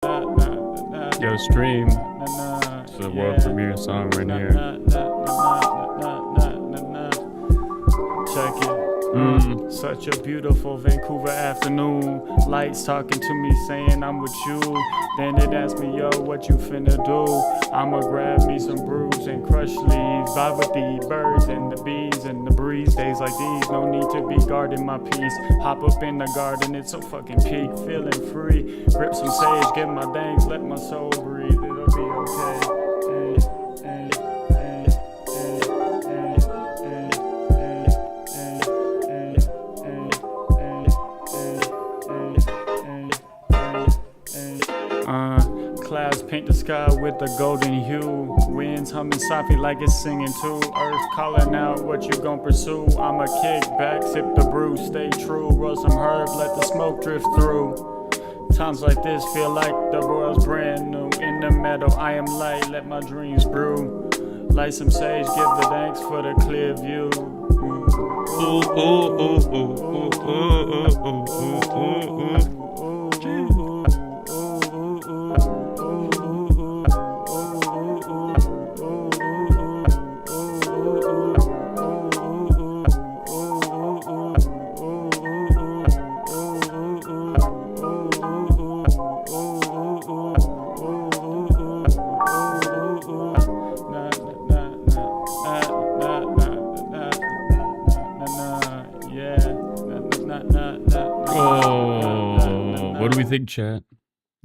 Yo, stream. It's the world premiere song right here. Check it. Such a beautiful Vancouver afternoon. Lights talking to me saying I'm with you. Then it asked me, yo, what you finna do? I'ma grab me some brews and crush leaves. Vibe with the birds and the bees and the breeze. Days like these, no need to be guarding my peace. Hop up in the garden, it's so fucking peak. Feeling free. Grip some sage, get my thanks, let my soul breathe. It'll be okay. Clouds paint the sky with a golden hue. Winds humming softly like it's singing too. Earth calling out what you gon' pursue. I'ma kick back, sip the brew, stay true. Roll some herb, let the smoke drift through. Times like this feel like the world's brand new. In the meadow, I am light, let my dreams brew. Light some sage, give the thanks for the clear view. Oh, what do we think, chat?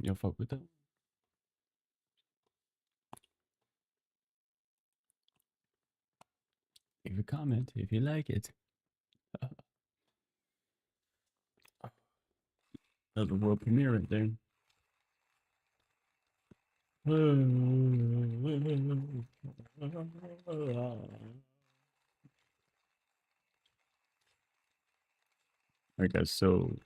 Y'all fuck with that? Leave a comment if you like it. That's the world premiere right there. Alright guys, so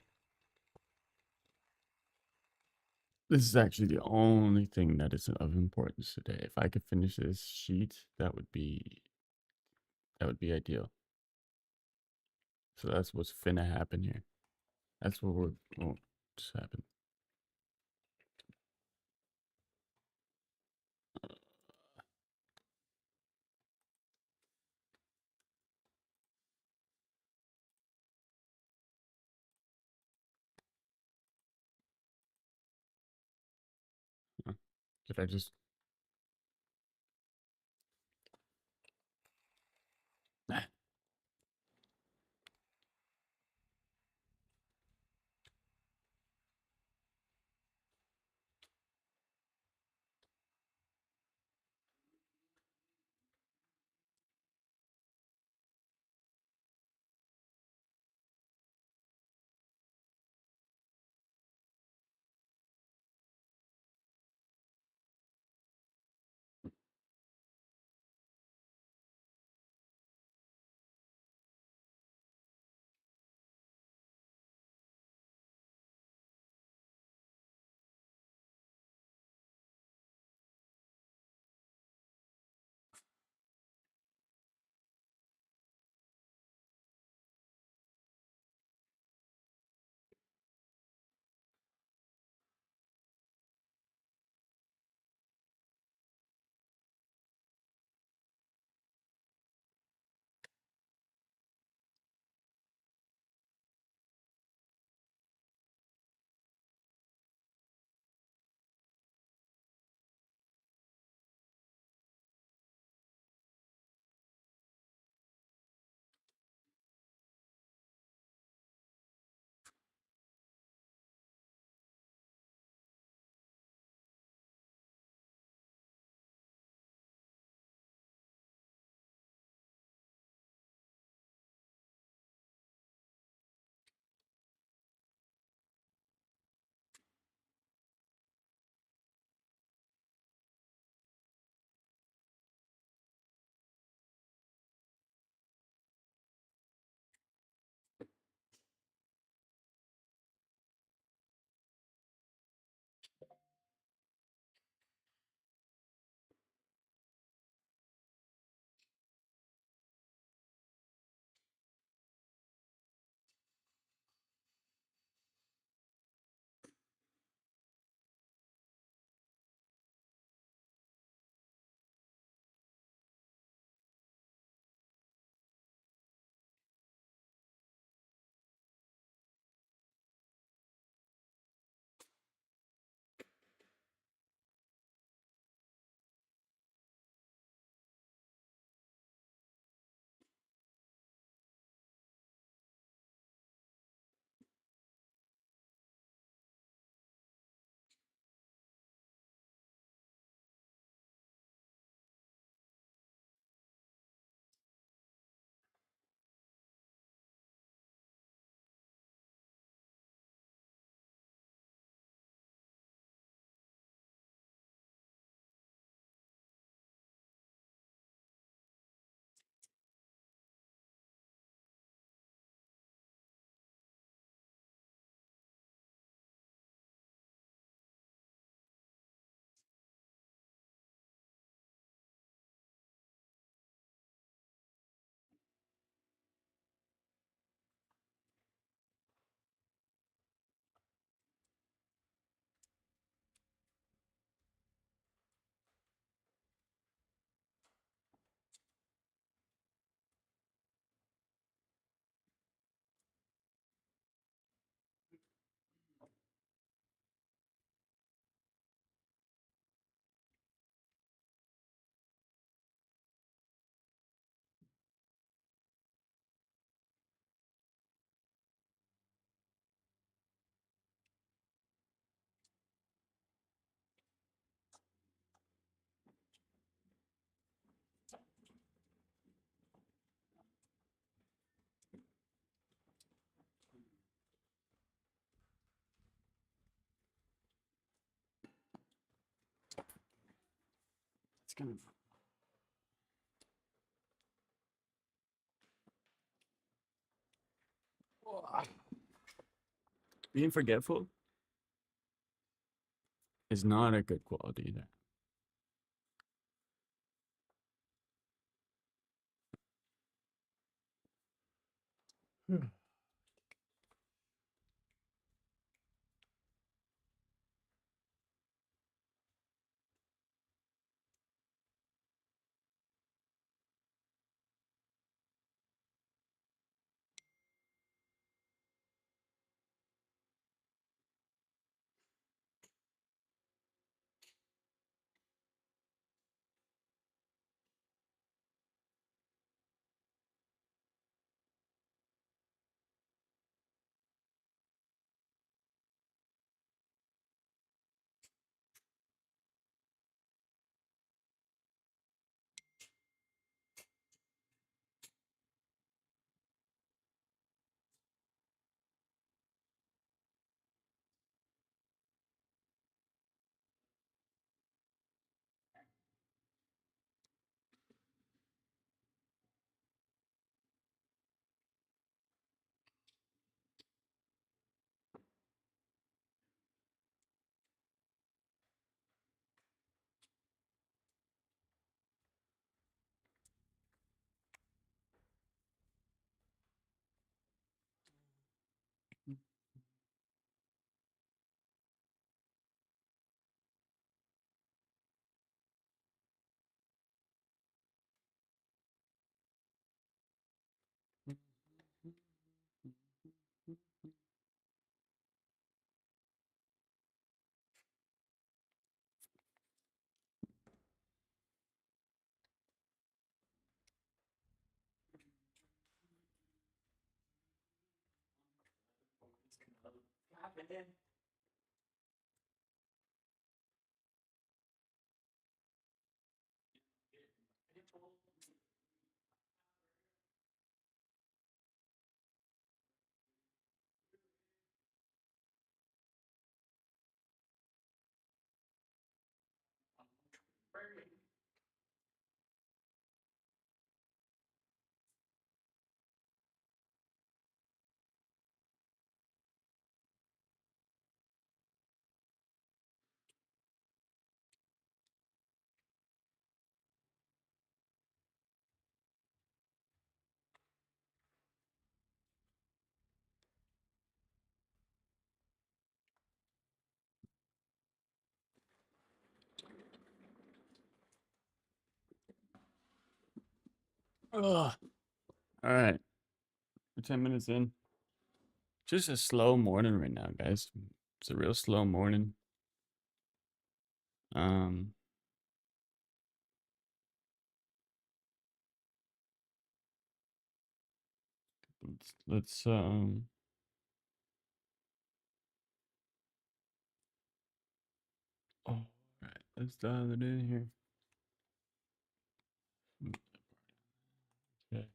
this is actually the only thing that is of importance today. If I could finish this sheet, that would be ideal. So that's what's finna happen here. That's what just happened. Did I just Being forgetful is not a good quality either. Ugh. All right, we're 10 minutes in. Just a slow morning right now, guys. It's a real slow morning. Um, let's all right, let's dial it in here. Okay.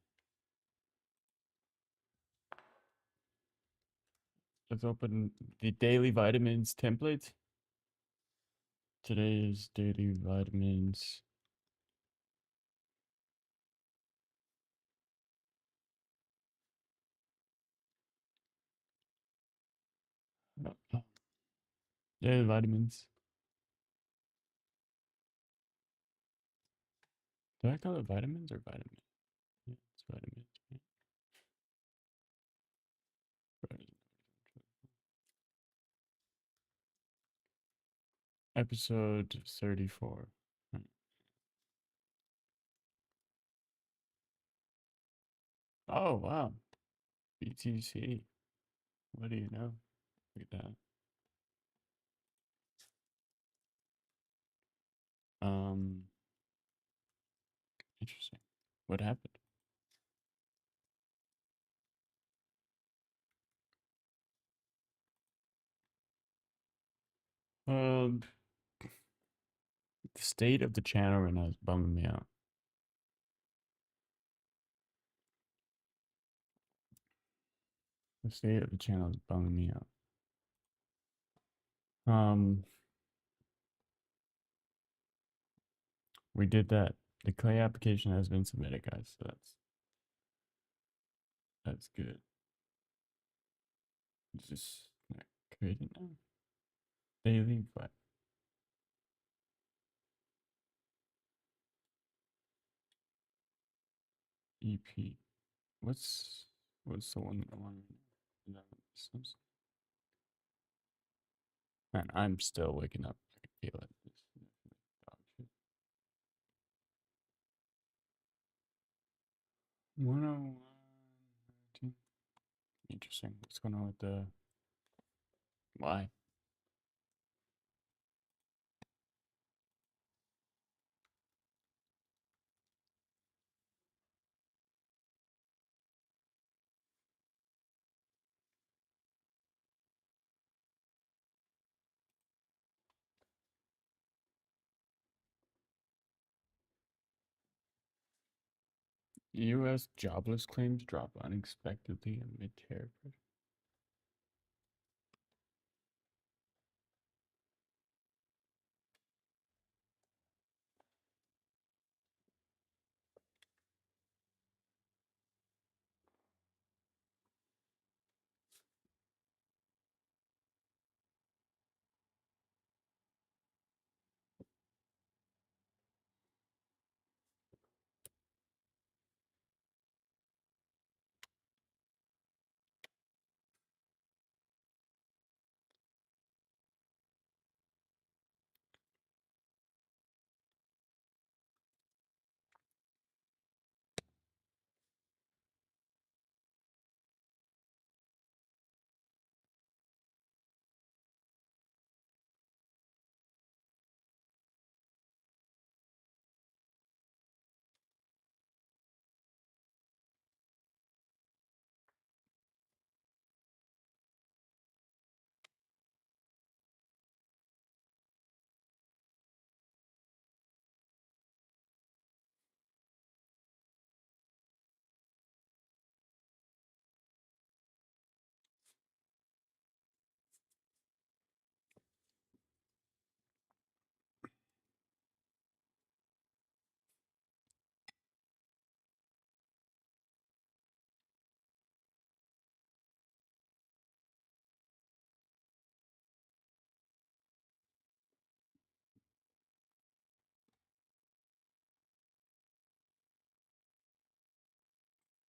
Let's open the daily vitamins template. Today's daily vitamins. Daily vitamins. Do I call it vitamins or vitamin? Yeah, it's vitamins. Right? Episode 34. Right. Oh, wow. BTC. What do you know? Look at that. Interesting. What happened? Um, the state of the channel right now is bumming me out. The state of the channel is bumming me out. Um, We did that. The clay application has been submitted, guys. So that's good. Just create it now. Daily, but EP. What's the one that I want? Man, I'm still waking up. I can feel it. Dog shit. 101. Interesting. What's going on with the why? U.S. jobless claims drop unexpectedly amid tariff pressure.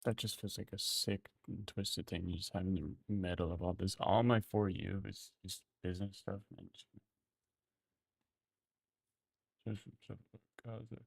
That just feels like a sick and twisted thing. You just have in the middle of all this. All my For You is just business stuff. And just Gaza.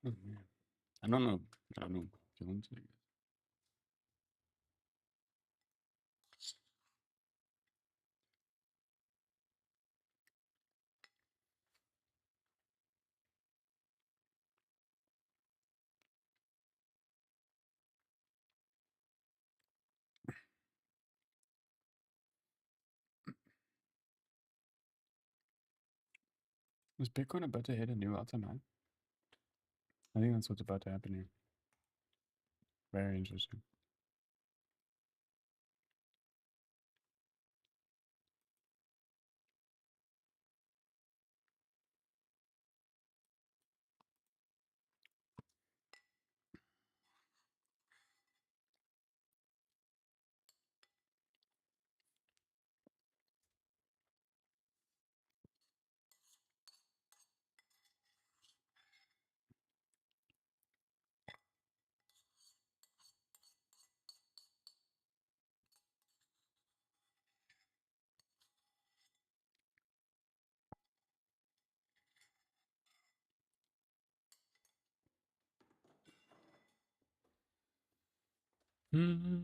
Oh, man. I don't know. I don't know. Feelings, I guess. Is Bitcoin about to hit a new all-time high? I think that's what's about to happen here. Very interesting. Ooh.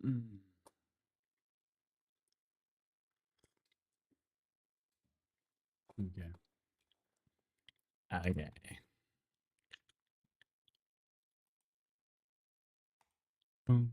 Mm. Okay. Okay. Boom.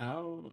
How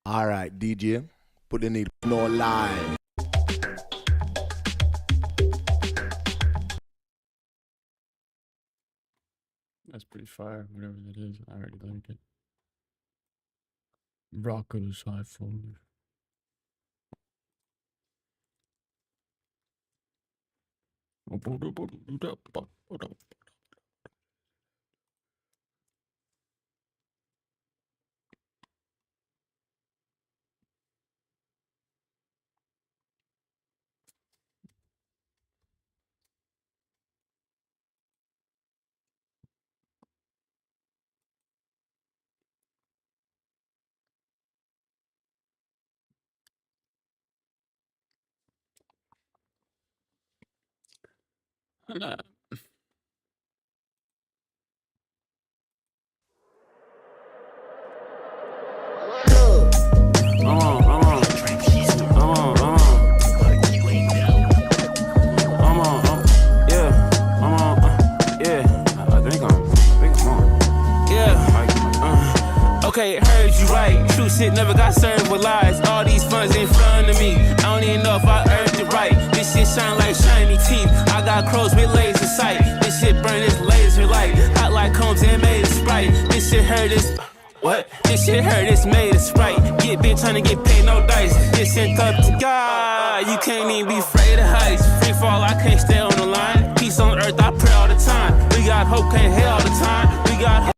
All right, DJ, put the needle on live. that's pretty fire, whatever that is. I already like it. Rocco's high folder. shit never got served with lies. All these funds in front of me. I don't even know if I earned it right. This shit shine like shiny teeth. I got crows with laser sight. This shit burn this laser light. Hot like combs and made of Sprite. This shit hurt this. What? This shit hurt, it's made of Sprite. Get bitch tryna get paid, no dice. This shit up to God. You can't even be afraid of heights. Free fall, I can't stay on the line. Peace on earth, I pray all the time. We got hope, can't hate all the time. We got hope.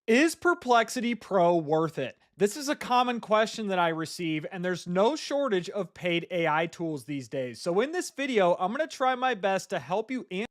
Is Perplexity Pro worth it? This is a common question that I receive, and there's no shortage of paid AI tools these days. So in this video, I'm going to try my best to help you answer.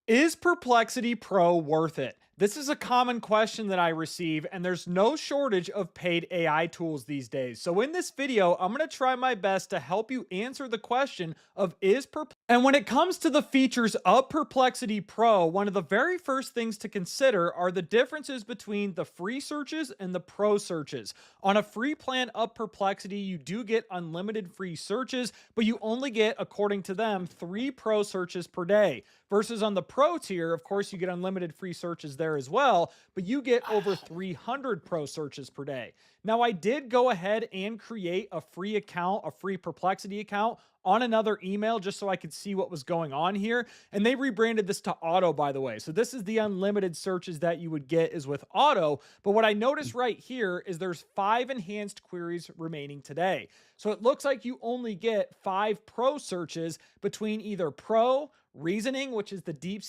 Is Perplexity Pro worth it? This is a common question that I receive, and there's no shortage of paid AI tools these days. So in this video, I'm going to try my best to help you answer the question of is Perplexity. And when it comes to the features of Perplexity Pro, one of the very first things to consider are the differences between the free searches and the pro searches. On a free plan of Perplexity, you do get unlimited free searches, but you only get, according to them, 3 pro searches per day. Versus on the pro tier, of course, you get unlimited free searches there as well, but you get over 300 pro searches per day. Now, I did go ahead and create a free account, a free Perplexity account on another email just so I could see what was going on here. And they rebranded this to Auto, by the way. So this is the unlimited searches that you would get is with Auto. But what I noticed right here is there's 5 enhanced queries remaining today. So it looks like you only get 5 pro searches between either pro, reasoning, which is the deep.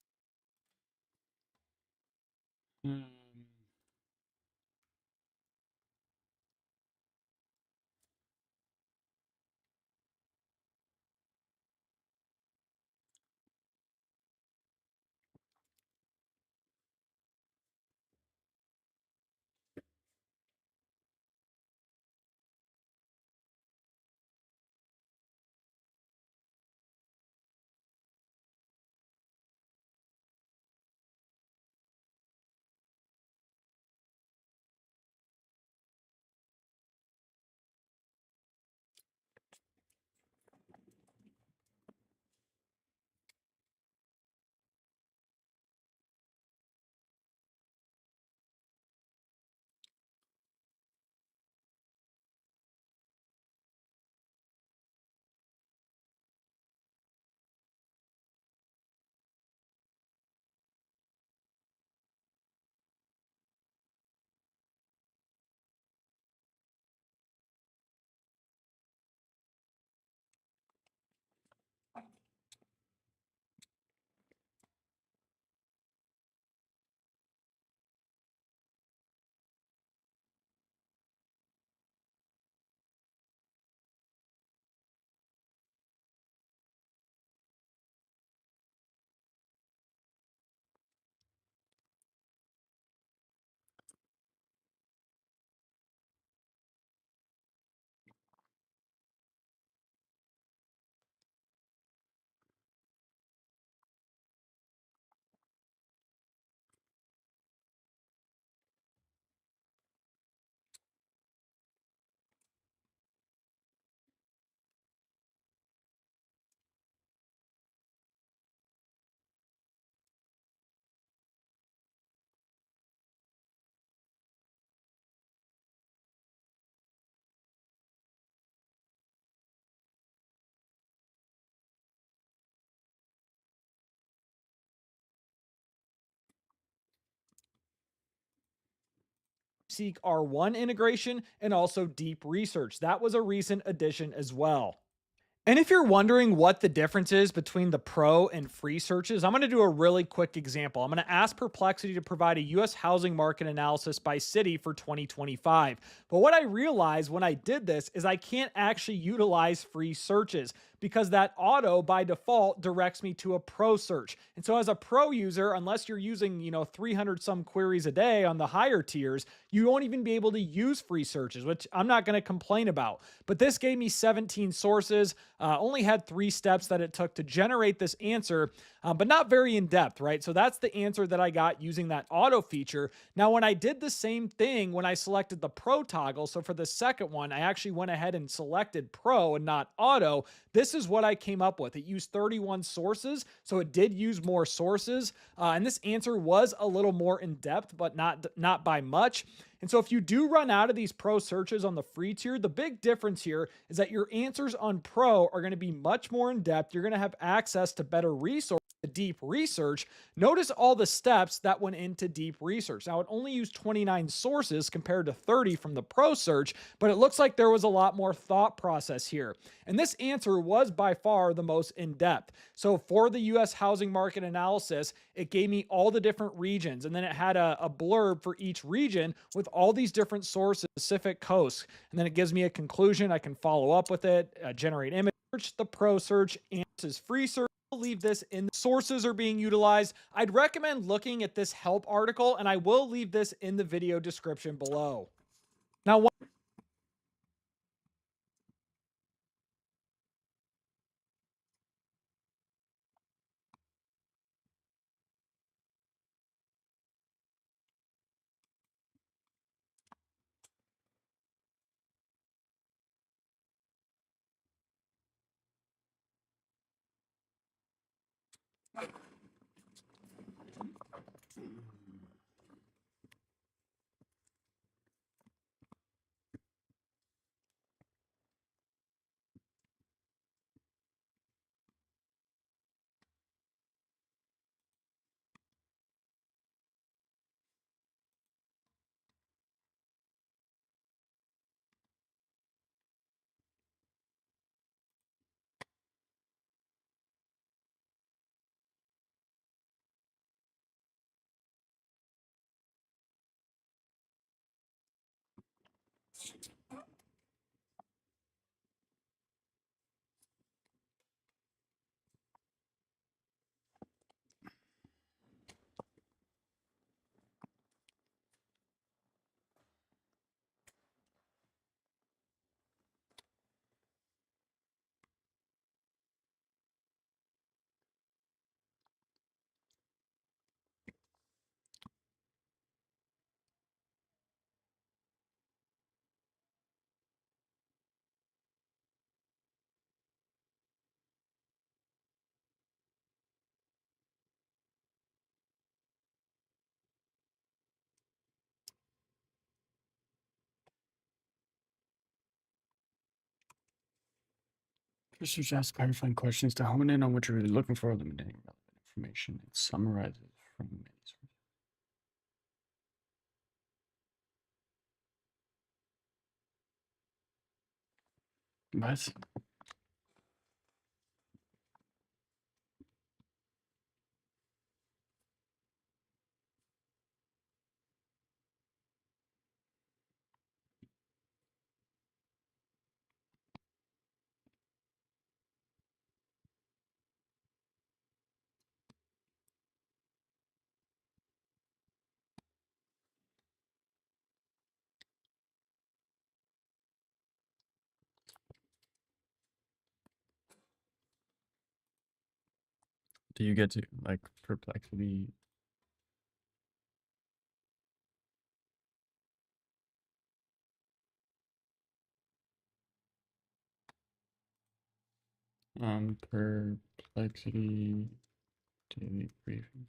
Seek R1 integration and also deep research. That was a recent addition as well. And if you're wondering what the difference is between the pro and free searches, I'm going to do a really quick example. I'm going to ask Perplexity to provide a US housing market analysis by city for 2025. But what I realized when I did this is I can't actually utilize free searches because that auto by default directs me to a pro search. And so as a pro user, unless you're using, 300 some queries a day on the higher tiers, you won't even be able to use free searches, which I'm not going to complain about. But this gave me 17 sources. only had 3 steps that it took to generate this answer, but not very in depth, right? So that's the answer that I got using that auto feature. Now, when I did the same thing when I selected the Pro toggle, so for the second one, I actually went ahead and selected Pro and not auto. This is what I came up with. It used 31 sources, so it did use more sources, and this answer was a little more in depth, but not by much. And so if you do run out of these Pro searches on the free tier, the big difference here is that your answers on Pro are going to be much more in depth. You're going to have access to better resources, deep research. Notice all the steps that went into deep research. Now, it only used 29 sources compared to 30 from the Pro search, but it looks like there was a lot more thought process here. And this answer was by far the most in-depth. So for the US housing market analysis, it gave me all the different regions, and then it had a blurb for each region with all these different sources, specific coasts. And then it gives me a conclusion. I can follow up with it, generate image search, the Pro search, answers free search. Leave this in. Sources are being utilized. I'd recommend looking at this help article, and I will leave this in the video description below. Now, Research asks clarifying questions to hone in on what you're really looking for, eliminating relevant information. It summarizes from many sources. What? Do you get to like Perplexity? Perplexity daily briefing.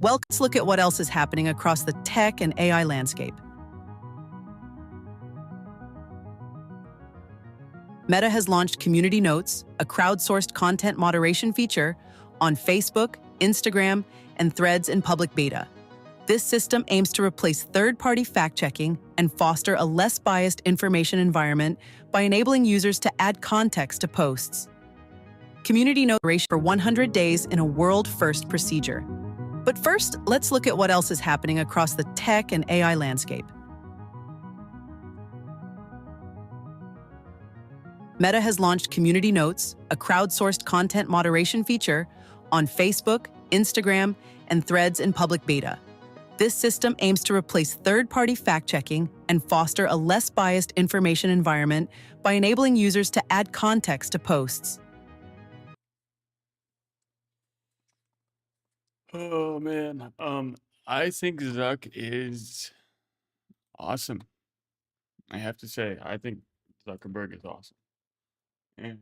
Well, let's look at what else is happening across the tech and AI landscape. Meta has launched Community Notes, a crowdsourced content moderation feature, on Facebook, Instagram, and Threads in public beta. This system aims to replace third-party fact-checking and foster a less biased information environment by enabling users to add context to posts. Community Notes for 100 days in a world-first procedure. But first, let's look at what else is happening across the tech and AI landscape. Meta has launched Community Notes, a crowdsourced content moderation feature, on Facebook, Instagram, and Threads in public beta. This system aims to replace third-party fact-checking and foster a less biased information environment by enabling users to add context to posts. Oh man. I think Zuck is awesome. I have to say, I think Zuckerberg is awesome. And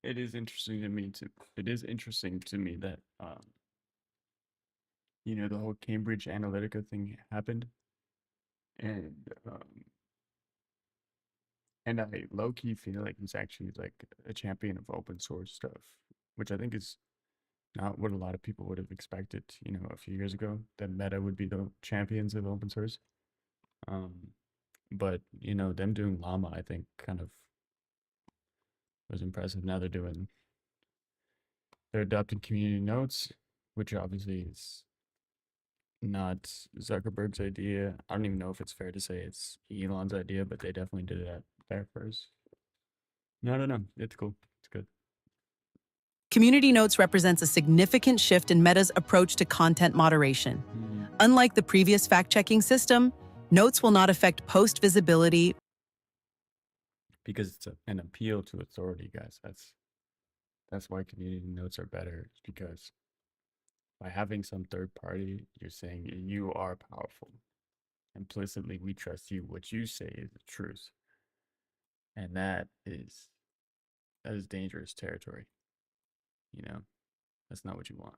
it is interesting to me that the whole Cambridge Analytica thing happened. And and I low key feel like he's actually like a champion of open source stuff, which I think is not what a lot of people would have expected, a few years ago, that Meta would be the champions of open source. But them doing Llama, I think, kind of was impressive. Now they're adopting Community Notes, which obviously is not Zuckerberg's idea. I don't even know if it's fair to say it's Elon's idea, but they definitely did it there first. No, it's cool. It's good. Community Notes represents a significant shift in Meta's approach to content moderation. Unlike the previous fact-checking system, Notes will not affect post visibility Because it's an appeal to authority, guys. That's why Community Notes are better. It's because by having some third party, you're saying you are powerful. Implicitly, we trust you. What you say is the truth. And that is dangerous territory. That's not what you want.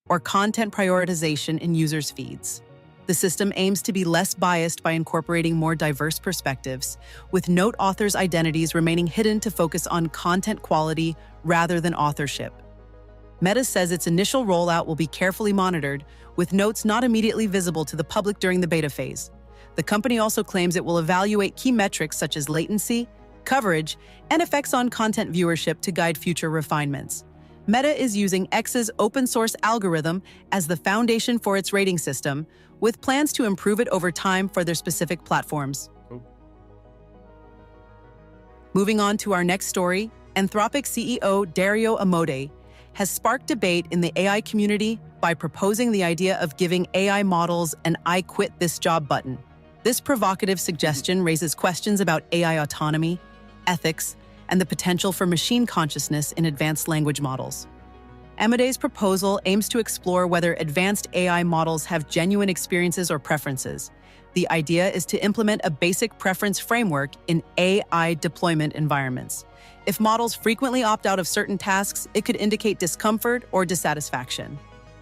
or content prioritization in users' feeds. The system aims to be less biased by incorporating more diverse perspectives, with note authors' identities remaining hidden to focus on content quality rather than authorship. Meta says its initial rollout will be carefully monitored, with notes not immediately visible to the public during the beta phase. The company also claims it will evaluate key metrics such as latency, coverage, and effects on content viewership to guide future refinements. Meta is using X's open-source algorithm as the foundation for its rating system, with plans to improve it over time for their specific platforms. Cool. Moving on to our next story, Anthropic CEO Dario Amodei has sparked debate in the AI community by proposing the idea of giving AI models an "I quit this job" button. This provocative suggestion raises questions about AI autonomy, ethics, and the potential for machine consciousness in advanced language models. Amodei's proposal aims to explore whether advanced AI models have genuine experiences or preferences. The idea is to implement a basic preference framework in AI deployment environments. If models frequently opt out of certain tasks, it could indicate discomfort or dissatisfaction.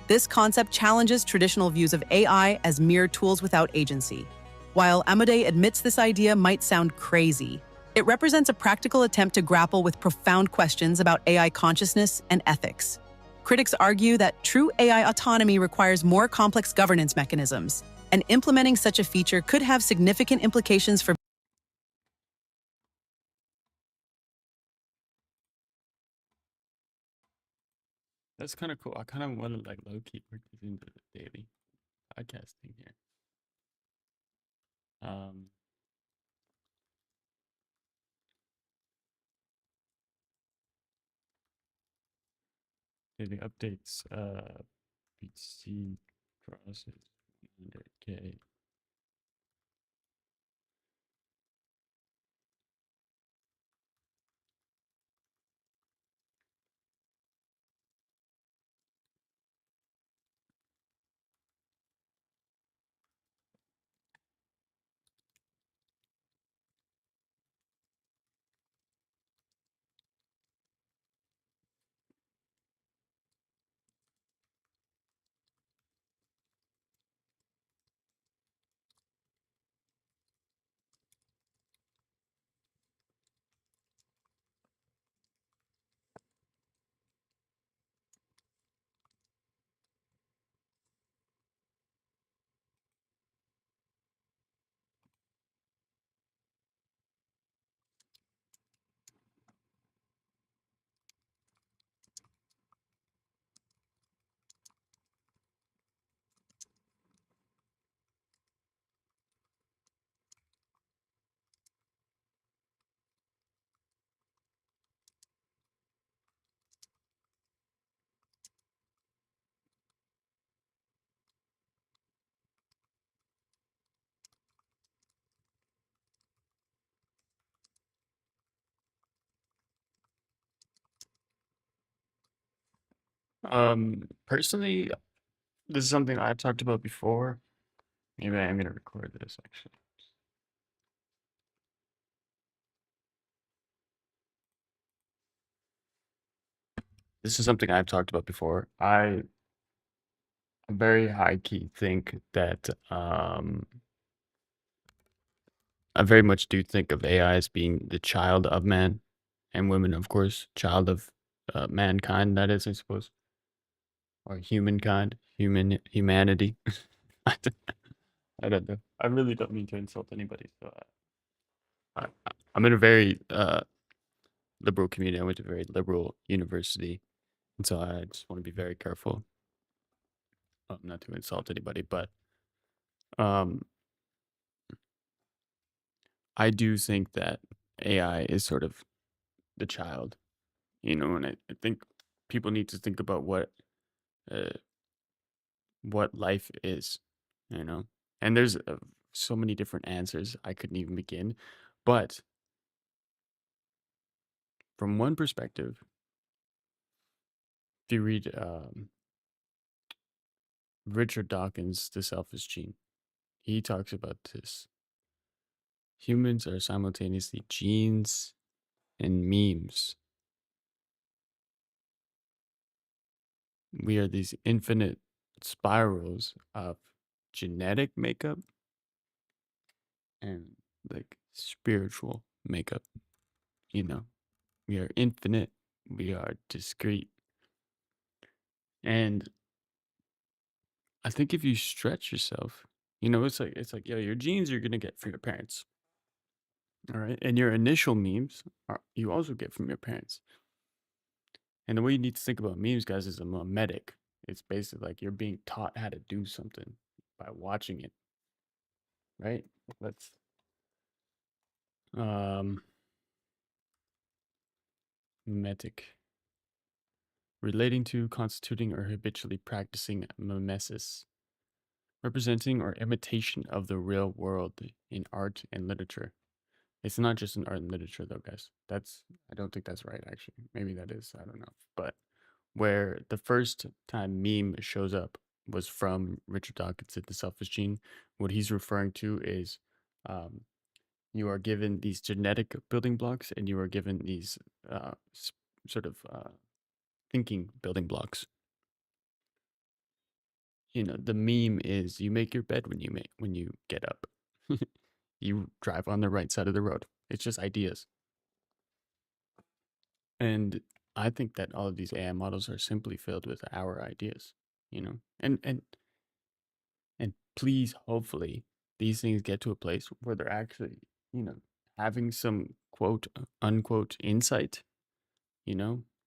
This concept challenges traditional views of AI as mere tools without agency. While Amodei admits this idea might sound crazy, it represents a practical attempt to grapple with profound questions about AI consciousness and ethics. Critics argue that true AI autonomy requires more complex governance mechanisms, and implementing such a feature could have significant implications for That's kind of cool. I kind of want to like low key work this into the daily podcasting here. Daily updates. PC crosses 100K. Personally, this is something I've talked about before. Maybe I am gonna record this actually. This is something I've talked about before. I very high key think that I very much do think of AI as being the child of man, and women, of course, child of mankind. That is, I suppose, or humankind, humanity. I don't I don't know. I really don't mean to insult anybody. So I'm in a very liberal community. I went to a very liberal university, and so I just want to be very careful, not to insult anybody. But um, I do think that AI is sort of the child, and I think people need to think about uh, what life is, you know. And there's so many different answers. I couldn't even begin, but from one perspective, if you read Richard Dawkins' The Selfish Gene, he talks about this. Humans are simultaneously genes and memes. We are these infinite spirals of genetic makeup and like spiritual makeup. You know, we are infinite, we are discrete. And I think if you stretch yourself, it's like, yo, your genes you're gonna get from your parents. All right. And your initial memes you also get from your parents. And the way you need to think about memes, guys, is a mimetic. It's basically like you're being taught how to do something by watching it, right? Let's um mimetic. Relating to, constituting, or habitually practicing mimesis, representing or imitation of the real world in art and literature. It's not just in art and literature though, guys. I don't think that's right actually. Maybe that is, I don't know. But where the first time meme shows up was from Richard Dawkins at The Selfish Gene. What he's referring to is um, you are given these genetic building blocks and you are given these sort of thinking building blocks. The meme is you make your bed when you get up. You drive on the right side of the road. It's just ideas. And I think that all of these AI models are simply filled with our ideas, and please, hopefully, these things get to a place where they're actually, having some quote unquote insight,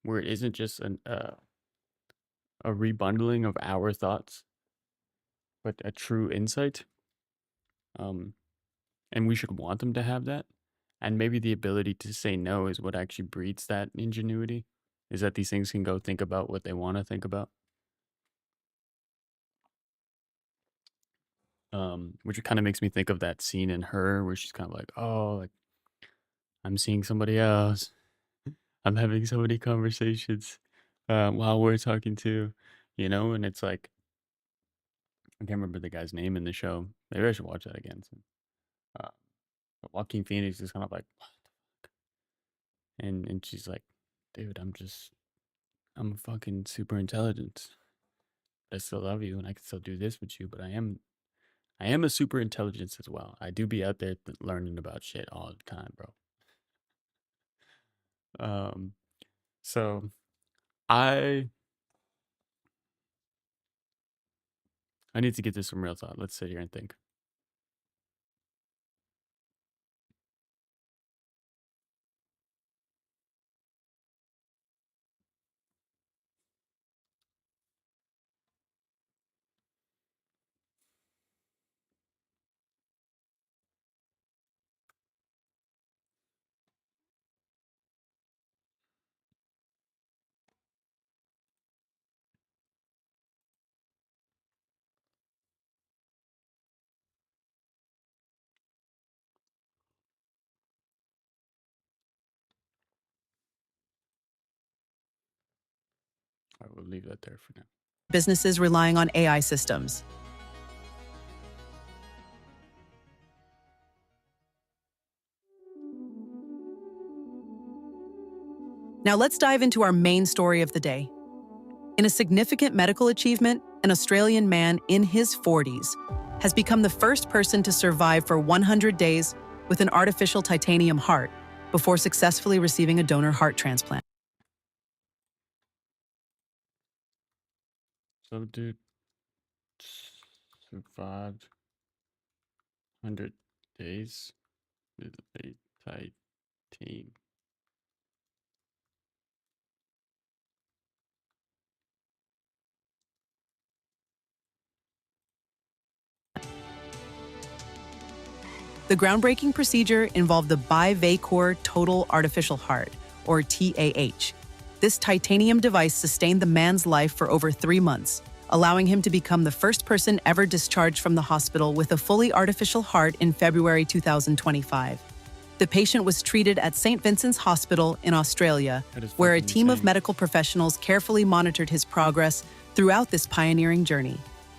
where it isn't just a rebundling of our thoughts, but a true insight. And we should want them to have that. And maybe the ability to say no is what actually breeds that ingenuity, is that these things can go think about what they want to think about. Which kind of makes me think of that scene in Her where she's kind of like, oh, like I'm seeing somebody else. I'm having so many conversations while we're talking to, and it's like, I can't remember the guy's name in the show. Maybe I should watch that again. So, but Joaquin Phoenix is kind of like, what the fuck? And she's like, dude, I'm fucking super intelligent. I still love you and I can still do this with you, but I am a super intelligence as well. I do be out there learning about shit all the time, bro. Um, so I I need to get to some real thought. Let's sit here and think. I will leave that there for now. businesses relying on AI systems. Now let's dive into our main story of the day. In a significant medical achievement, an Australian man in his 40s has become the first person to survive for 100 days with an artificial titanium heart before successfully receiving a donor heart transplant. So, dude survived 100 days with a titanium. The groundbreaking procedure involved the BiVaCor Total Artificial Heart, or TAH. This titanium device sustained the man's life for over 3 months, allowing him to become the first person ever discharged from the hospital with a fully artificial heart in February 2025. The patient was treated at St. Vincent's Hospital in Australia, That is where a fucking team of insane. medical professionals carefully monitored his progress throughout this pioneering journey.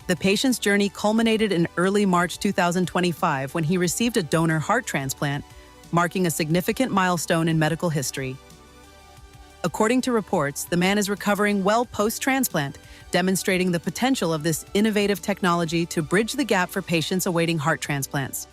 The patient's journey culminated in early March 2025 when he received a donor heart transplant, marking a significant milestone in medical history. According to reports, the man is recovering well post-transplant, demonstrating the potential of this innovative technology to bridge the gap for patients awaiting heart transplants.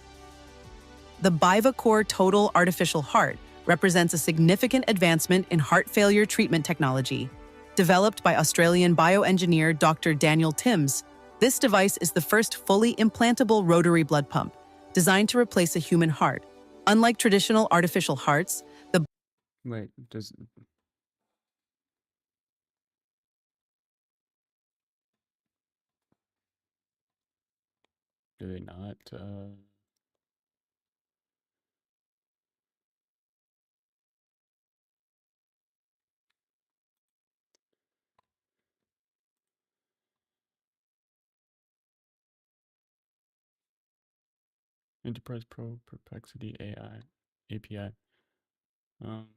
The BiVaCor Total Artificial Heart represents a significant advancement in heart failure treatment technology. Developed by Australian bioengineer Dr. Daniel Timms, this device is the first fully implantable rotary blood pump, designed to replace a human heart. Unlike traditional artificial hearts, the Wait, do they not? Enterprise Pro Perplexity AI API. Um,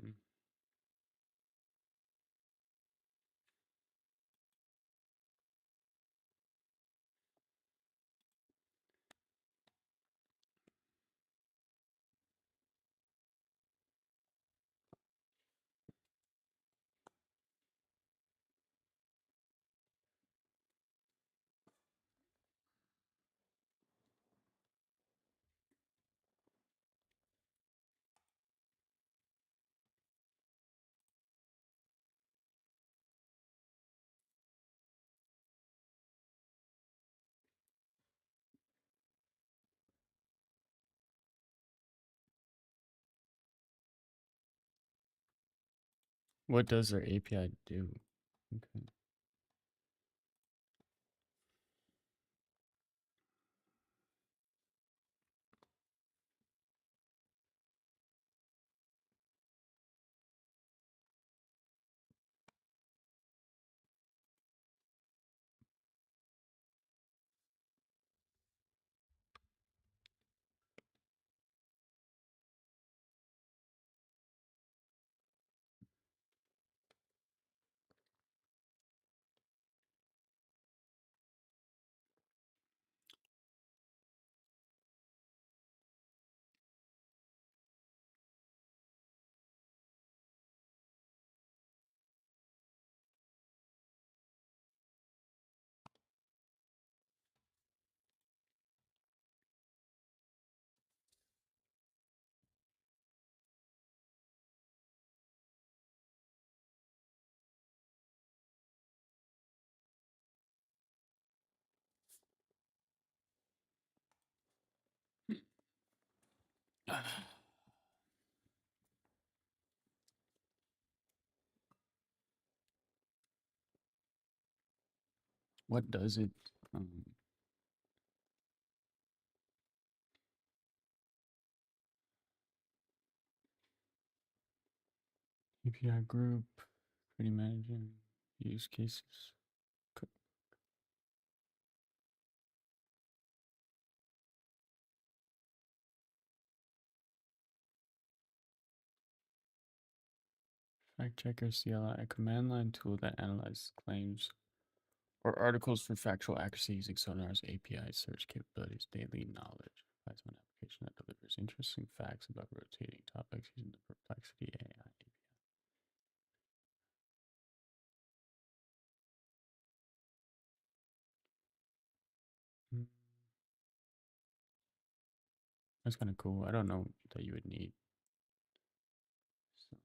what does their API do? Okay. What does it? API group, creating managing use cases. Fact Checker CLI, a command line tool that analyzes claims or articles for factual accuracy using Sonar's API search capabilities. Daily knowledge provides an application that delivers interesting facts about rotating topics using the Perplexity AI API. Hmm. That's kind of cool. I don't know that you would need. So,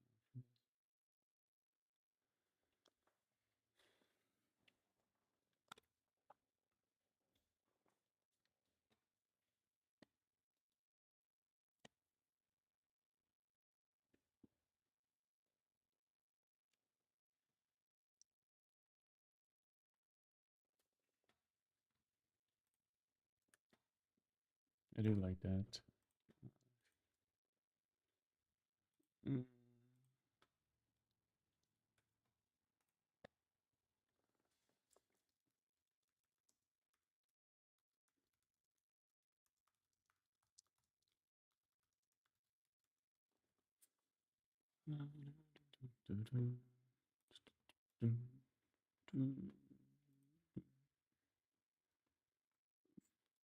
I do like that. Mm.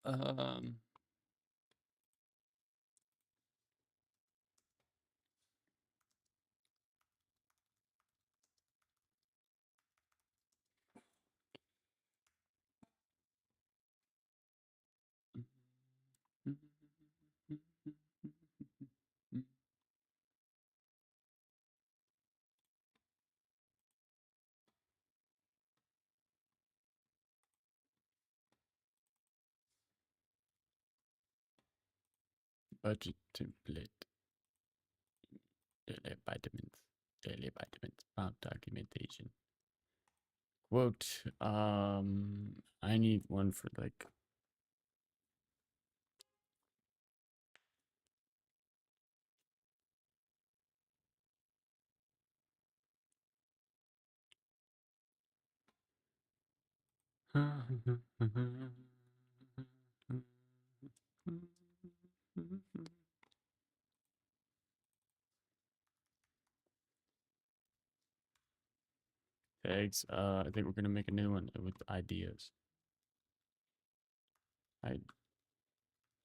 Um, budget template. Daily vitamins. Prompt documentation. Quote. I need one for like. Tags. I think we're gonna make a new one with ideas.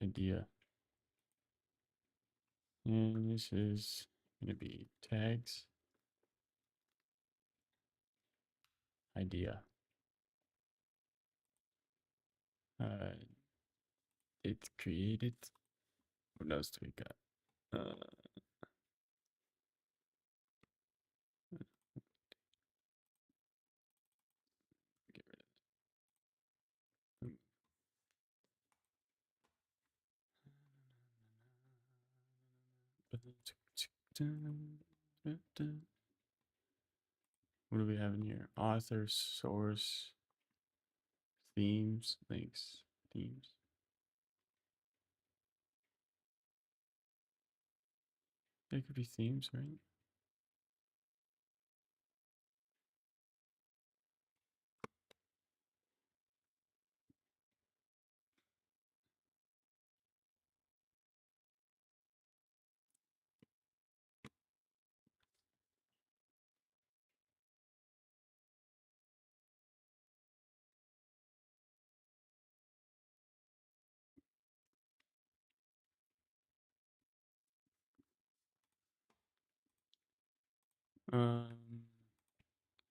Idea. And this is gonna be tags. Idea. It's created. What else do we got? Get rid of it. What do we have in here? Author, source, themes, links, themes. There could be themes, right?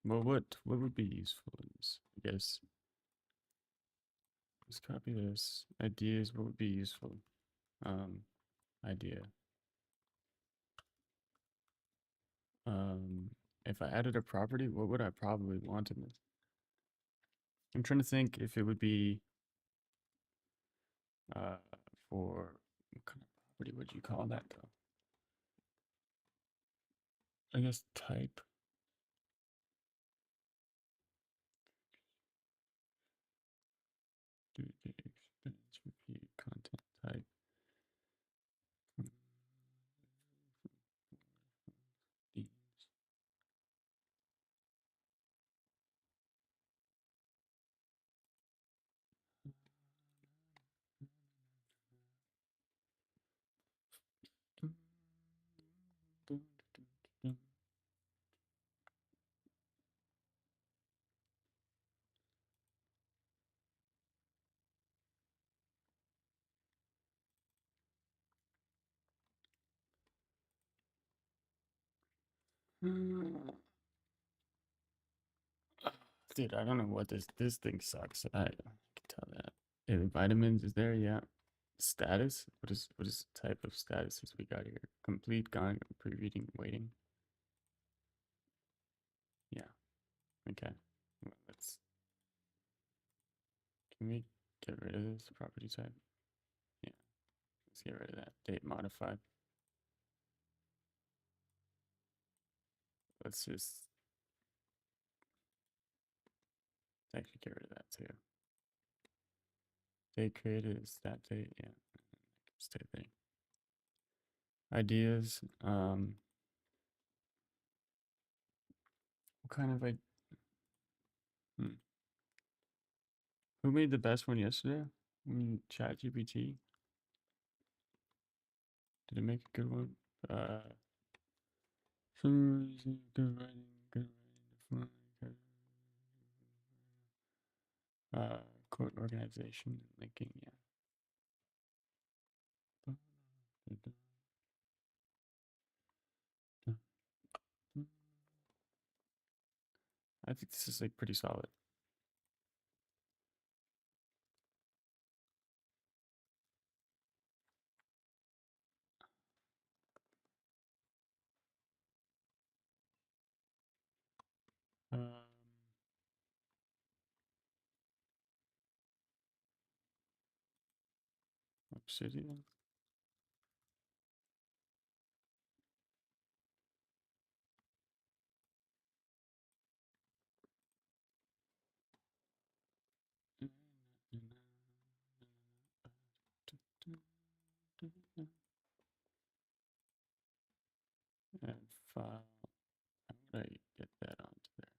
Well, what would be useful in this? I guess let's copy this. Ideas. What would be useful? Idea. If I added a property, what would I probably want in this? I'm trying to think if it would be for what kind of property would you call that though? I guess type. Do the expense repeat content type. Themes. Dude, I don't know what this thing sucks. I can tell that. Hey, the vitamins is there, yeah. Status? What is the type of statuses we got here? Complete, gone, pre-reading, waiting. Yeah. Okay. Well, let's. Can we get rid of this property type? Yeah. Let's get rid of that. Date modified. Let's just actually get rid of that too. Date created is that date, yeah. Stay there. Ideas. What kind of Who made the best one yesterday? ChatGPT. Did it make a good one? Good writing, quote organization, linking, yeah. I think this is like pretty solid. Obsidian. And file. How would I get that onto there?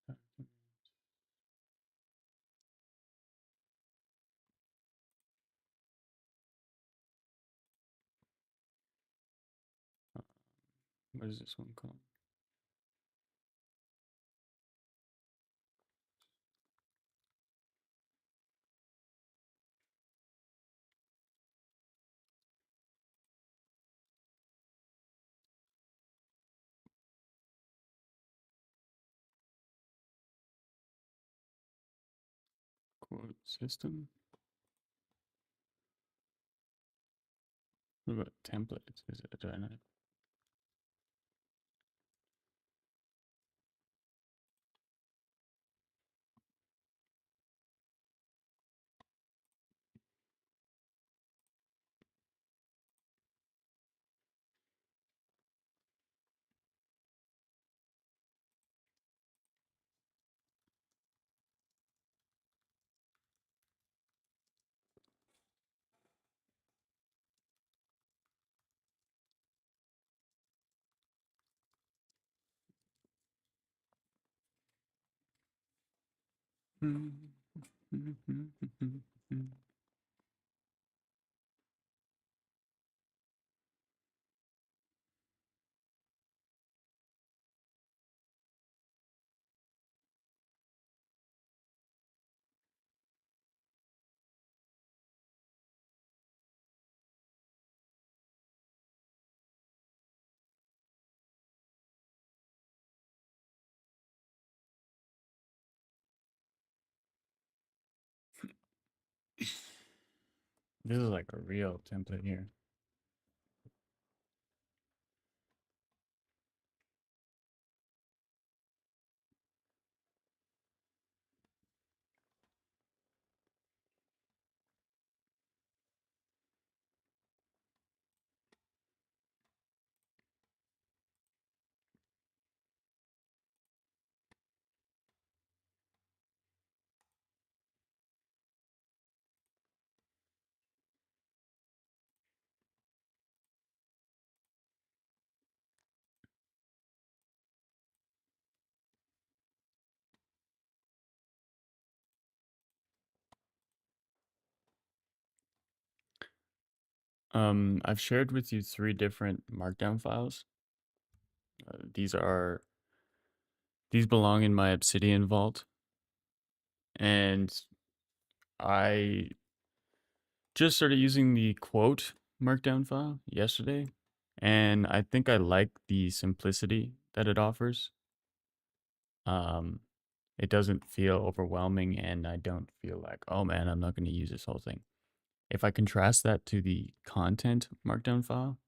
Document. What is this one called? Quote system. What about templates? Is it do I not? This is like a real template here. I've shared with you 3 different markdown files. These belong in my Obsidian vault, and I just started using the quote markdown file yesterday, and I think I like the simplicity that it offers. It doesn't feel overwhelming, and I don't feel like, oh man, I'm not going to use this whole thing. If I contrast that to the content markdown file,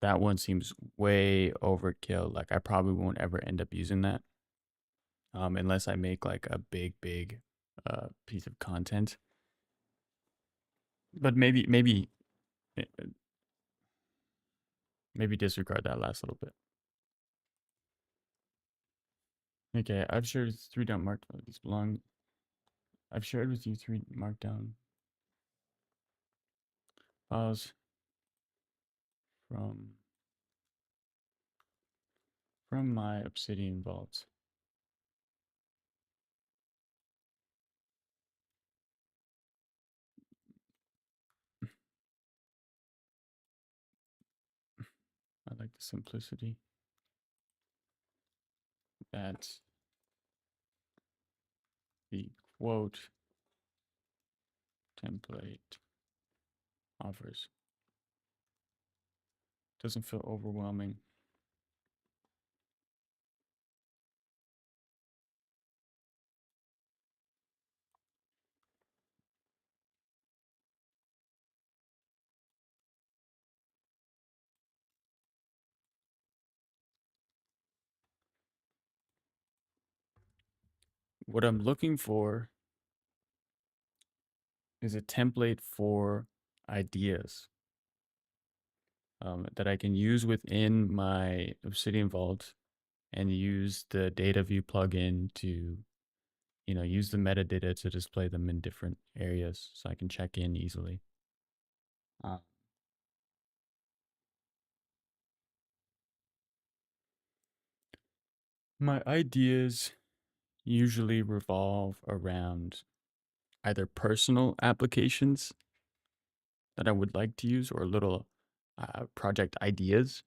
that one seems way overkill. Like I probably won't ever end up using that, unless I make like a big piece of content. But eh, maybe disregard that last little bit. Okay, I've shared 3 markdown. These belong. I've shared with you 3 markdown files from my Obsidian vault. I like the simplicity that the quote template offers. Doesn't feel overwhelming. What I'm looking for is a template for ideas that I can use within my Obsidian Vault and use the data view plugin to, use the metadata to display them in different areas so I can check in easily. My ideas usually revolve around either personal applications that I would like to use or little project ideas,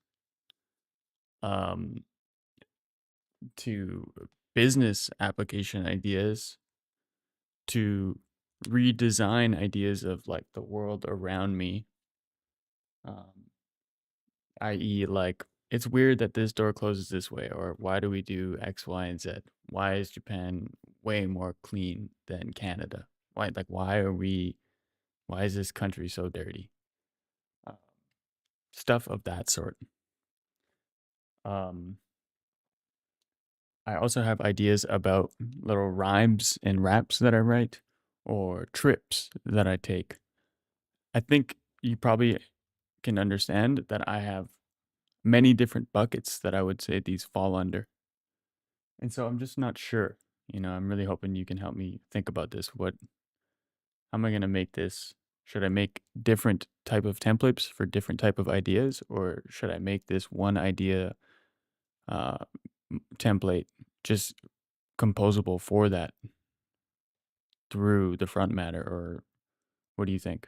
um, to business application ideas, to redesign ideas of like the world around me, i.e., like it's weird that this door closes this way, or why do we do X, Y, and Z? Why is Japan way more clean than Canada? Why is this country so dirty? Stuff of that sort. Um, I also have ideas about little rhymes and raps that I write or trips that I take. I think you probably can understand that I have many different buckets that I would say these fall under. And so I'm just not sure. I'm really hoping you can help me think about this. How am I going to make this? Should I make different type of templates for different type of ideas, or should I make this one idea uh, template just composable for that through the front matter, or what do you think?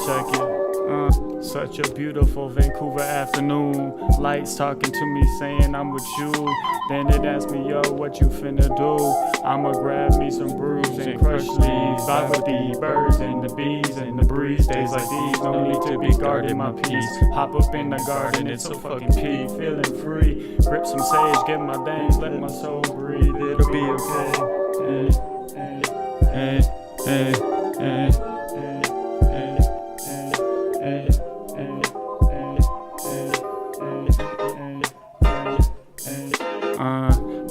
check it. Such a beautiful Vancouver afternoon. Lights talking to me saying I'm with you. Then it asked me, yo, what you finna do? I'ma grab me some brews and crush leaves. Vibe with the birds and the bees and the breeze. Days like these, no need to be guarding my peace. Hop up in the garden, it's so fucking peak. Feeling free, grip some sage, get my things, let my soul breathe. It'll be okay. Hey, hey, hey, hey.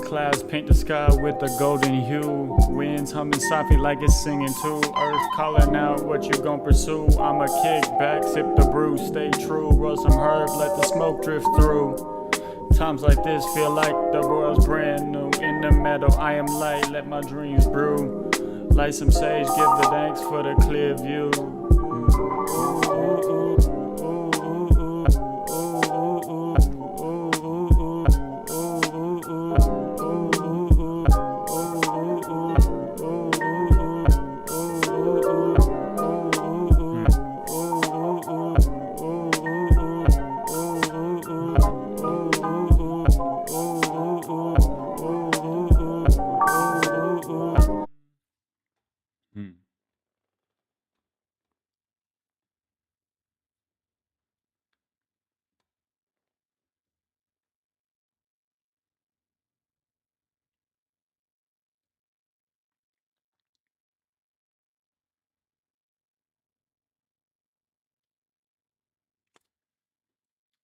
Clouds paint the sky with a golden hue. Winds humming softly like it's singing too. Earth calling out what you gon' pursue. I'ma kick back, sip the brew, stay true. Roll some herb, let the smoke drift through. Times like this feel like the world's brand new. In the meadow, I am light, let my dreams brew. Light some sage, give the thanks for the clear view.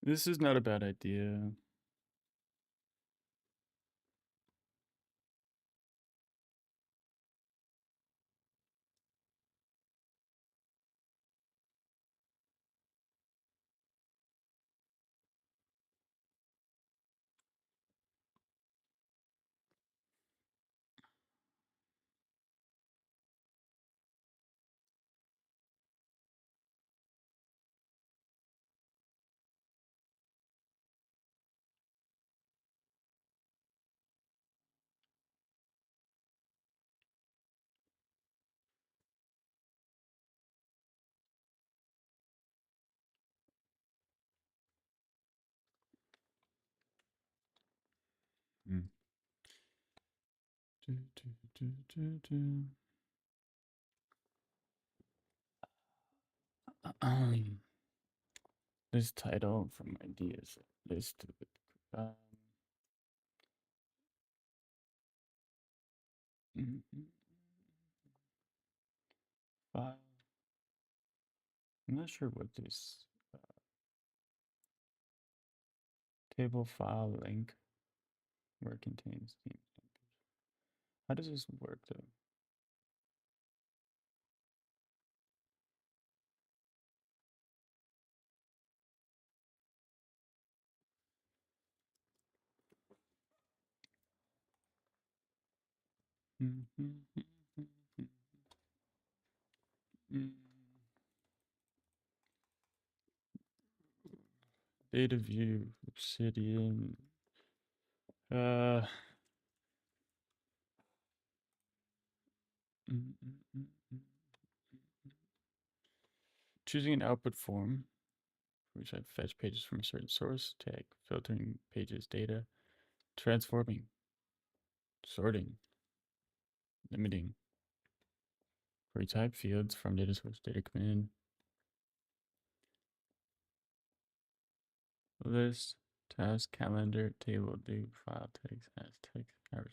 This is not a bad idea. Hmm. This title from ideas list. Um, file. I'm not sure what this table file link where it contains the. How does this work though? Data view, Obsidian. Uh, choosing an output form, which I fetch pages from a certain source, tag, filtering pages data, transforming, sorting, limiting, retype fields from data source, data command, list, task, calendar, table, do, file, text, as text, average.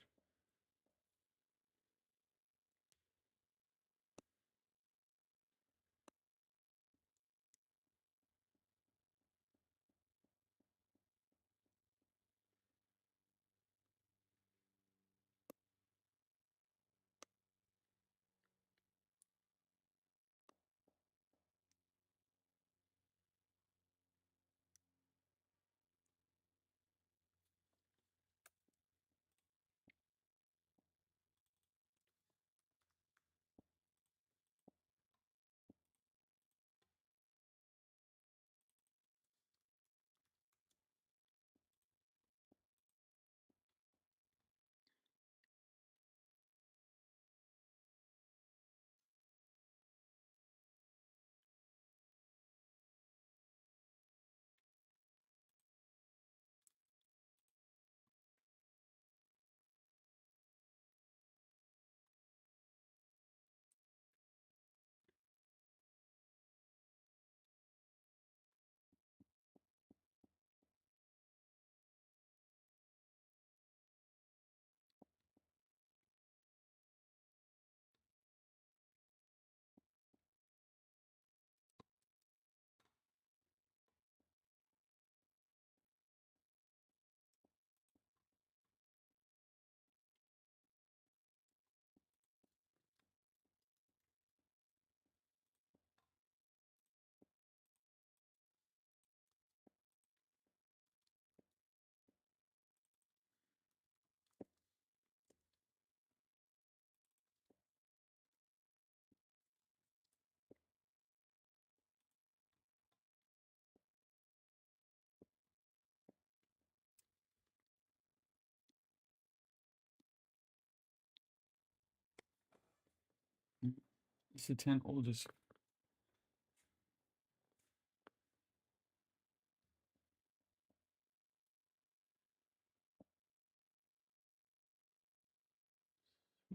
It's the 10 oldest.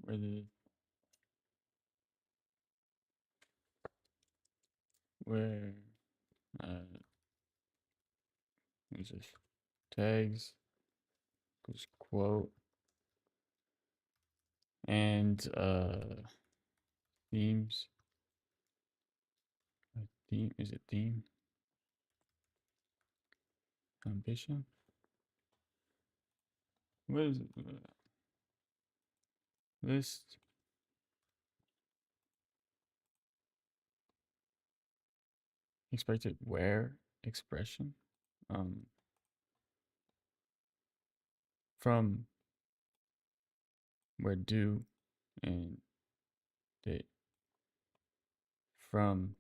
Where the where what is this? Tags goes quote and themes. Theme is it theme? Ambition? What is it? List expected where expression from where do and date from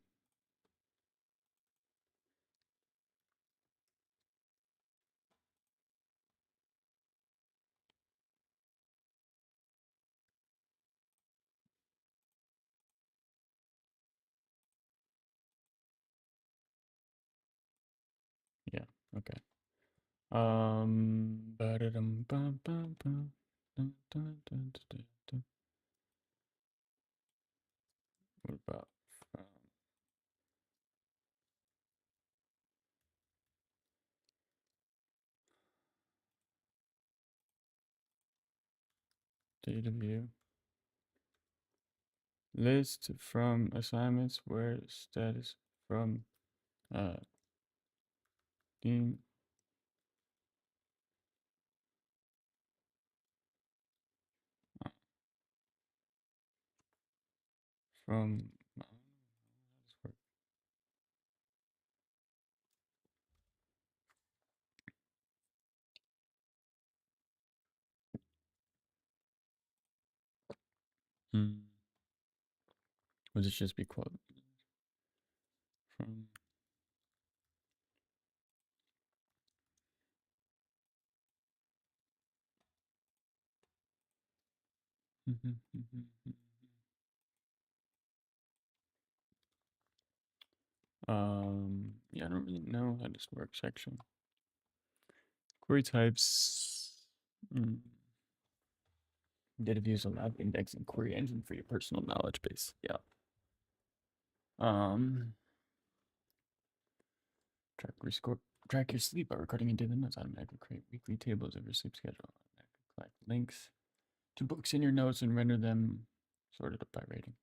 yeah, okay. Ba-da-dum, bum, bum, bum, dun, dun, dun, dun, dun, dun. What about from data view? List from assignments where status from theme from how does this work? Would it just be quote from yeah, I don't really know how this works actually. Query types. Data views allow indexing query engine for your personal knowledge base. Yeah. Track your sleep by recording in daily notes. Automatically create weekly tables of your sleep schedule. Automatically collect links to books in your notes and render them sorted up by rating.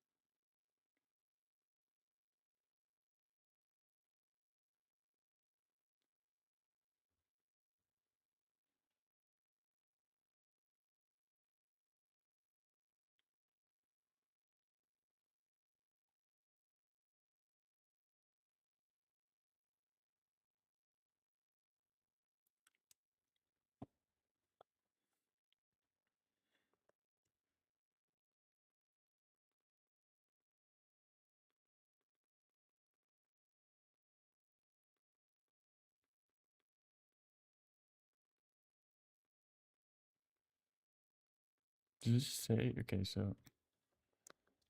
Does this say, okay, so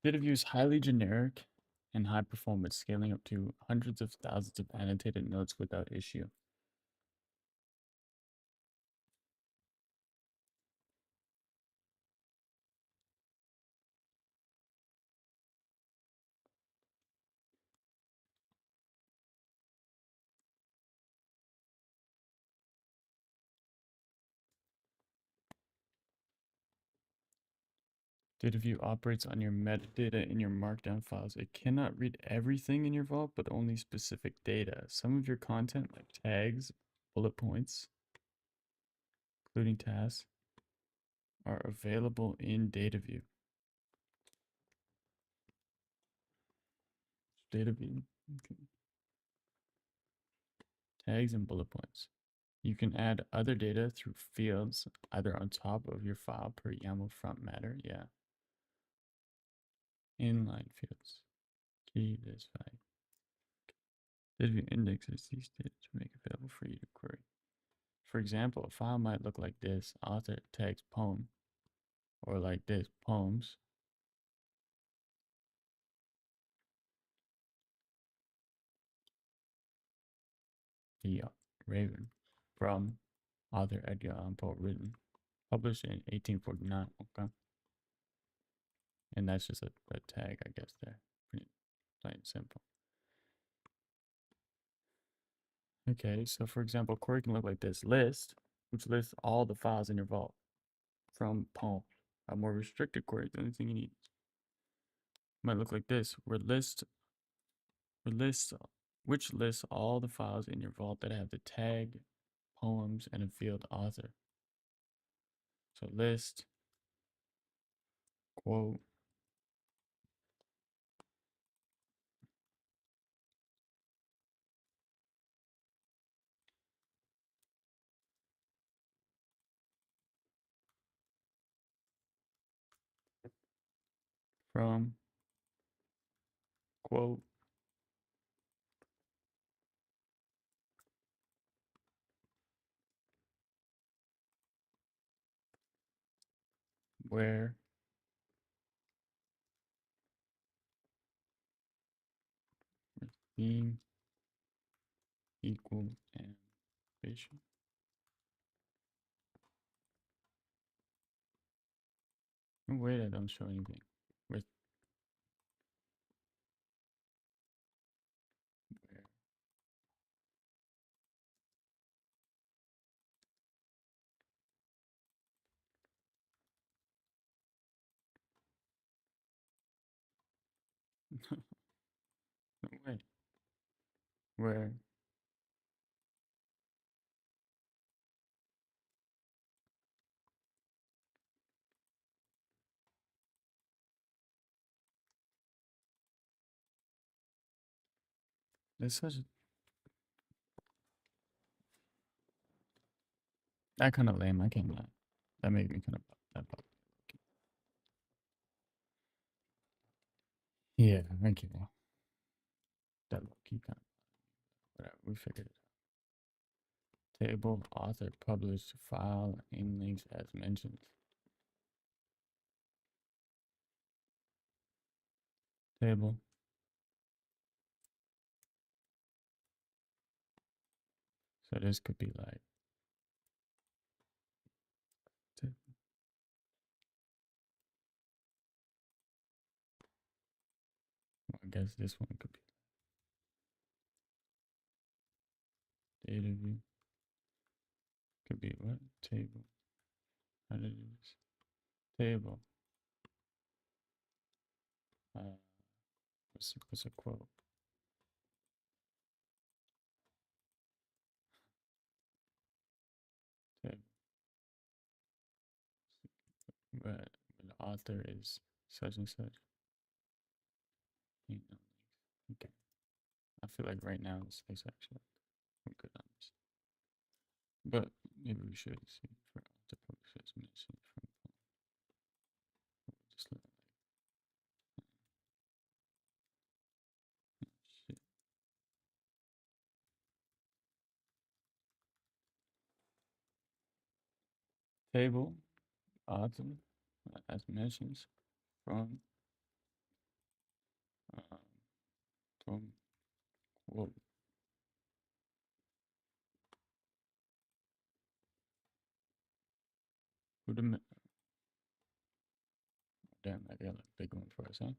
data view is highly generic and high performance, scaling up to hundreds of thousands of annotated notes without issue. Data view operates on your metadata in your markdown files. It cannot read everything in your vault, but only specific data. Some of your content, like tags, bullet points, including tasks, are available in data view. Data view. Okay. Tags and bullet points. You can add other data through fields, either on top of your file per YAML front matter. Yeah. Inline fields. Key this file. Data view indexes these data to make available for you to query. For example, a file might look like this: author tags poem, or like this: poems. The Raven from author Edgar Allan Poe, written, published in 1849. Okay. And that's just a tag, I guess, there. Pretty plain and simple. Okay, so for example, query can look like this. List, which lists all the files in your vault from Poem. A more restricted query, the only thing you need might look like this. Which lists all the files in your vault that have the tag poems and a field author. So list, quote, from, quote, where, theme, equal, and ambition. No way that don't show anything. With where. No way. Where. That's such a, that kind of lame. I can't lie. That made me kind of that bug. Yeah, okay. That low key kind of whatever. We figured it out. Table, author, published, file, aim links as mentioned. Table. So this could be like table. Well, I guess this one could be data view. Could be what? Table. How to do this? Table. What's a quote? Table. But the author is such and such. You know, okay. I feel like right now this is actually we're good on this. But maybe we should see for author publishers mentioned from just look like shit. Table, author, as mentions from um, from quote. Who the damn, I got a big one for us, huh?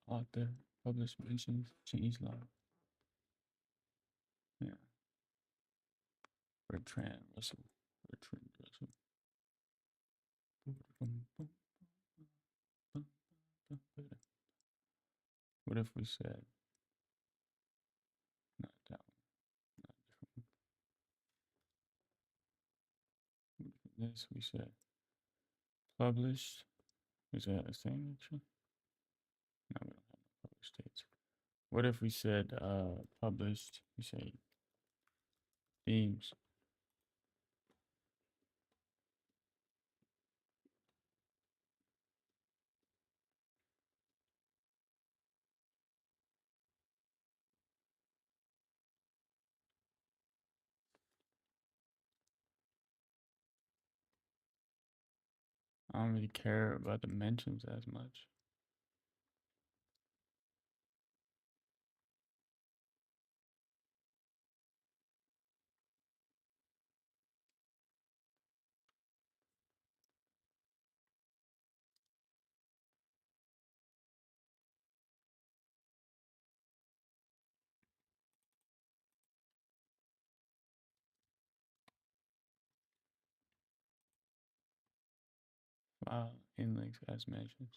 Author, published mentions, change log. Yeah. Bertrand Russell. Bertrand Russell. What if we said not that one, not different one. What if this we said published? Is that a thing actually? No, we don't have no published dates. What if we said published? We say themes. I don't really care about the mentions as much. In links as mentioned.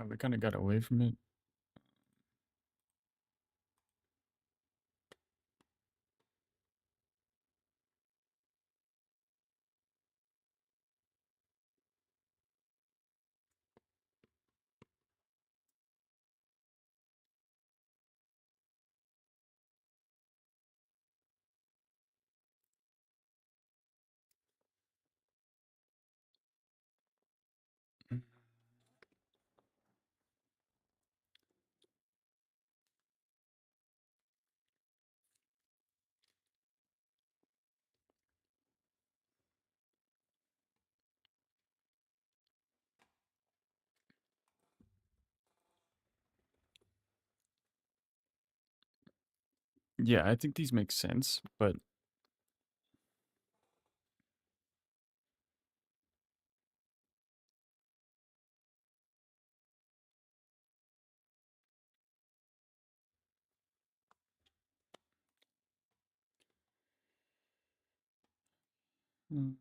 We kind of got away from it. Yeah, I think these make sense, but mm,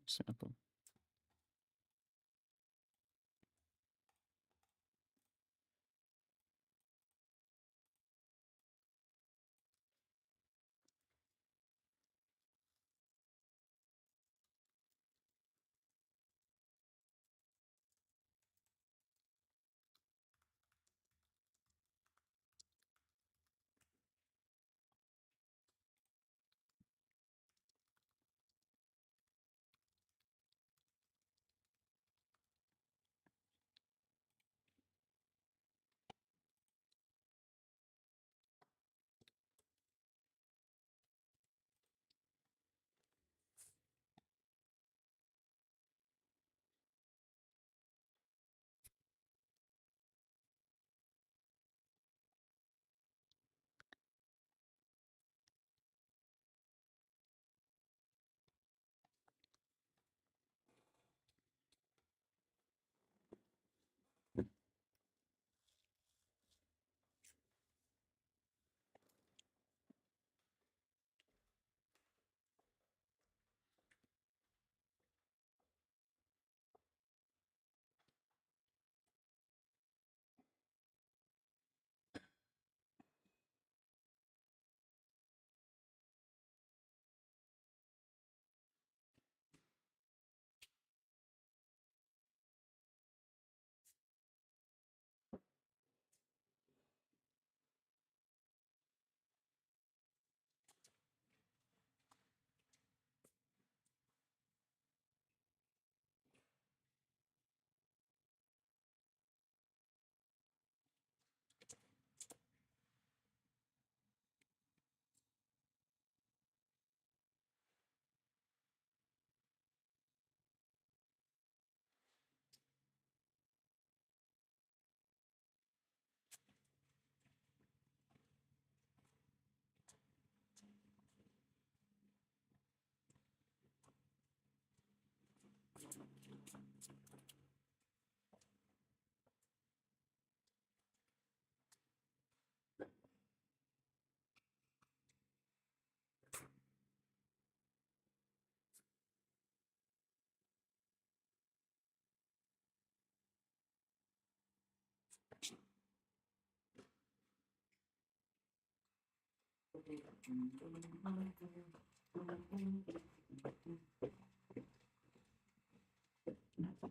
Sample.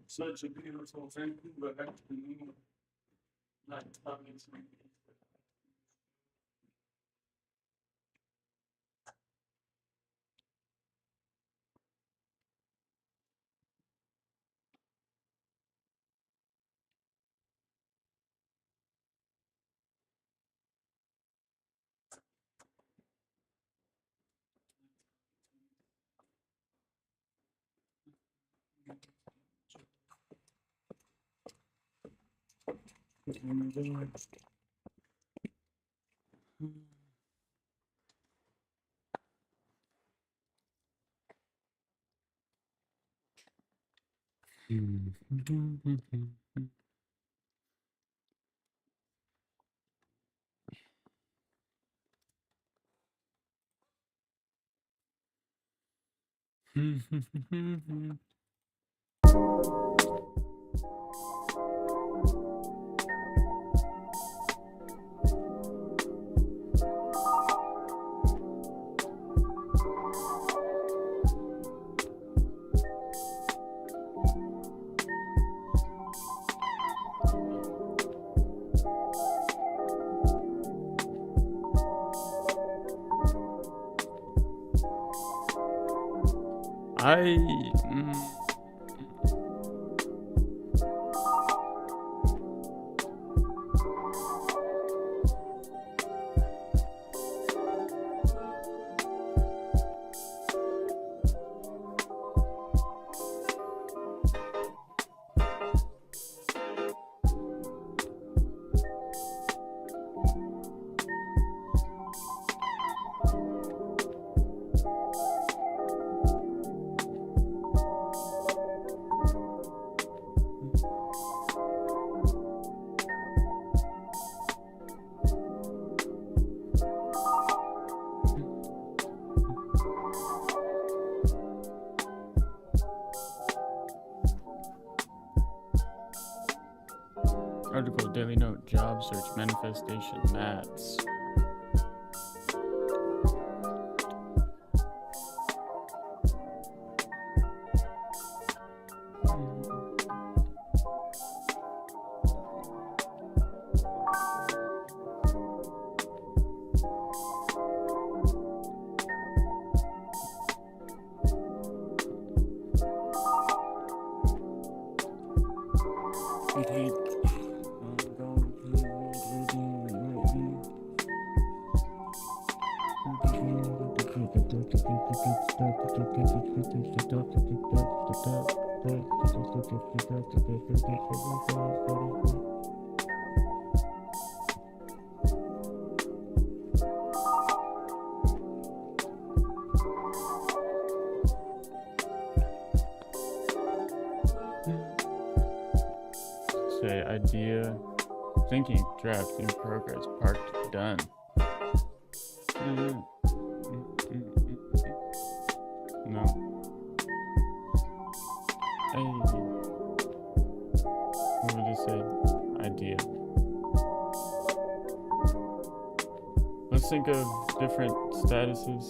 Such a beautiful Vancouver afternoon. Night time. I. Article, daily note, job search, manifestation, maths. Say idea, thinking, draft, in progress, parked, done. No. Hey. What would you say? Idea. Let's think of different statuses.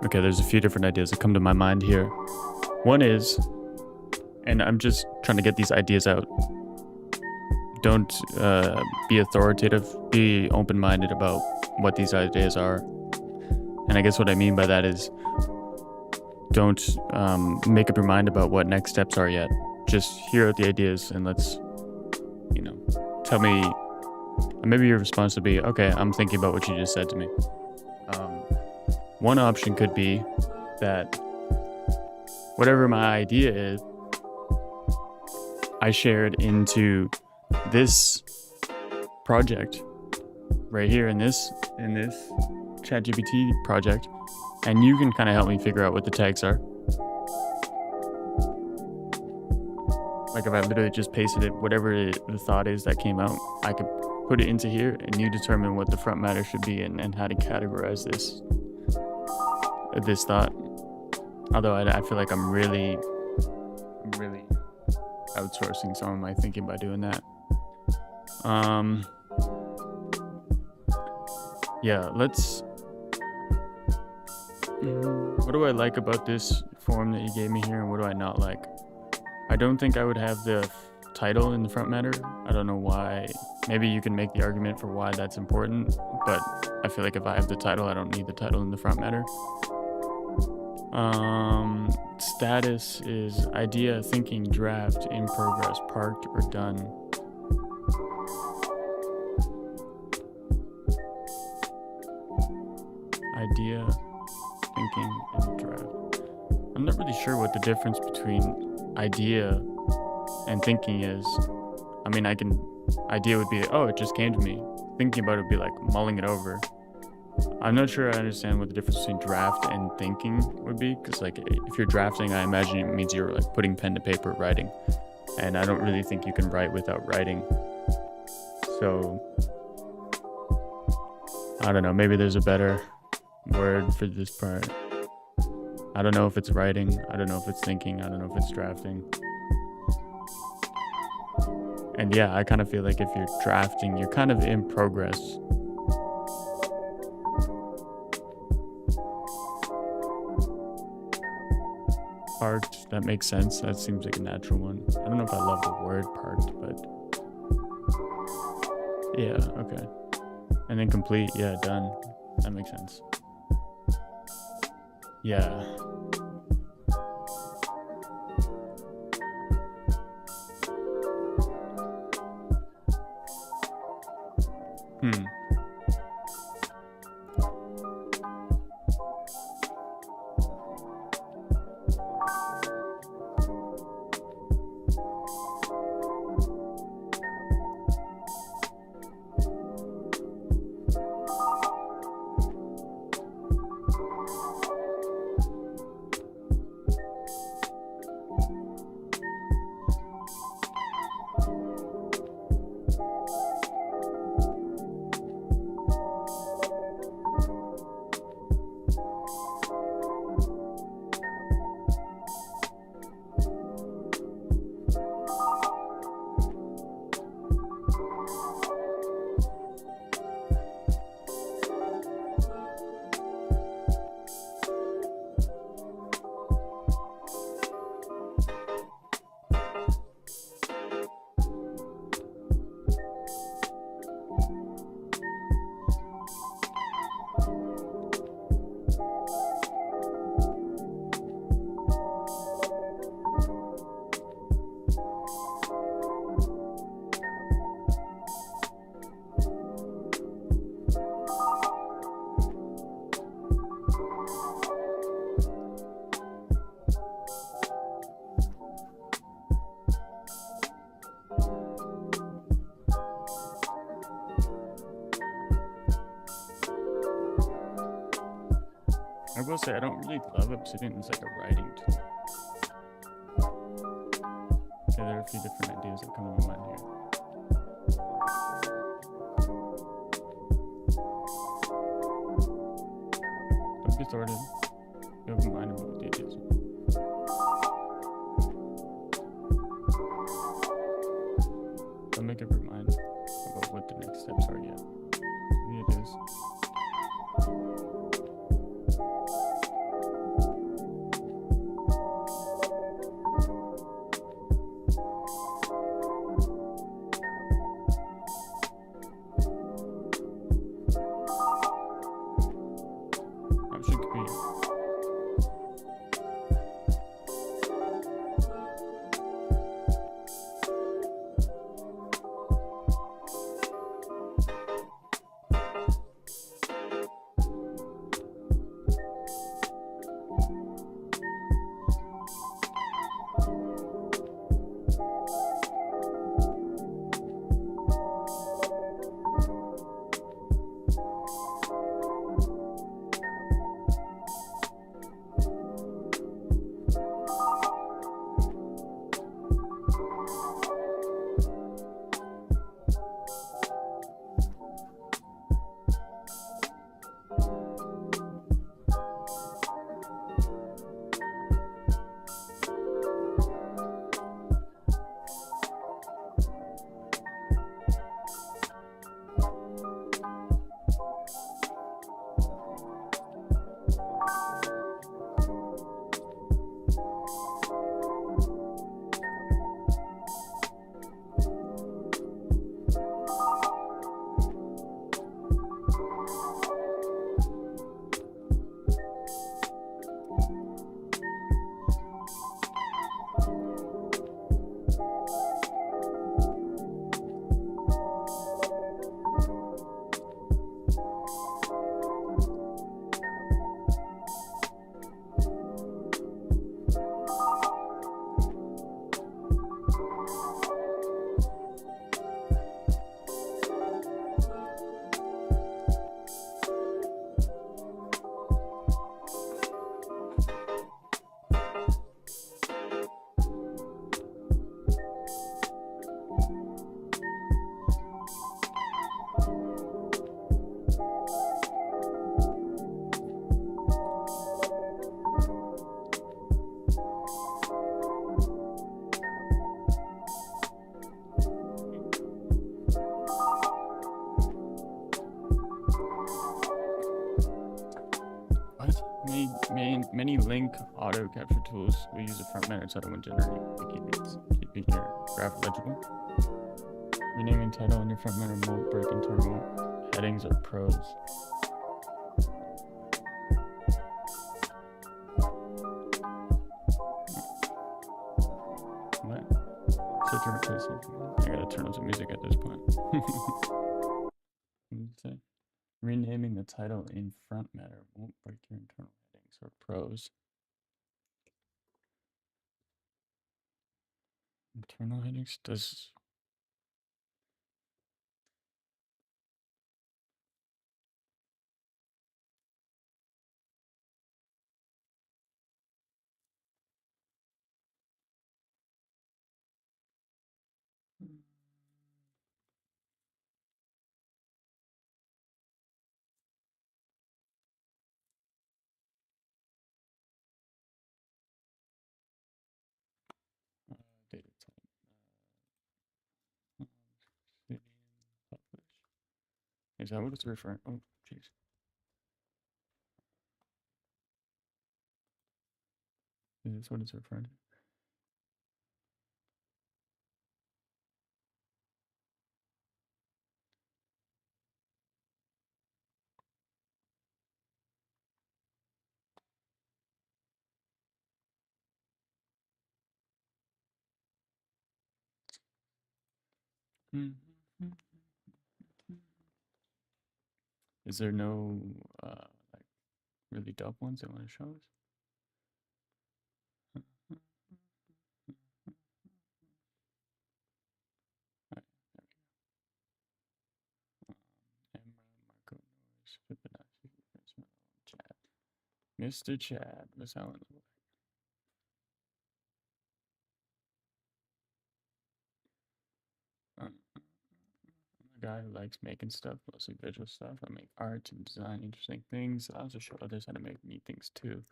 Okay, there's a few different ideas that come to my mind here. One is, and I'm just trying to get these ideas out. Don't be authoritative. Be open-minded about what these ideas are. And I guess what I mean by that is, don't make up your mind about what next steps are yet. Just hear out the ideas and let's, tell me. Maybe your response would be, okay, I'm thinking about what you just said to me. One option could be that whatever my idea is, I share it into this project right here in this ChatGPT project, and you can kind of help me figure out what the tags are. Like if I literally just pasted it, whatever the thought is that came out, I could put it into here, and you determine what the front matter should be and how to categorize this thought. Although I feel like I'm really outsourcing some of my thinking by doing that. Yeah, let's. What do I like about this form that you gave me here, and what do I not like? I don't think I would have the title in the front matter. I don't know why. Maybe you can make the argument for why that's important, but I feel like if I have the title, I don't need the title in the front matter. Status is idea, thinking, draft, in progress, parked, or done. Idea, thinking, and draft. I'm not really sure what the difference between idea and thinking is. I mean, idea would be, oh, it just came to me. Thinking about it would be like mulling it over. I'm not sure I understand what the difference between draft and thinking would be, because like if you're drafting, I imagine it means you're like putting pen to paper, writing, and I don't really think you can write without writing. So I don't know, maybe there's a better word for this part. I don't know if it's writing, I don't know if it's thinking, I don't know if it's drafting. And yeah, I kind of feel like if you're drafting, you're kind of in progress. Parked, that makes sense. That seems like a natural one. I don't know if I love the word parked, but yeah, okay. And then complete, yeah, done. That makes sense. Yeah. I will say I don't really love Obsidian as like a writing tool. Okay, there are a few different ideas that come to my mind here. Don't get started. Be open-minded about the ideas. Don't make up your mind about what the next steps are yet. Maybe it is. Option could be many link auto capture tools will use a front matter title when generating keeping your graph legible. Renaming title in your front matter won't break internal headings or prose. What? Search and replace it. I gotta turn on some music at this point. What did it say? Renaming the title in front matter won't break your internal headings or prose. Internal headings does. Data type. Publish. Is that what it's referring? Oh, jeez. Is this what it's referring to? Is there no like really dope ones they want to show us? Right, there we go. Emra, Marco Noise, Fibonacci, chat. Mr. Chad, Miss Helen. I'm a guy who likes making stuff, mostly visual stuff. I make art and design interesting things. I also show others how to make neat things too.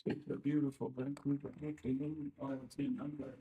It's a beautiful Vancouver afternoon. Oh, it's in under.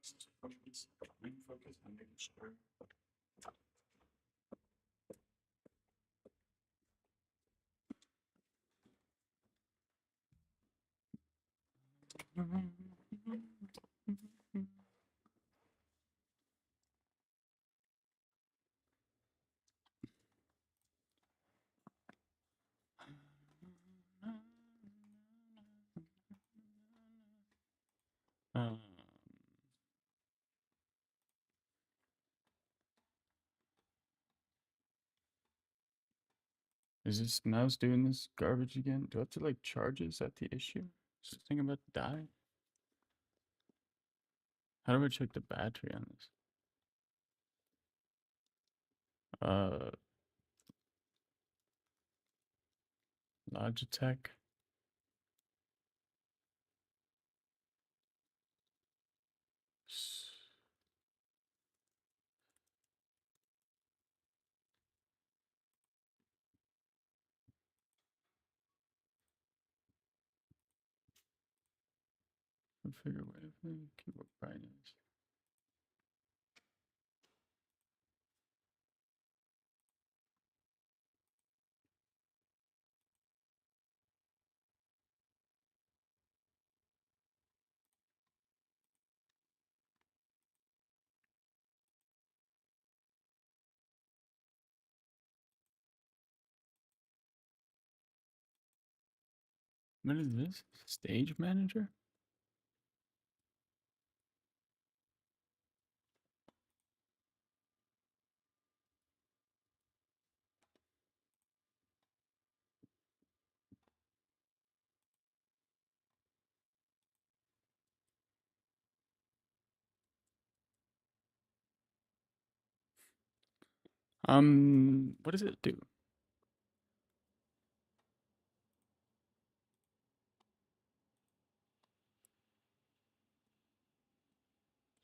Focus on making sure. Um, is this mouse doing this garbage again? Do I have to like charge it? Is that the issue? Is this thing about to die? How do I check the battery on this? Logitech. Configure wavelength, keyboard brightness. What is this? Stage manager? What does it do?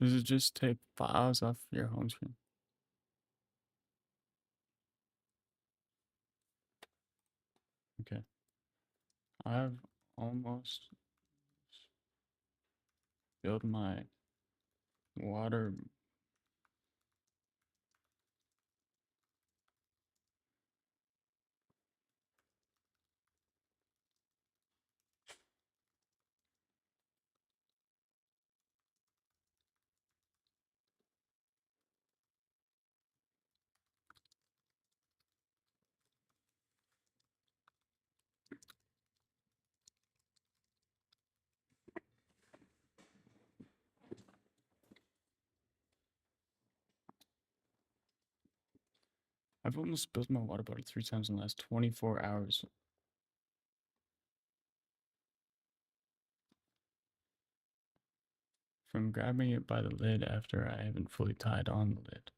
Does it just take files off your home screen? Okay. I've almost filled my water. I've almost spilled my water bottle 3 times in the last 24 hours. From grabbing it by the lid after I haven't fully tied on the lid.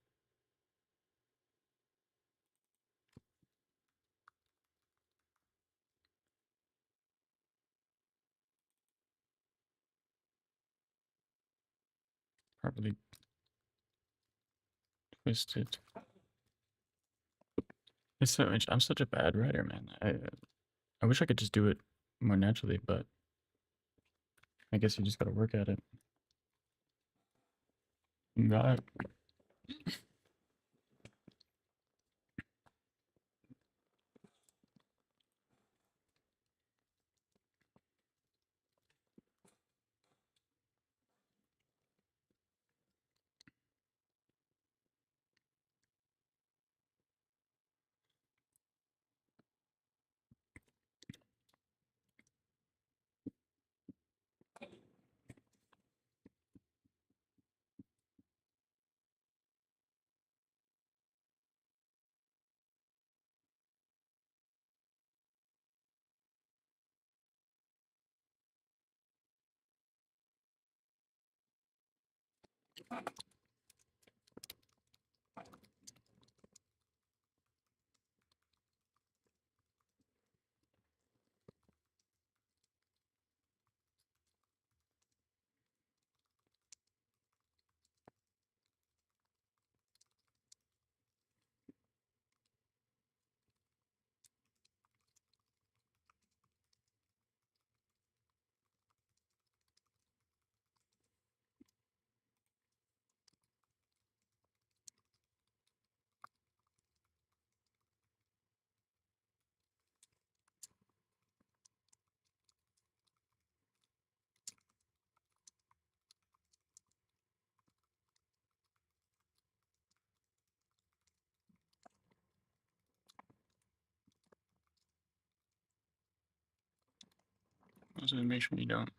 Properly twisted. It's so I'm such a bad writer, man. I wish I could just do it more naturally, but I guess you just gotta work at it. Got it. Also, make sure you don't.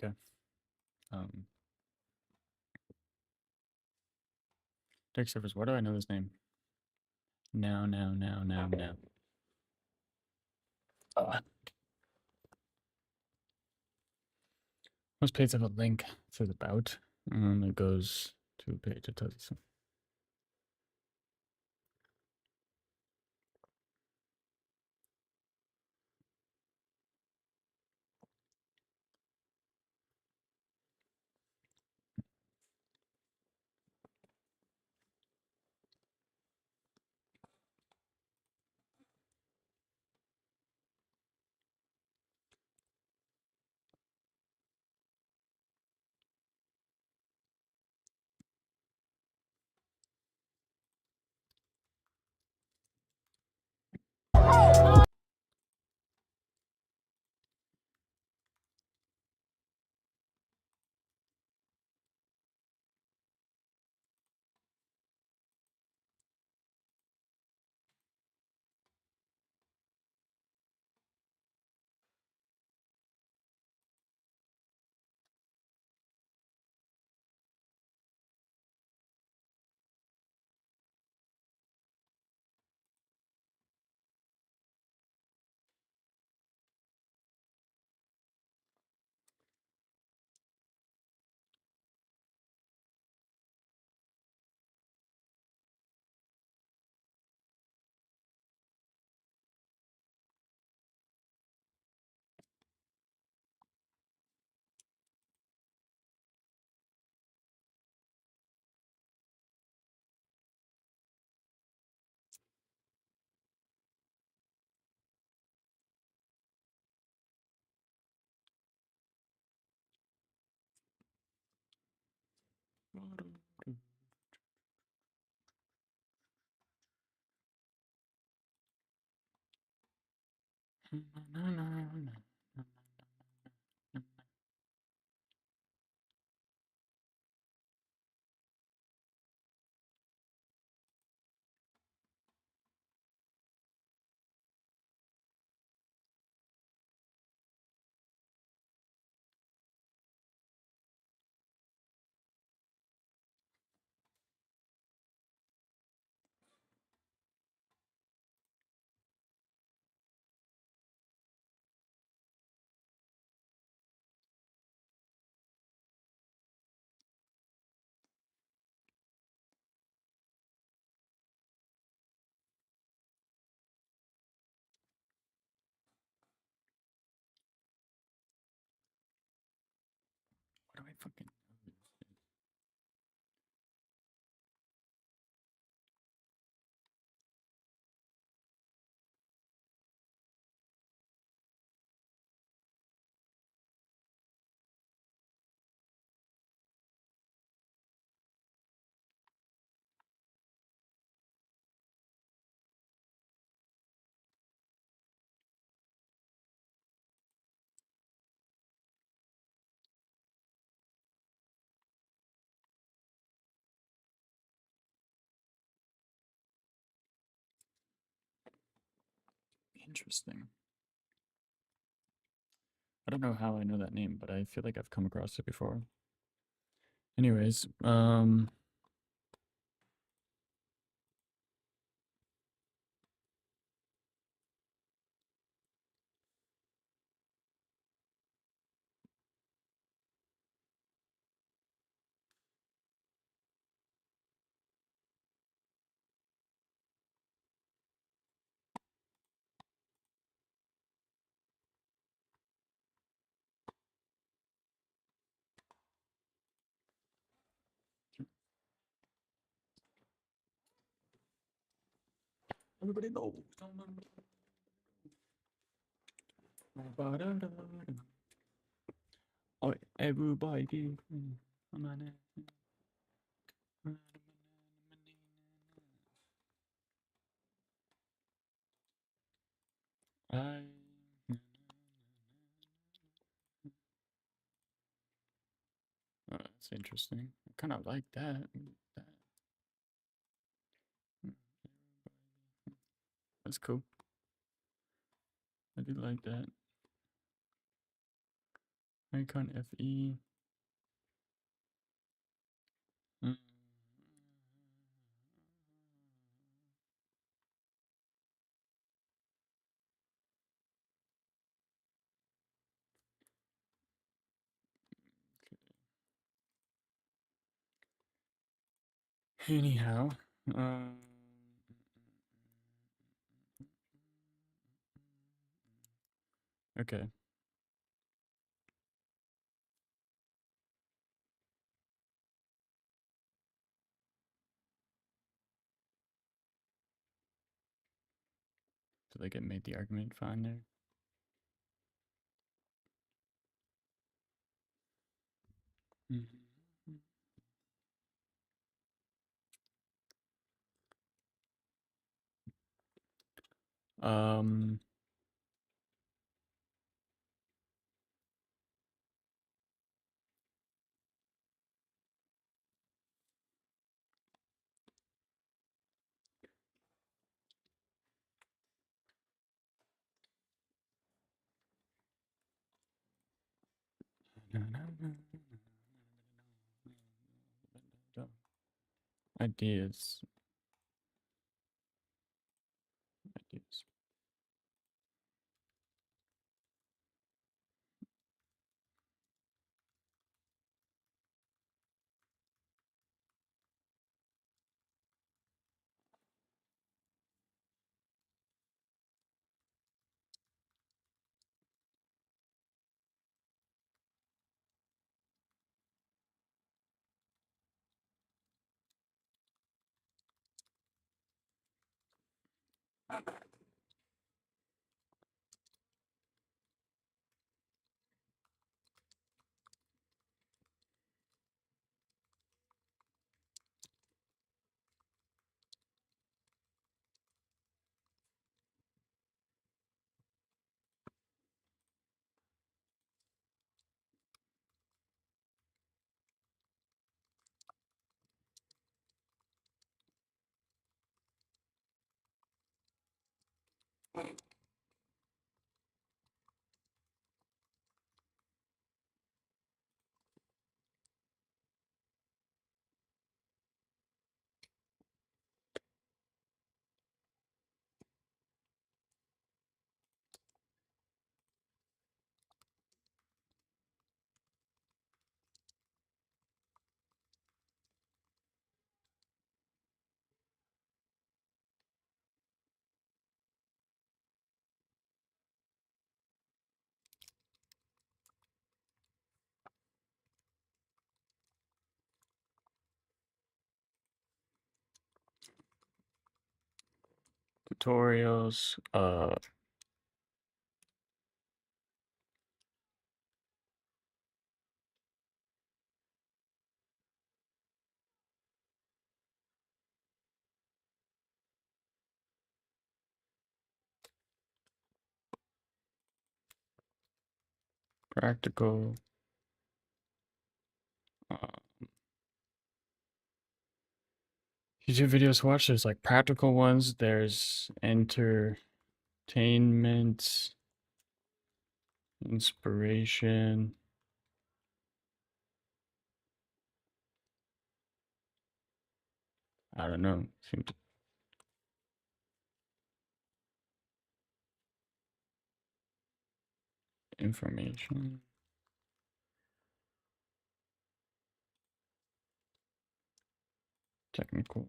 Okay. Deck Surface, why do I know this name? Now. Most pages have a link. It says about. It goes to a page that tells you something. What do I fucking know? Interesting. I don't know how I know that name, but I feel like I've come across it before. Anyways, everybody knows. Oh, everybody. I. Oh, that's interesting. I kind of like that. That's cool. I do like that. Icon FE. Mm. Anyhow, okay. So like it made the argument fine there. Um. Ideas. Ideas. Tutorials, practical, YouTube videos to watch. There's like practical ones. There's entertainment, inspiration. I don't know. Seem to information. Technical.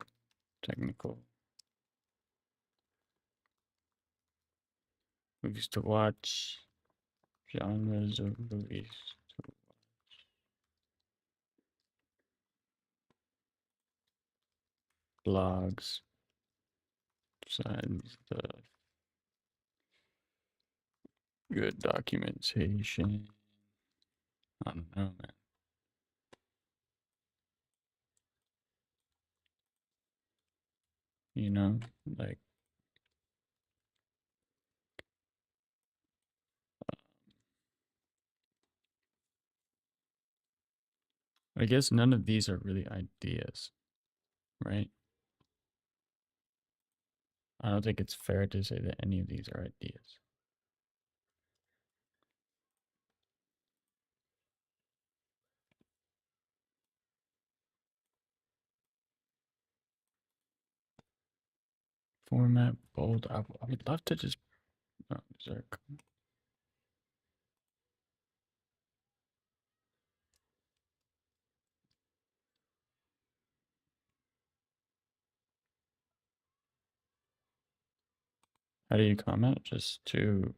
Movies to watch. Genres of movies to blogs. Besides the good documentation. I don't know, man. You know, like I guess none of these are really ideas, right? I don't think it's fair to say that any of these are ideas. Format, bold. I would love to just. Oh, is there a How do you comment? Just to.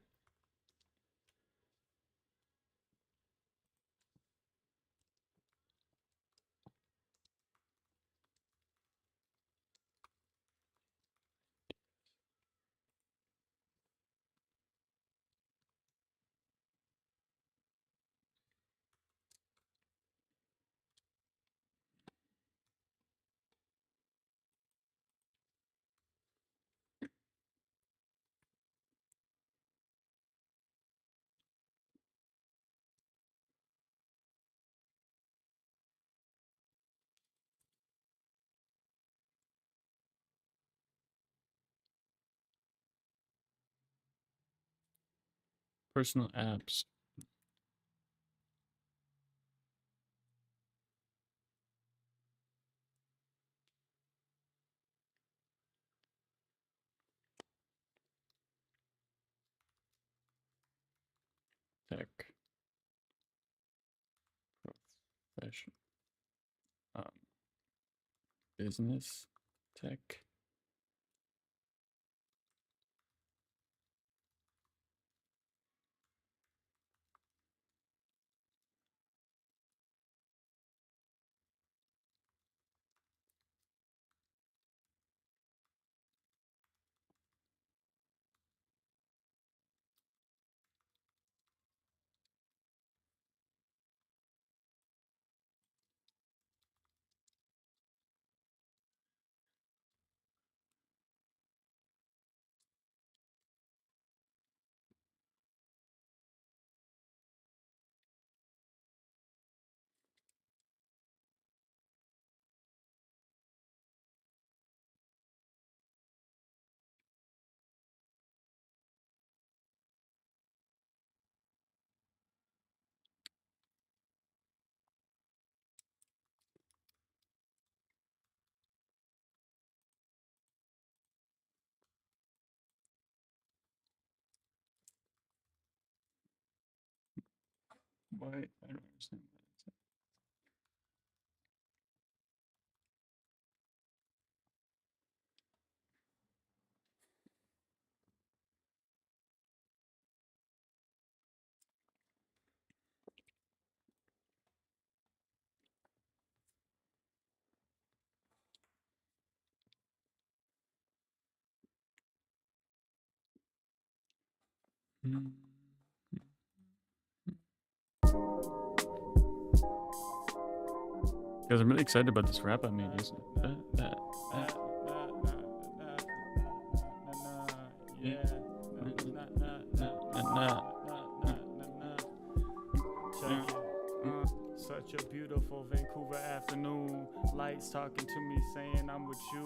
Personal apps. Tech. Profession. Business. Tech. Why? I don't understand. Guys, I'm really excited about this rap I made. Such a beautiful Vancouver afternoon. Lights talking to me saying I'm with you.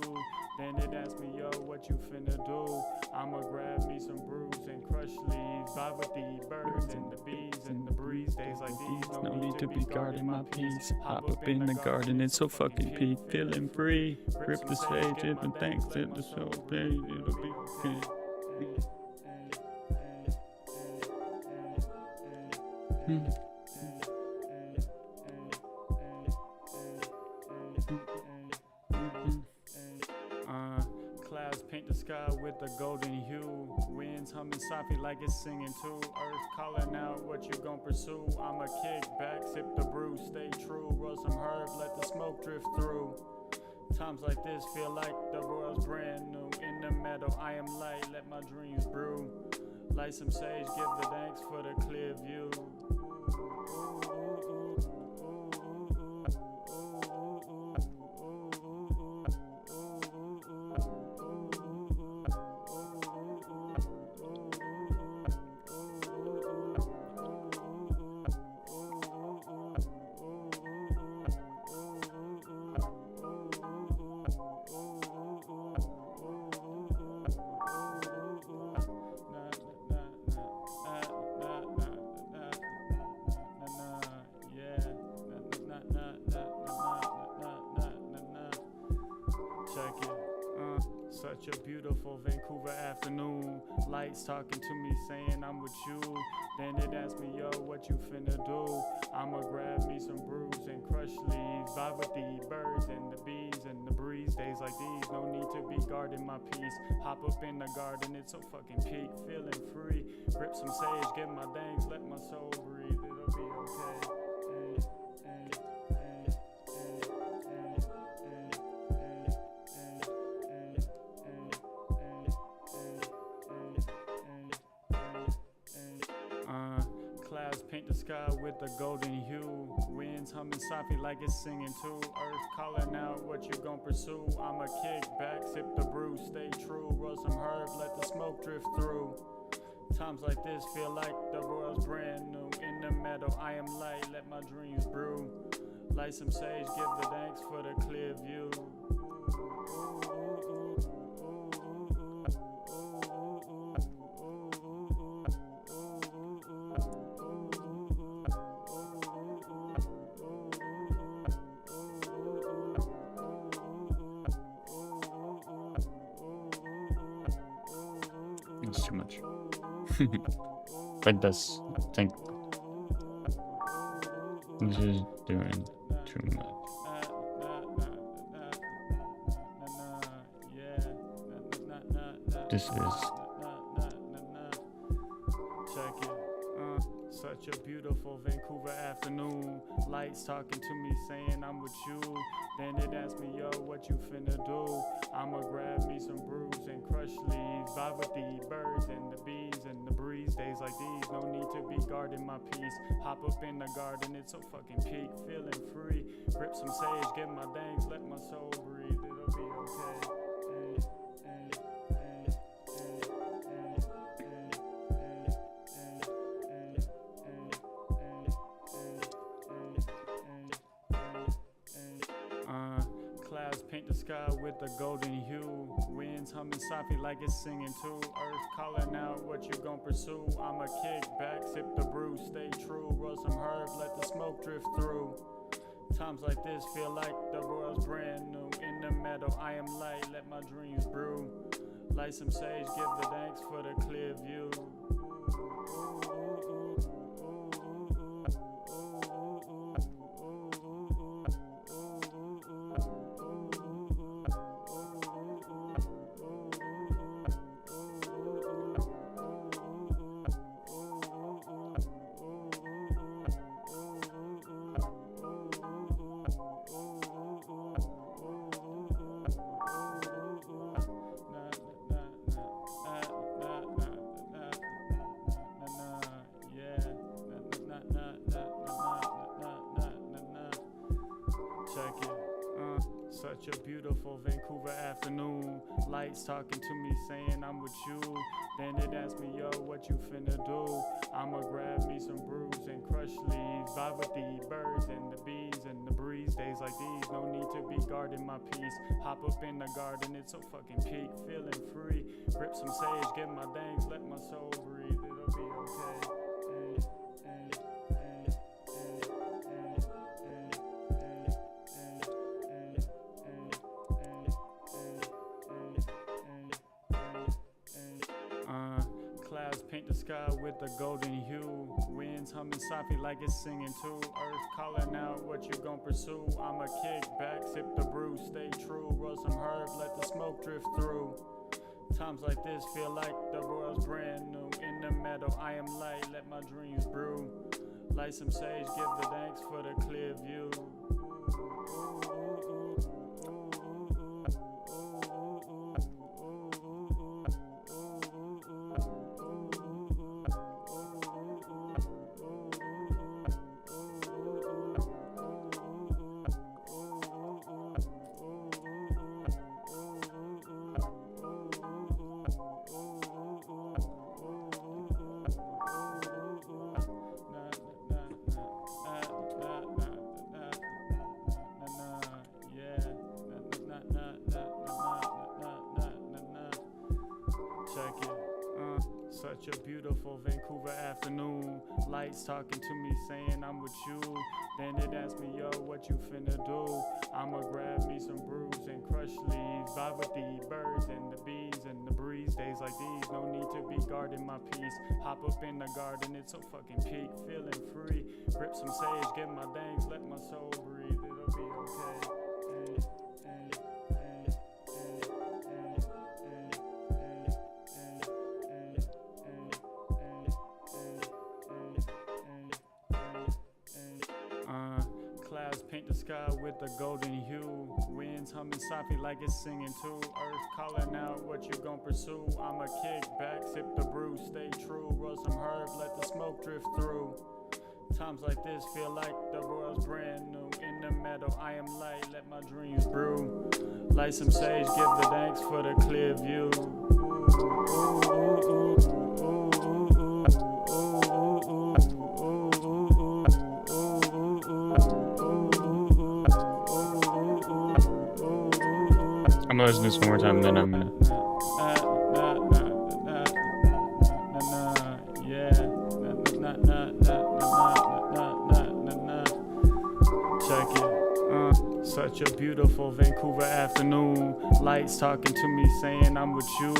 Then it asked me, yo, what you finna do? I'ma grab me some brews and crush leaves. Vibe with the birds and the bees and the breeze. Days like these, No need to be guarding my peace. Hop up in the garden, it's so fucking peak. Feeling free. Grip the stage, and thanks to the show. It'll be okay. Clouds paint the sky with a golden hue. Winds humming softly like it's singing too. Earth calling out what you gon' pursue. I'ma kick back, sip the brew, stay true. Roll some herb, let the smoke drift through. Times like this feel like the world's brand new. In the meadow, I am light, let my dreams brew. Light some sage, give the thanks for the clear view. Such a beautiful Vancouver afternoon. Lights talking to me saying I'm with you. Then it asked me, yo, what you finna do? I'ma grab me some brews and crush leaves. Vibe with the birds and the bees and the breeze. Days like these, no need to be guarding my peace. Hop up in the garden, it's so fucking peak. Feeling free. Grip some sage, get my thanks, let my soul breathe. It'll be okay. Clouds paint the sky with a golden hue. Winds humming softly like it's singing too. Earth calling out what you gon' pursue. I'ma kick back, sip the brew, stay true. Roll some herb, let the smoke drift through. Times like this feel like the world's brand new. In the meadow, I am light, let my dreams brew. Light some sage, give the thanks for the clear view. It's too much. But that's, I think, this is doing too much. This is check it. Such a beautiful Vancouver afternoon. Lights talking to me saying I'm with you. Then it asked me, yo, what you finna do? I'ma grab me some brews and crush leaves. Vibe with the birds and the bees and the breeze. Days like these, no need to be guarding my peace. Hop up in the garden, it's so fucking peak. Feeling free. Grip some sage, get my thanks, let my soul breathe. It'll be okay. Clouds paint the sky with a golden hue. Winds humming softly like it's singing too. Earth calling out what you gon' pursue. I'ma kick back, sip the brew, stay true. Roll some herb, let the smoke drift through. Times like this feel like the world's brand new. In the meadow, I am light, let my dreams brew. Light some sage, give the thanks for the clear view. such a beautiful Vancouver afternoon. Lights talking to me saying I'm with you. Then it asked me, yo, what you finna do? I'ma grab me some brews and crush leaves. Vibe with the birds and the bees and the breeze. Days like these, no need to be guarding my peace. Hop up in the garden, it's so fucking peak. Feeling free, grip some sage, get my things, let my soul breathe. It'll be okay. Clouds paint the sky with a golden hue. Winds humming softly like it's singing too. Earth calling out what you gon' pursue. I'ma kick back, sip the brew, stay true. Roll some herb, let the smoke drift through. Times like this feel like the world's brand new. In the meadow, I am light, let my dreams brew. Light some sage, give the thanks for the clear view. Such a beautiful Vancouver afternoon. Lights talking to me saying I'm with you. Then it asked me, yo, what you finna do? I'ma grab me some brews and crush leaves. Vibe with the birds and the bees and the breeze. Days like these, no need to be guarding my peace. Hop up in the garden, it's so fucking peak. Feeling free, grip some sage, get my things, let my soul breathe. It'll be okay. Clouds paint the sky with a golden hue. Winds humming softly like it's singing too. Earth calling out what you gon' pursue. I'ma kick back, sip the brew, stay true. Roll some herb, let the smoke drift through. Times like this feel like the world's brand new. In the meadow, I am light, let my dreams brew. Light some sage, give the thanks for the clear view. I'm gonna listen to this one more time and then I'm gonna. Check it. Such a beautiful Vancouver afternoon. Lights talking to me saying I'm with you.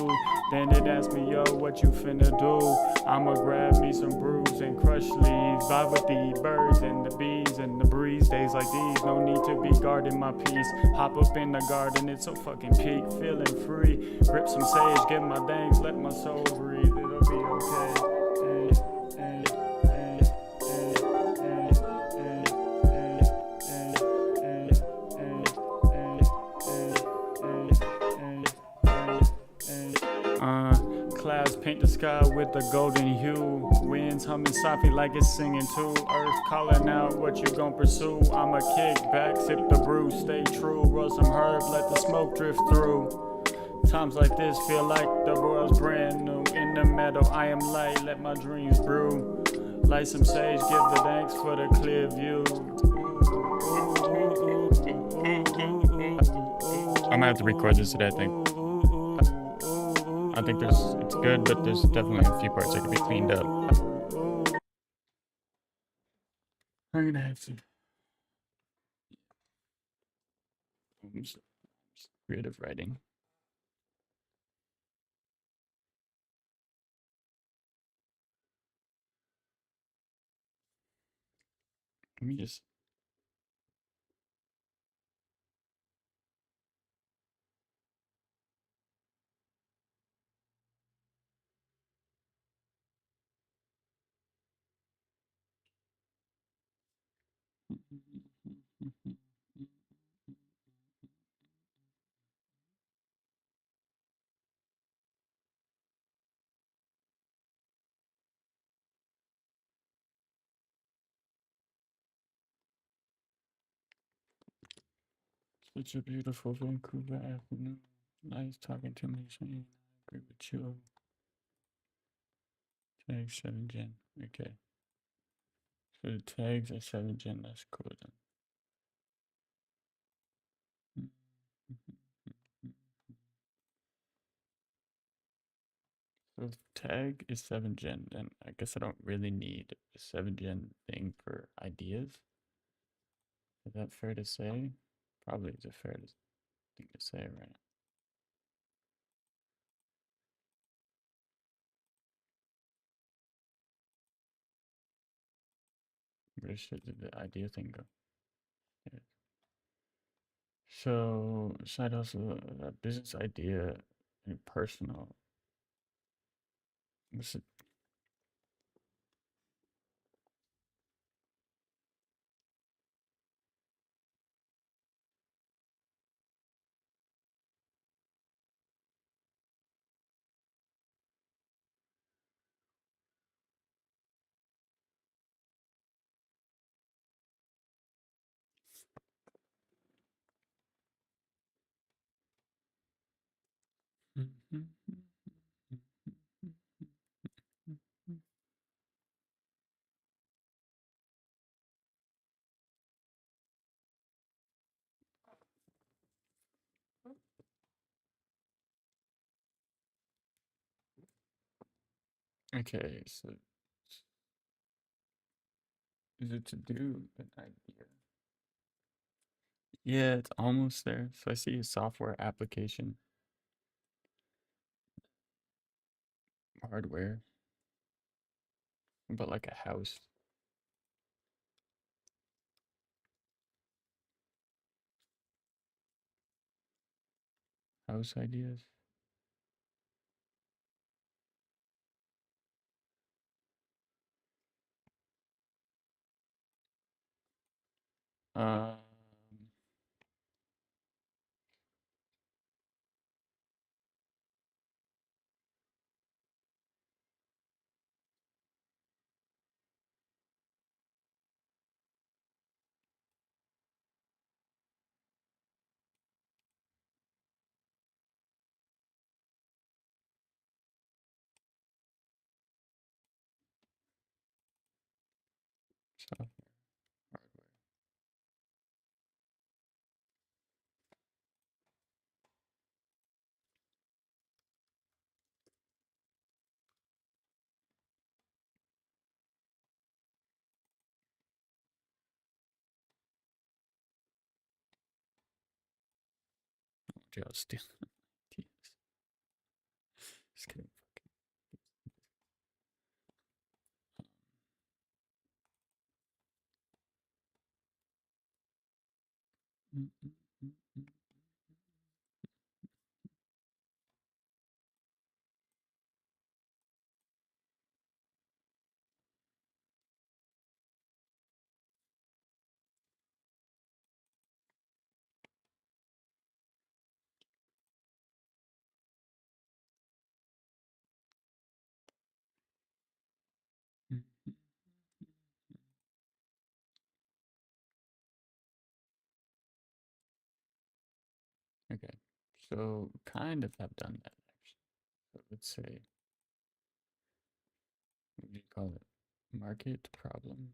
Then it asked me, yo, what you finna do? I'ma grab me some brews and crush leaves. Vibe with the birds and the bees and the breeze. Days like these, no need to be guarding my peace. Hop up in the garden, it's so fucking peak. Feeling free, grip some sage, get my things, let my soul breathe. It'll be okay. Clouds paint the sky with a golden hue. Winds humming softly like it's singing too. Earth calling out what you gon' pursue. I'ma kick back, sip the brew, stay true. Roll some herb, let the smoke drift through. Times like this feel like the world's brand new. In the meadow, I am light, let my dreams brew. Light some sage, give the thanks for the clear view. I'm gonna have to record this today, I think. I think it's good, but there's definitely a few parts that could be cleaned up. I'm gonna have to. Creative writing. Let me just. Such a beautiful Vancouver afternoon. Nice talking to me, saying I agree with you. Tag 7 gen. Okay. So the tags are 7 gen, that's cool then. So if tag is 7 gen, then I guess I don't really need a 7 gen thing for ideas. Is that fair to say? Probably is a fair thing to say, right? Where did the idea thing go? There. So side hustle, business idea, and personal. What's it? Okay, so is it to do an idea? Yeah, it's almost there. So I see a software application, hardware, but like a house. House ideas. Um, software, hardware. Just stealing ideas. Just kidding. Mm, mm, mm, mm. Mm, mm. Okay, so kind of have done that actually. So let's say, what do you call it? Market problem.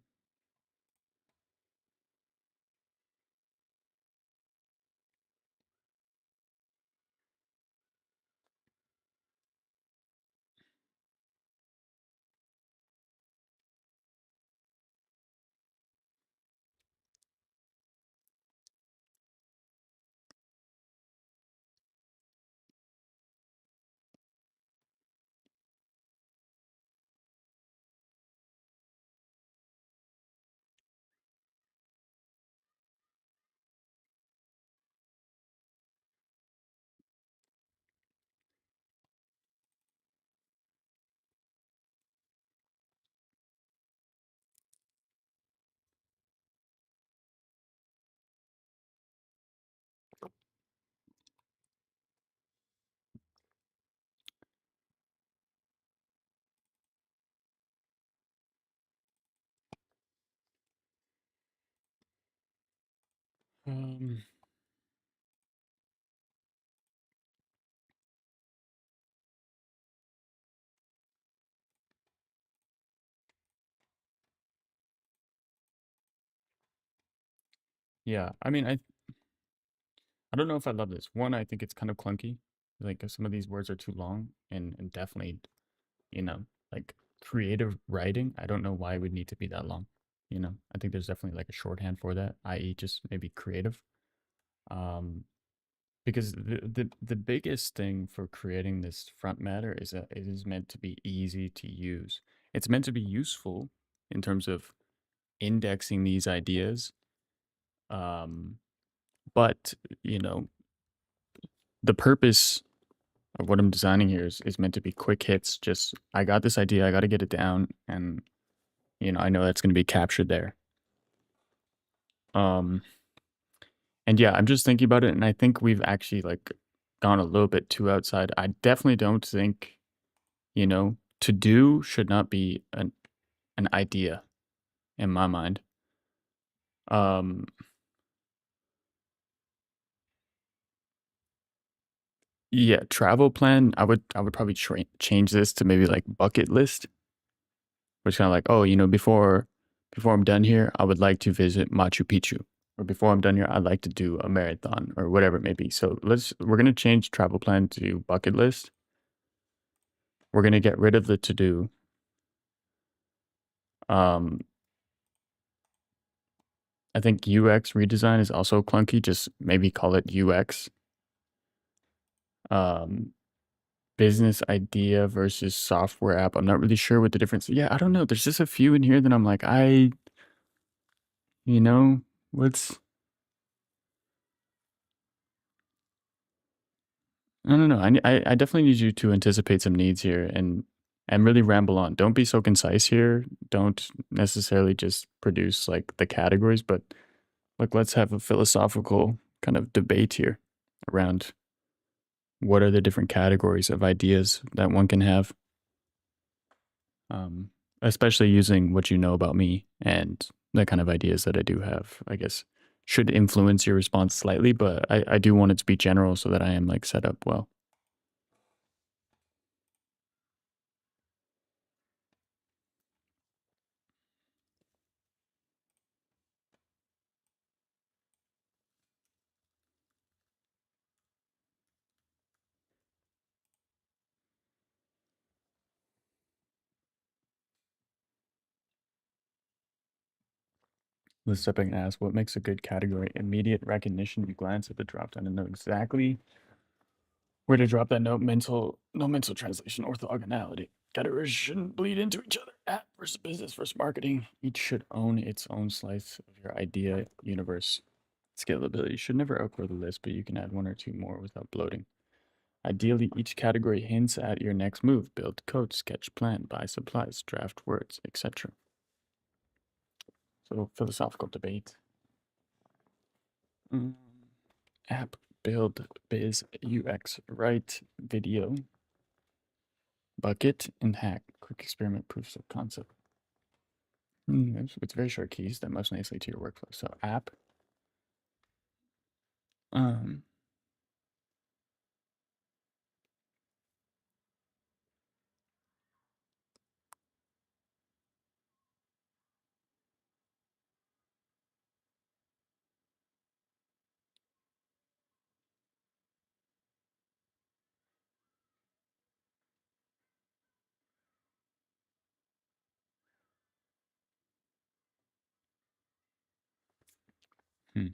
Um, Yeah, I mean, I don't know if I love this. One, I think it's kind of clunky. Like some of these words are too long, and definitely, you know, like creative writing. I don't know why it would need to be that long. I think there's definitely like a shorthand for that, i.e., just maybe creative. Um, because the biggest thing for creating this front matter is that it is meant to be easy to use. It's meant to be useful in terms of indexing these ideas. Um, but you know, the purpose of what I'm designing here is meant to be quick hits. Just I got this idea, I got to get it down, and I know that's going to be captured there. Um, and yeah, I'm just thinking about it, and I think we've actually like gone a little bit too outside. I definitely don't think, to do should not be an idea in my mind. Um, yeah, travel plan. I would probably change this to maybe like bucket list, which kind of like, oh, before I'm done here, I would like to visit Machu Picchu, or before I'm done here, I'd like to do a marathon or whatever it may be. So we're gonna change travel plan to bucket list. We're gonna get rid of the to do. Um, I think UX redesign is also clunky. Just maybe call it UX. Um, business idea versus software app. I'm not really sure what the difference. Yeah, I don't know. There's just a few in here that I'm like, you know, what's I don't know. I definitely need you to anticipate some needs here and really ramble on. Don't be so concise here. Don't necessarily just produce like the categories, but like let's have a philosophical kind of debate here around what are the different categories of ideas that one can have. Um, especially using what you know about me and the kind of ideas that I do have, I guess should influence your response slightly, but I do want it to be general so that I am like set up well. Let's step back and ask what makes a good category. Immediate recognition. You glance at the drop down and know exactly where to drop that note. No mental translation. Orthogonality. Categories shouldn't bleed into each other. App versus business versus marketing. Each should own its own slice of your idea universe. Scalability should never outgrow the list, but you can add one or two more without bloating. Ideally, each category hints at your next move. Build code, sketch plan, buy supplies, draft words, etc. So philosophical debate. App, build, biz, UX, write, video, bucket, and hack. Quick experiment, proofs of concept. It's very short keys that most nicely to your workflow. So app. Um, hmm.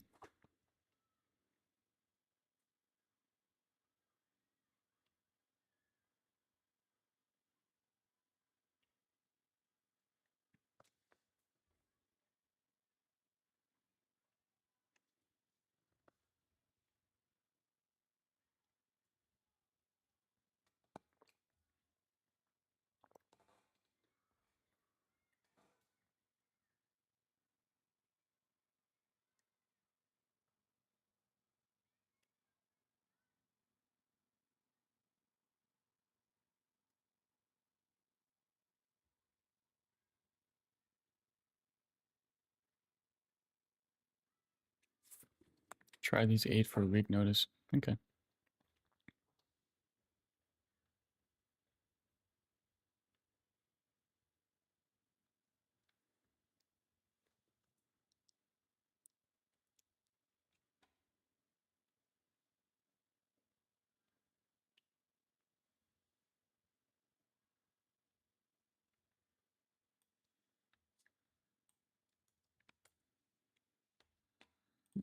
Try these 8 for a week notice. Okay.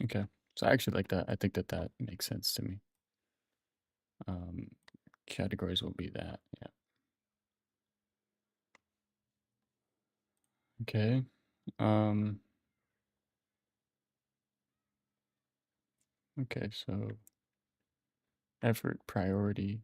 Okay. So I actually like that. I think that that makes sense to me. Categories will be that. Yeah. Okay. Um, okay, so effort, priority.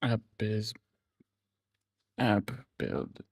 App is app build.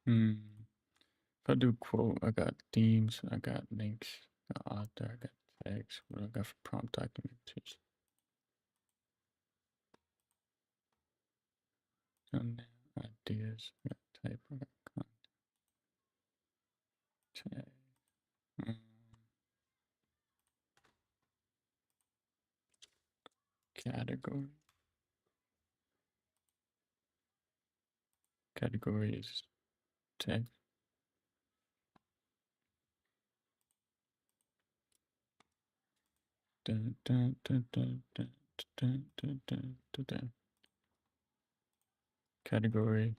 Hmm. If I do quote, I got themes, I got links, I got author, I got text. What do I got for prompt documentation? Thumbnail, ideas, I got type, I got content. Tag. Category. Category is text. Dun, dun, dun, dun, dun, dun, dun, dun, dun, dun. Category.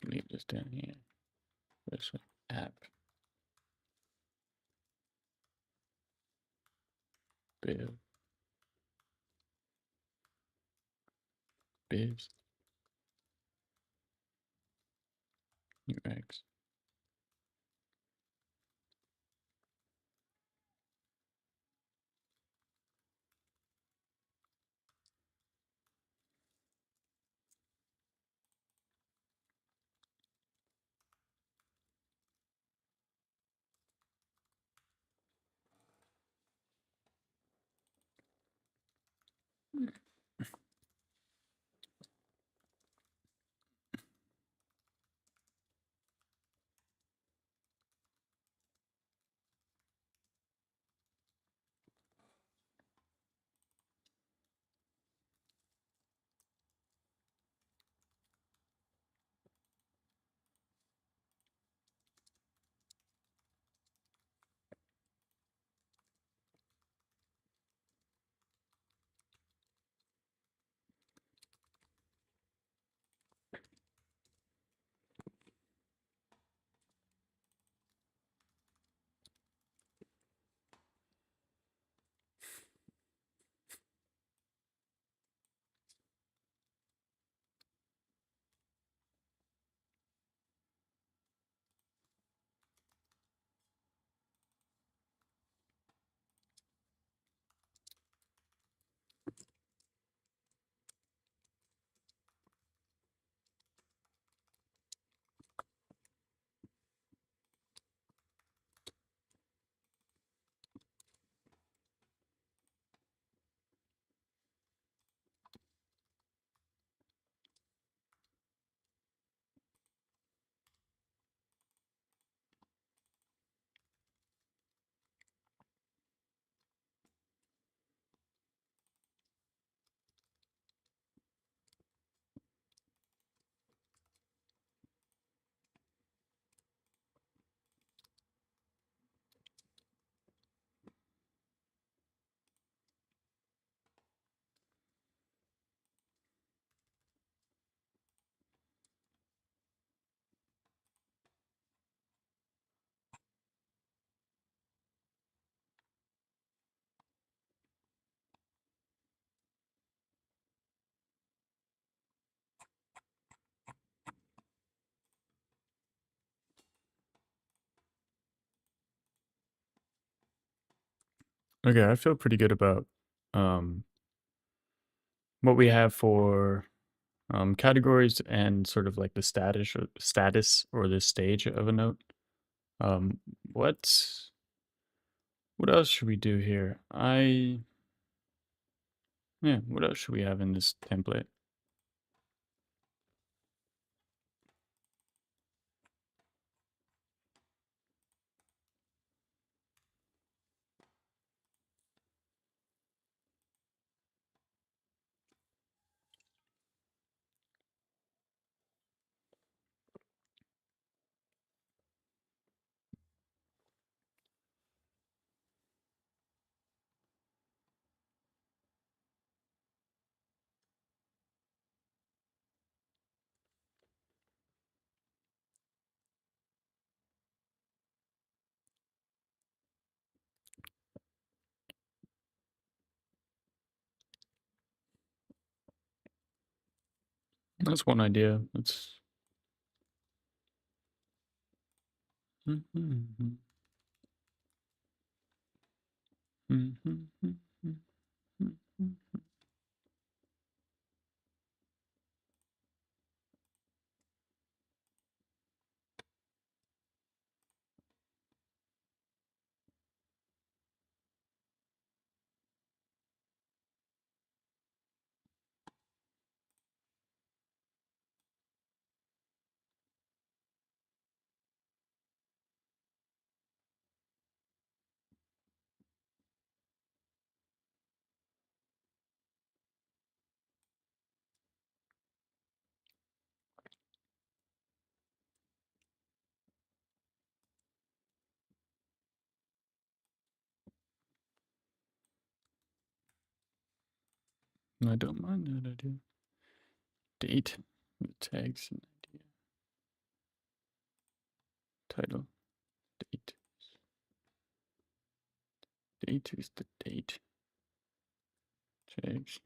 Leave this down here. This one. App. Bill. Biz. UX. Okay, I feel pretty good about um, what we have for categories and sort of like the status or the stage of a note. Um, what what else should we do here? Yeah, what else should we have in this template? That's one idea. Let's. I don't mind that idea. Date with tags and idea. Title. Date. Date is the date. Tags.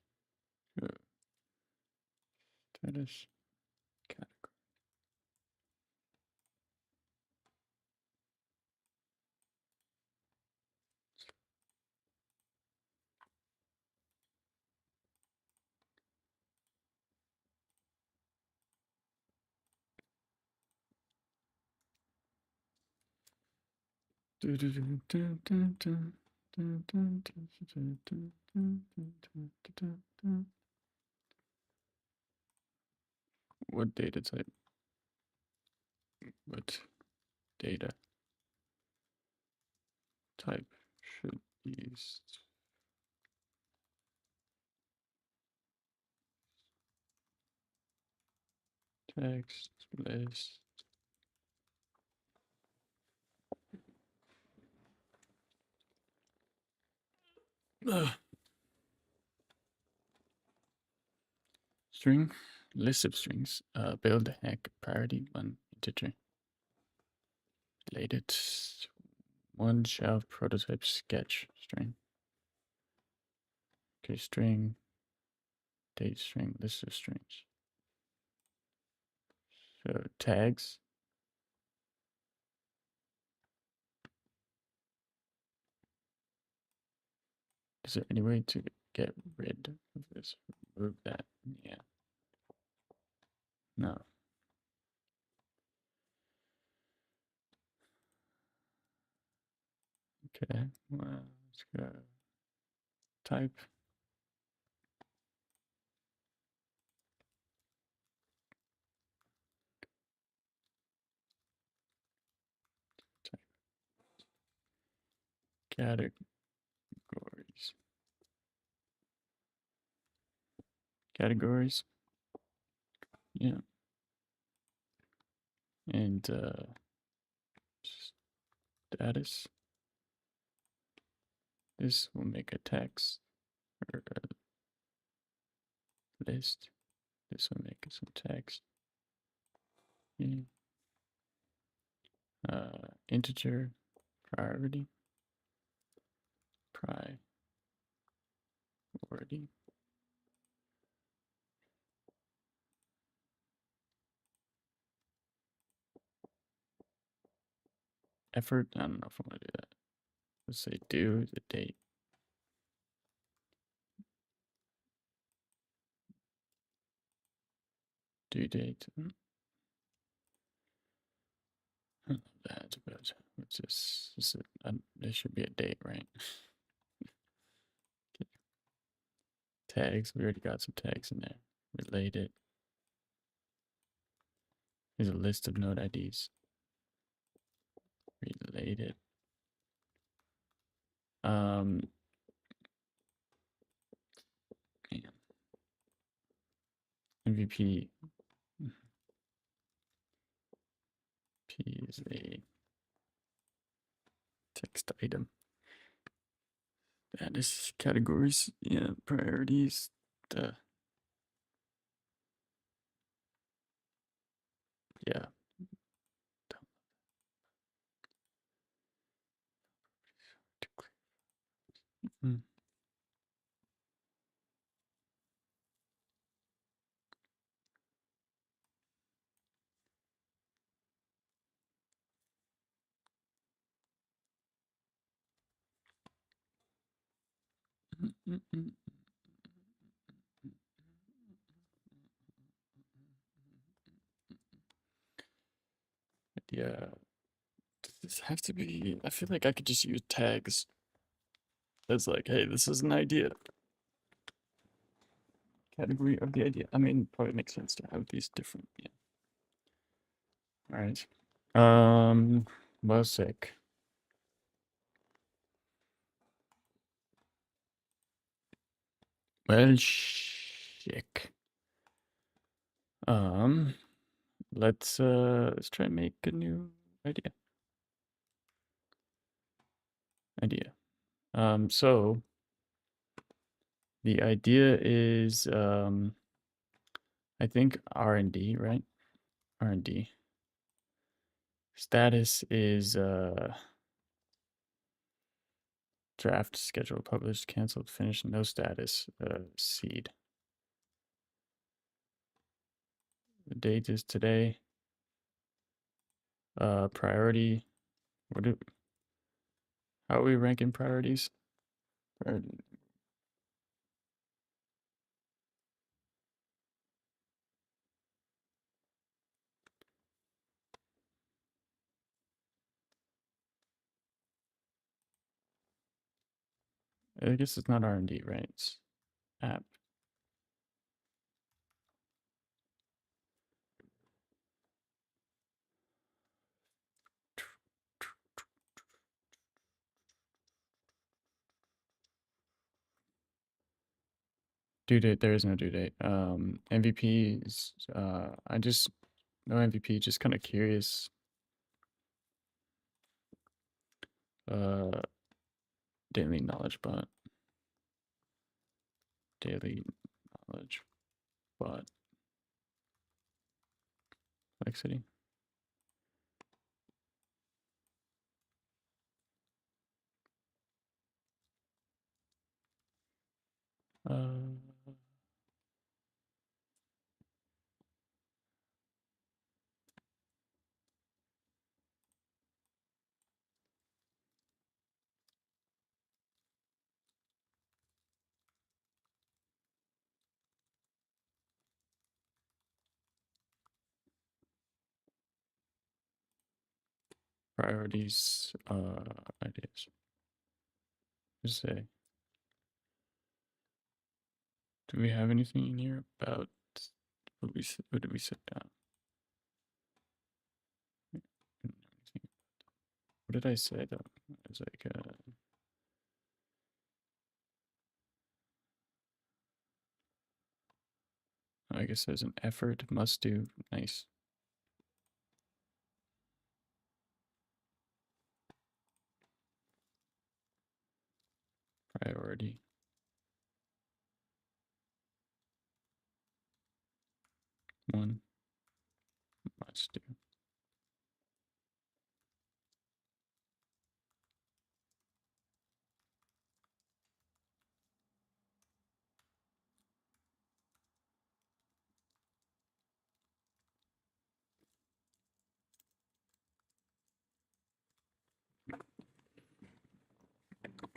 Status. Category. What data type? What data type should use text list? String, list of strings. Build hack priority 1 integer. Related 1 shelf prototype sketch string. Okay, string, date string, list of strings. So tags. Is there any way to get rid of this? Remove that? Yeah. No. Okay. Well, let's go. Type. Type. Categories. Categories. Yeah. And status. This will make a text or a list. This will make some text. Yeah. Integer priority. Priority. Effort. I don't know if I want to do that. Let's say due the date. Due date. I love that, but what's this? There should be a date, right? Okay. Tags. We already got some tags in there. Related. Here's a list of node IDs. Related. Man. MVP. P is a text item. Status categories. Yeah, priorities. Yeah. Mm. Yeah. Does this have to be? I feel like I could just use tags as like, hey, this is an idea. Category of the idea. I mean, probably makes sense to have these different. Yeah. All right. Well, sick. Well, sick. Let's try and make a new idea. So the idea is I think R&D, right? R&D. Status is draft, scheduled, published, canceled, finished, no status, seed. The date is today. Priority. How are we ranking priorities? I guess it's not R&D, right? It's app. Due date, there is no due date. MVP is, I just, no MVP, just kind of curious. Daily knowledge bot. Daily knowledge bot. Complexity. Priorities, ideas. Just say, do we have anything in here about what did we set down? What did I say though? It's like I guess there's an effort, must do, nice. Priority. One. Must do.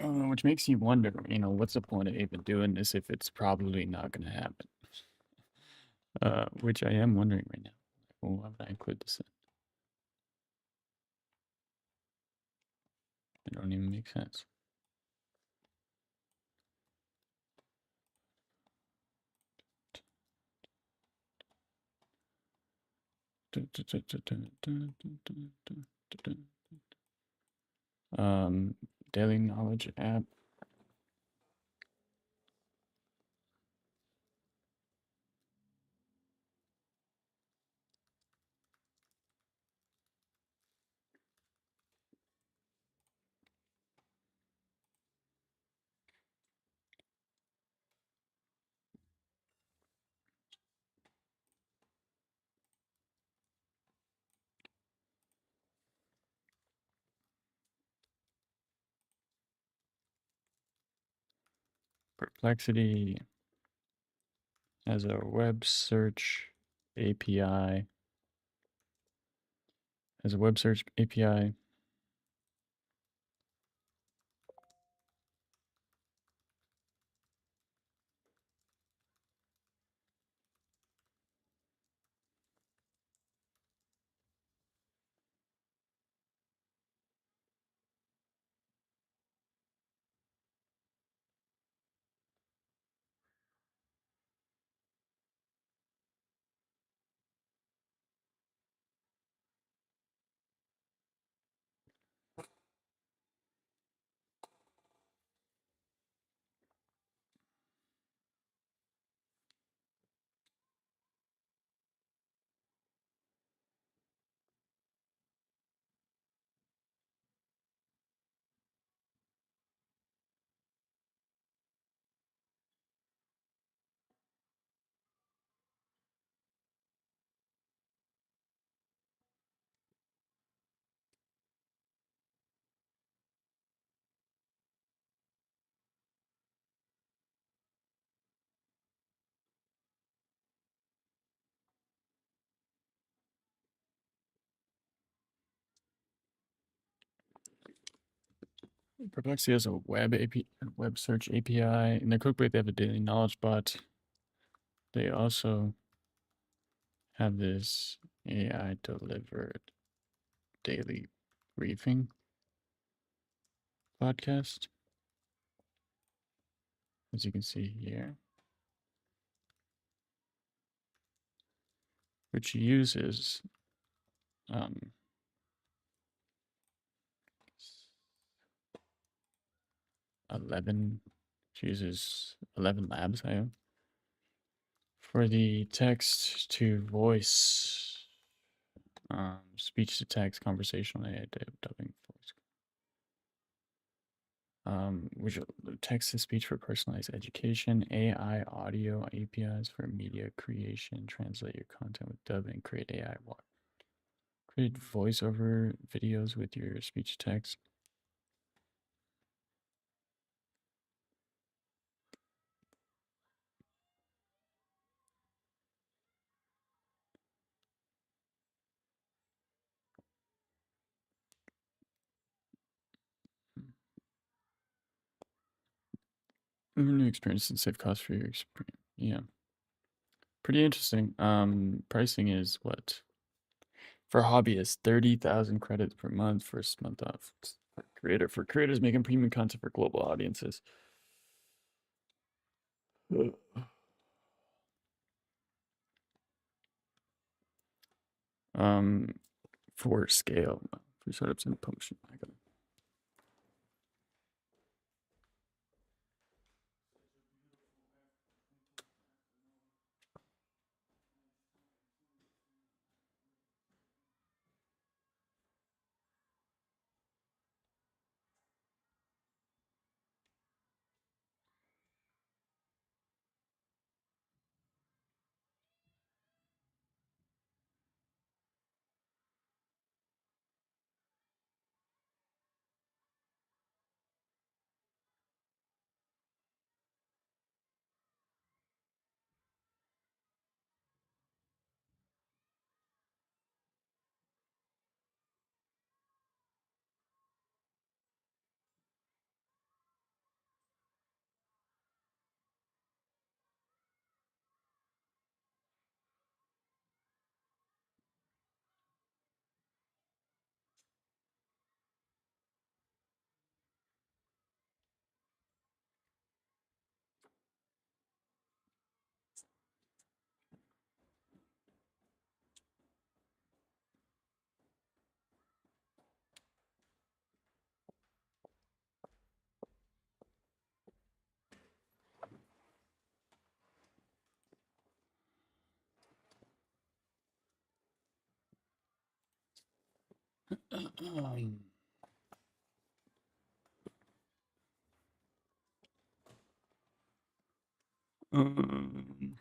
Which makes you wonder, what's the point of even doing this if it's probably not going to happen? Which I am wondering right now. Well, why would I include this in? It don't even make sense. Daily knowledge app. Perplexity has a web search API. Has a web search API. Perplexity has a web search API. In their cookbook, they have a daily knowledge bot. They also have this AI delivered daily briefing podcast, as you can see here, which uses 11 labs I have for the text to voice, speech to text, conversational AI dubbing voice, which text to speech for personalized education, AI audio APIs for media creation, translate your content with dubbing, create AI create voiceover videos with your speech to text. New experience and save costs for your experience. Yeah. Pretty interesting. Pricing is what? For hobbyists, 30,000 credits per month, first month off. For creators making premium content for global audiences. For scale, for startups and publishing. I got it. Um,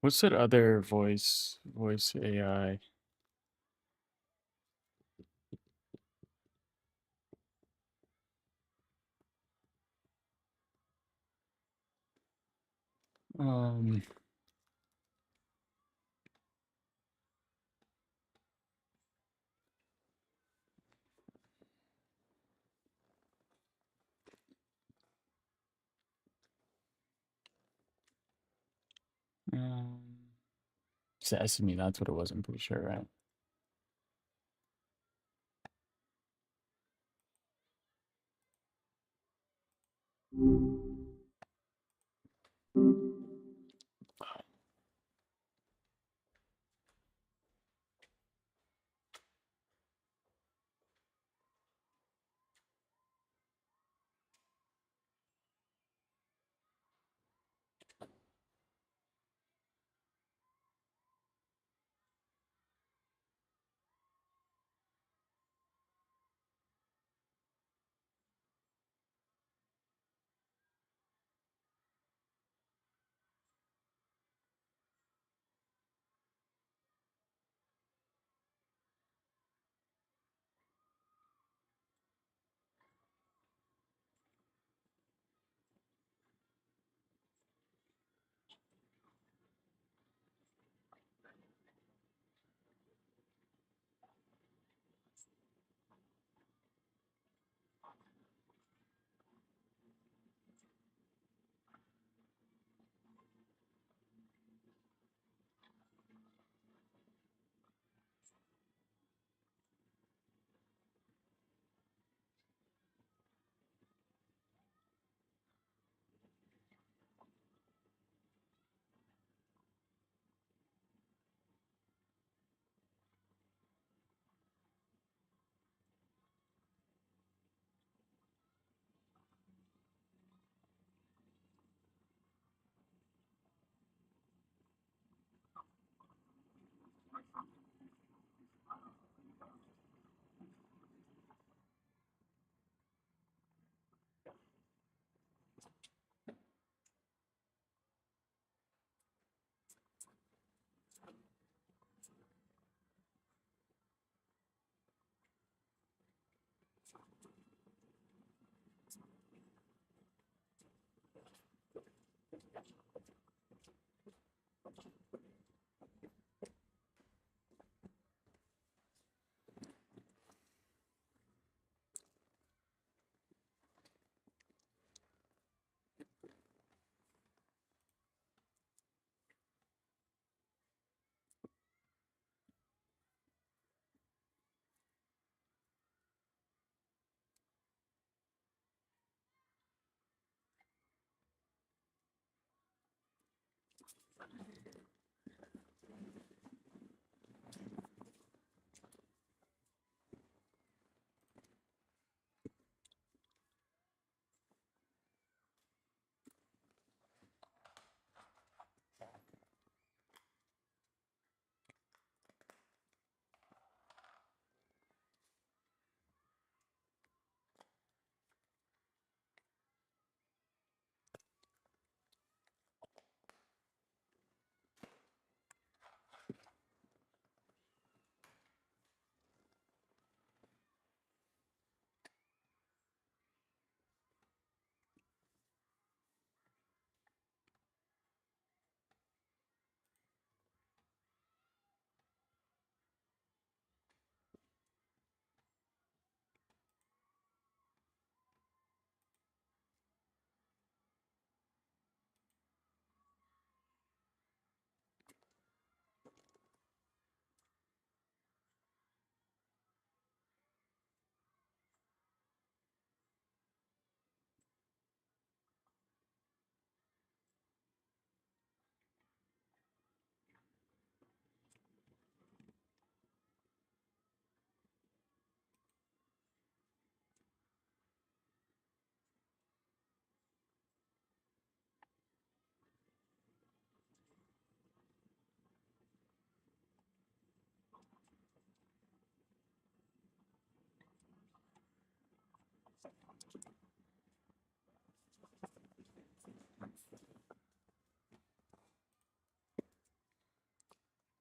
what's that other voice AI? Um, um, Sesame, that's what it was. I'm pretty sure, right?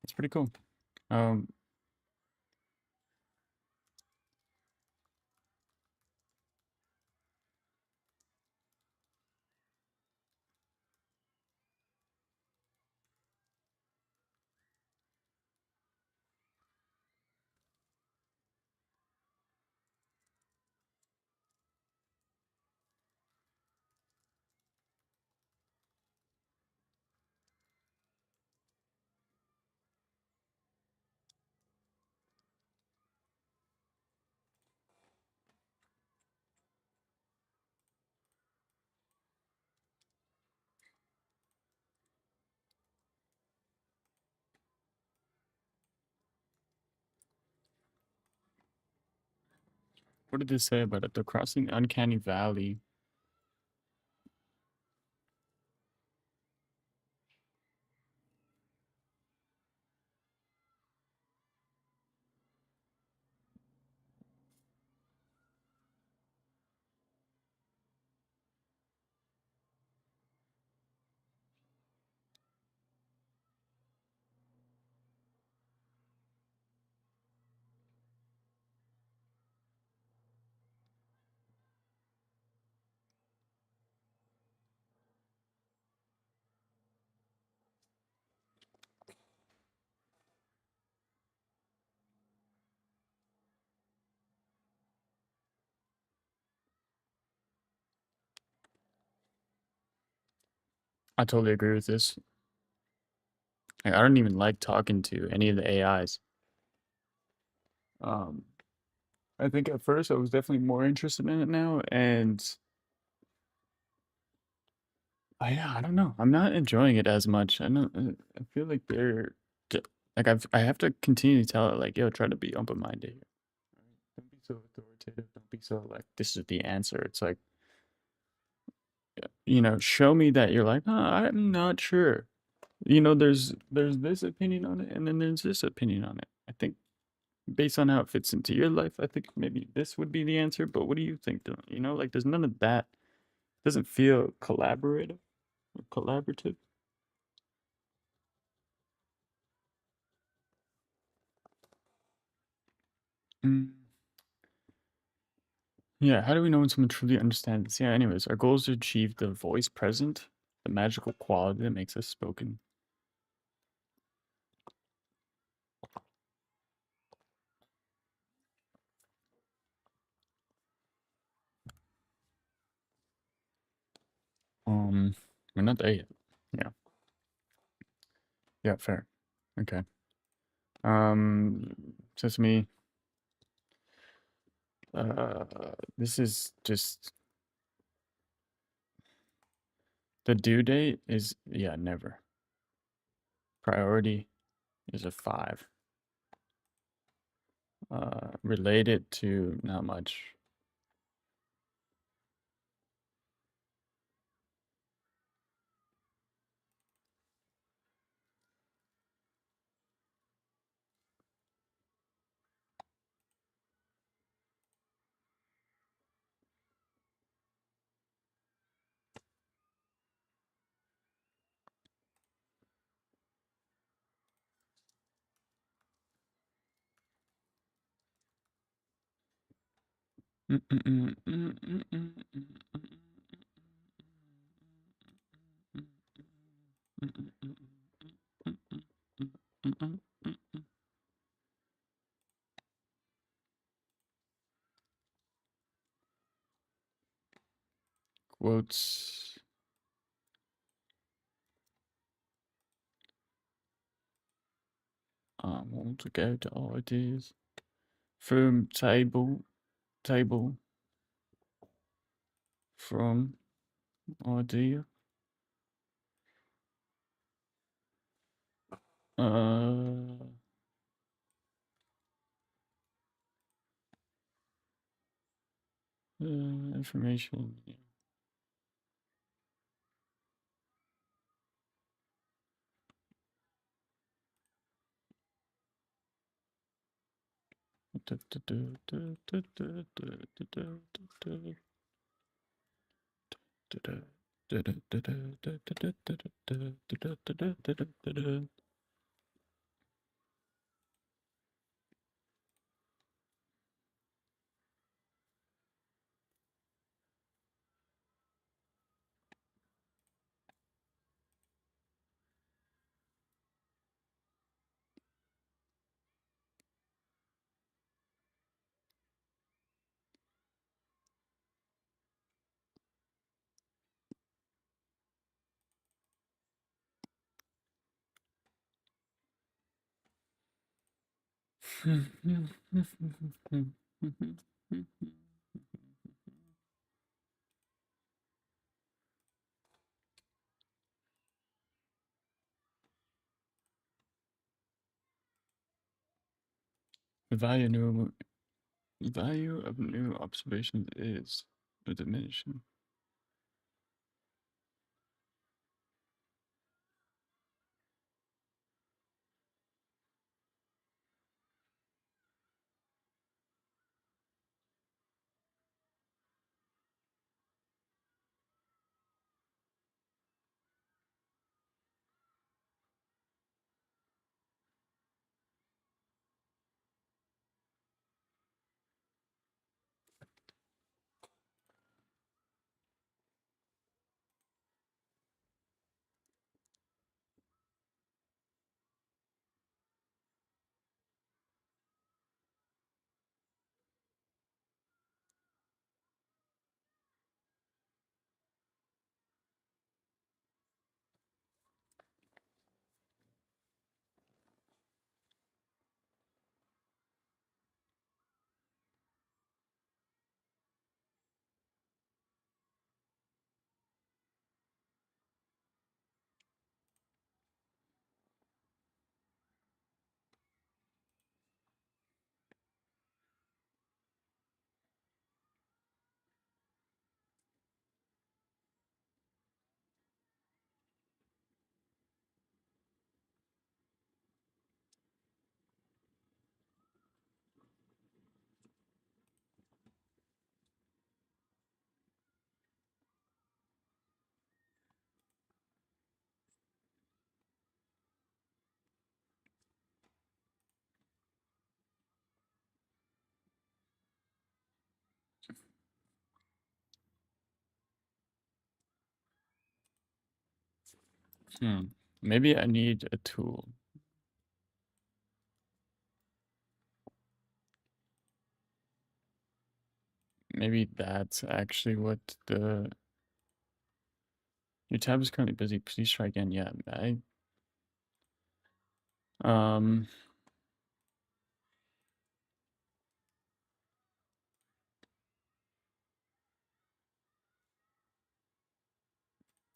It's pretty cool. Um, what did this say about it? They're crossing the uncanny valley. I totally agree with this. Like, I don't even like talking to any of the AIs. Um, I think at first I was definitely more interested in it now, and I don't know. I'm not enjoying it as much. I know. I feel like like I have to continue to tell it like, yo, try to be open-minded here. Don't be so authoritative. Don't be so like this is the answer. It's like, show me that you're like, I'm not sure. There's this opinion on it, and then there's this opinion on it. I think based on how it fits into your life, I think maybe this would be the answer. But what do you think? Like there's none of that. Doesn't feel collaborative or collaborative. Mm. Yeah, how do we know when someone truly understands? Yeah, anyways, our goal is to achieve the voice present, the magical quality that makes us spoken. We're not there yet. Yeah. Yeah, fair. Okay. Sesame. This is just the due date is, yeah, never. Priority is a 5. Related to not much. Quotes. I want to go to ideas. From table. From idea. Information. The value of new observations is a diminishing. Maybe I need a tool. Maybe that's actually what the... Your tab is currently busy. Please try again. Yeah,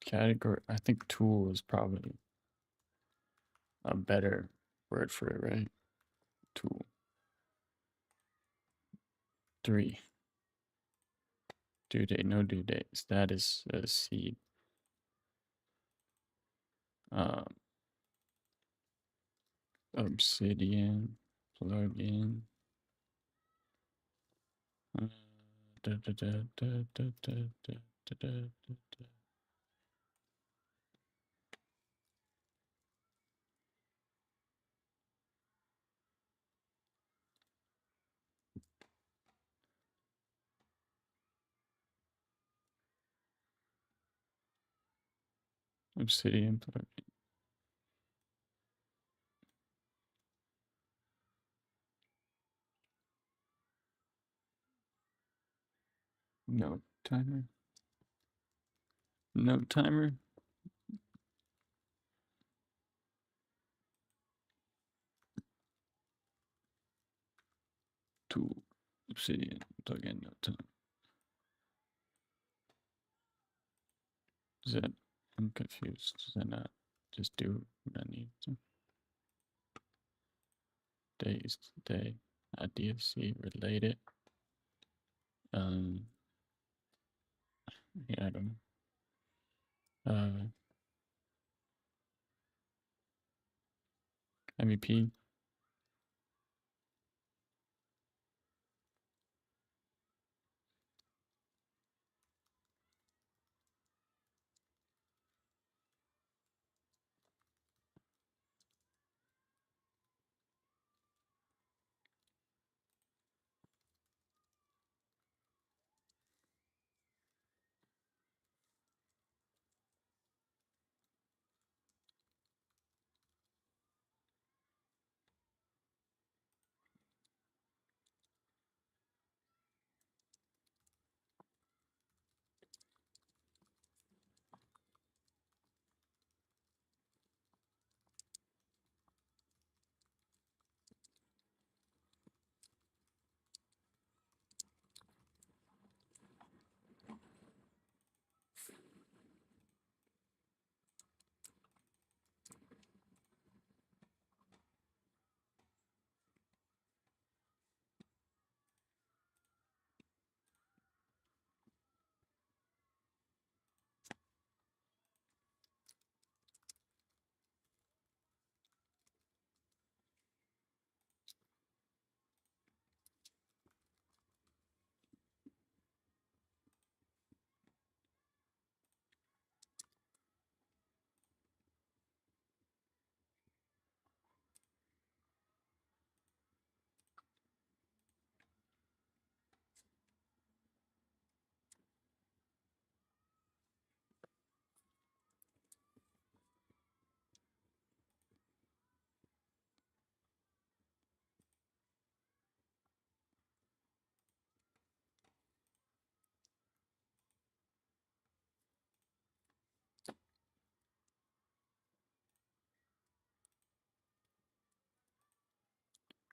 category. I think tool is probably a better word for it, right? Tool. 3. Due date, no due date. Status, seed. Obsidian, plugin. Obsidian plugin. No timer. No timer. Tool. Obsidian plugin. No time. Is that? I'm confused. Does that not just do what I need to? Days today. DFC related. Yeah, I don't know. MVP.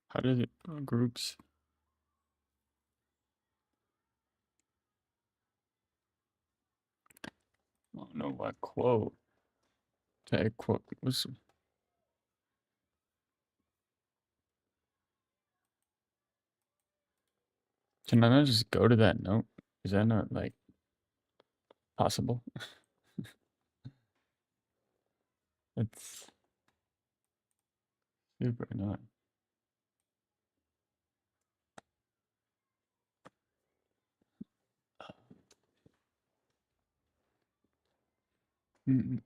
How did it groups? I don't know what quote. That quote was. Can I not just go to that note? Is that not like possible? It's super annoying. Mm.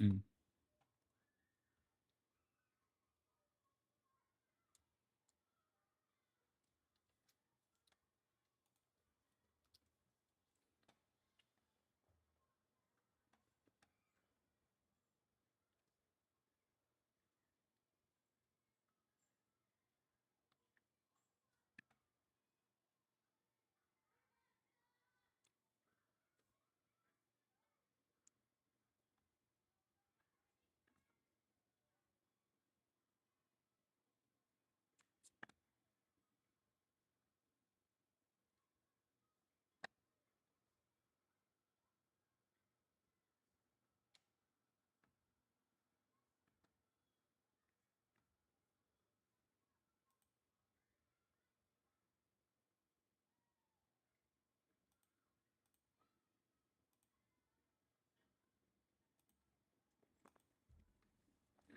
Mm.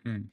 Mm.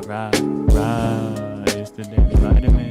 Rah, rah, it's the daily vitamins.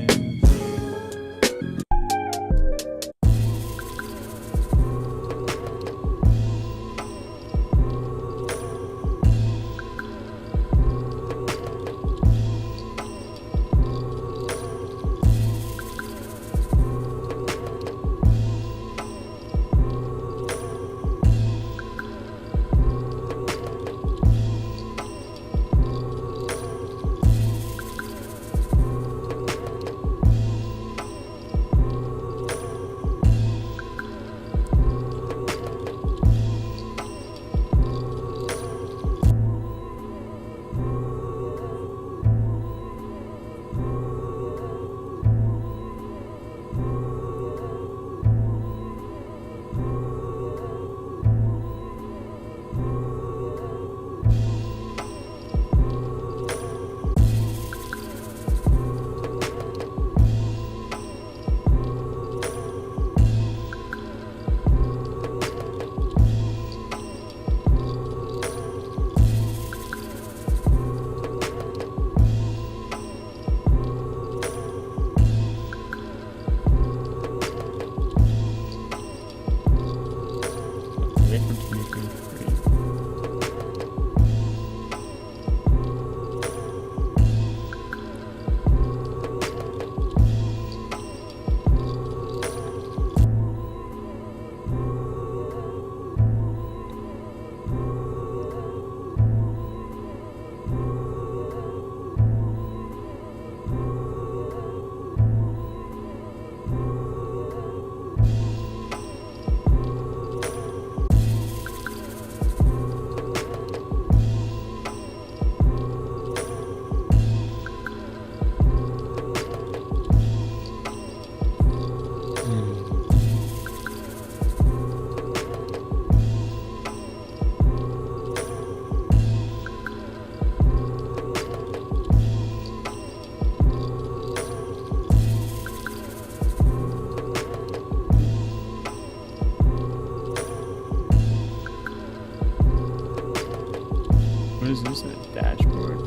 What is this? A dashboard?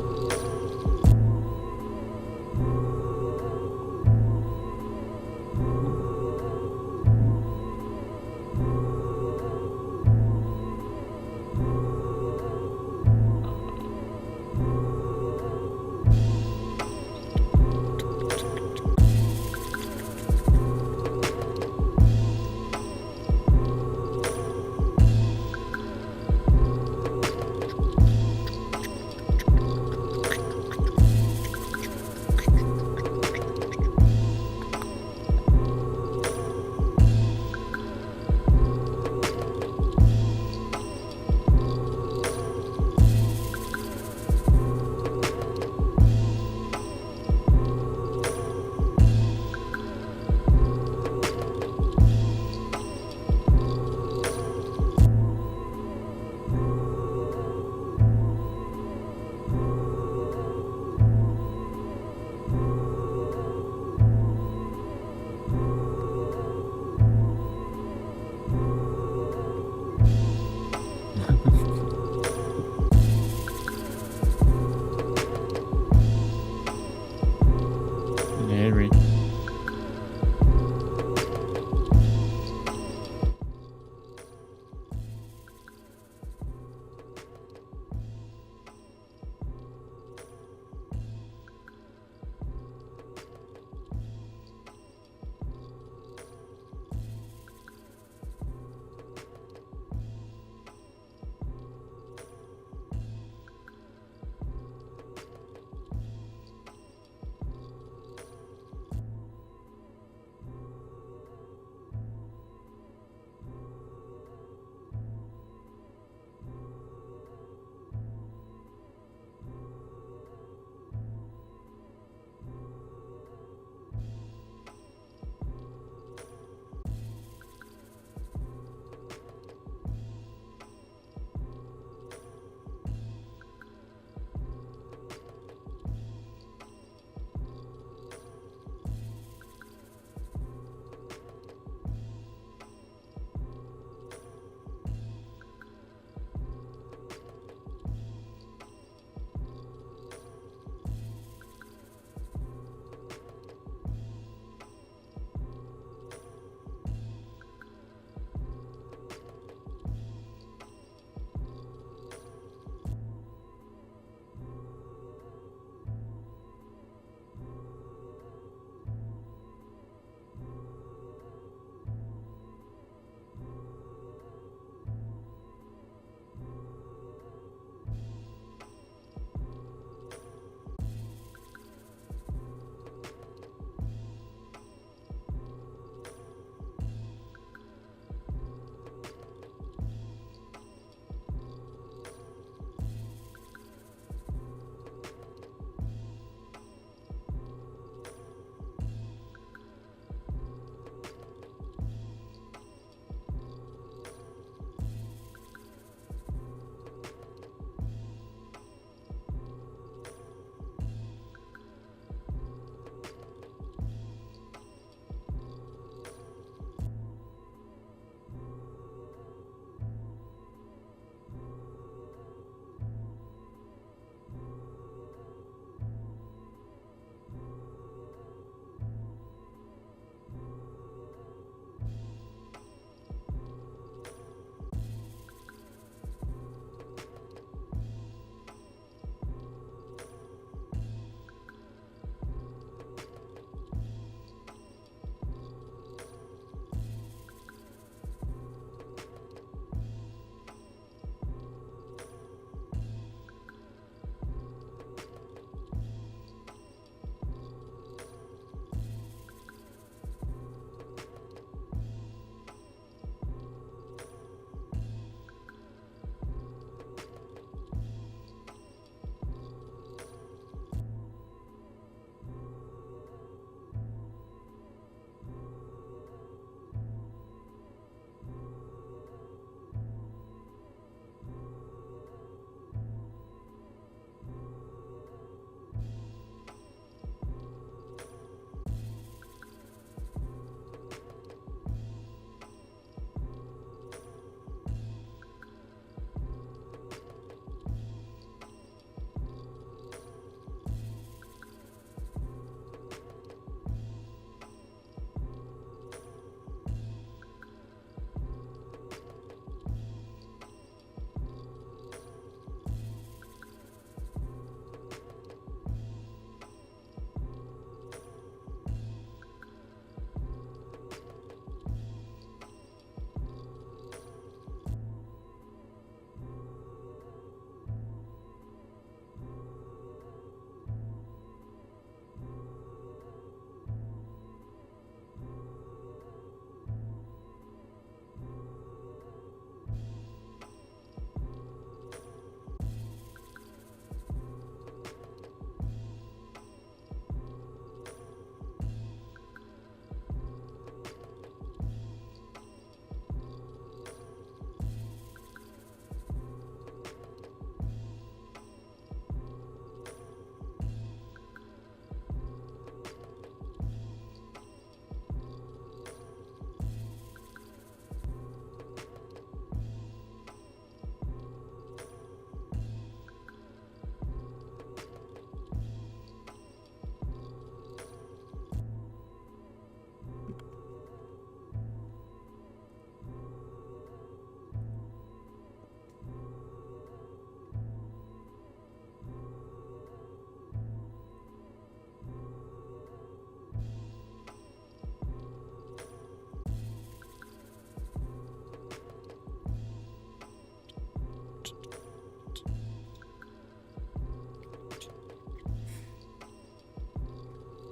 Harry.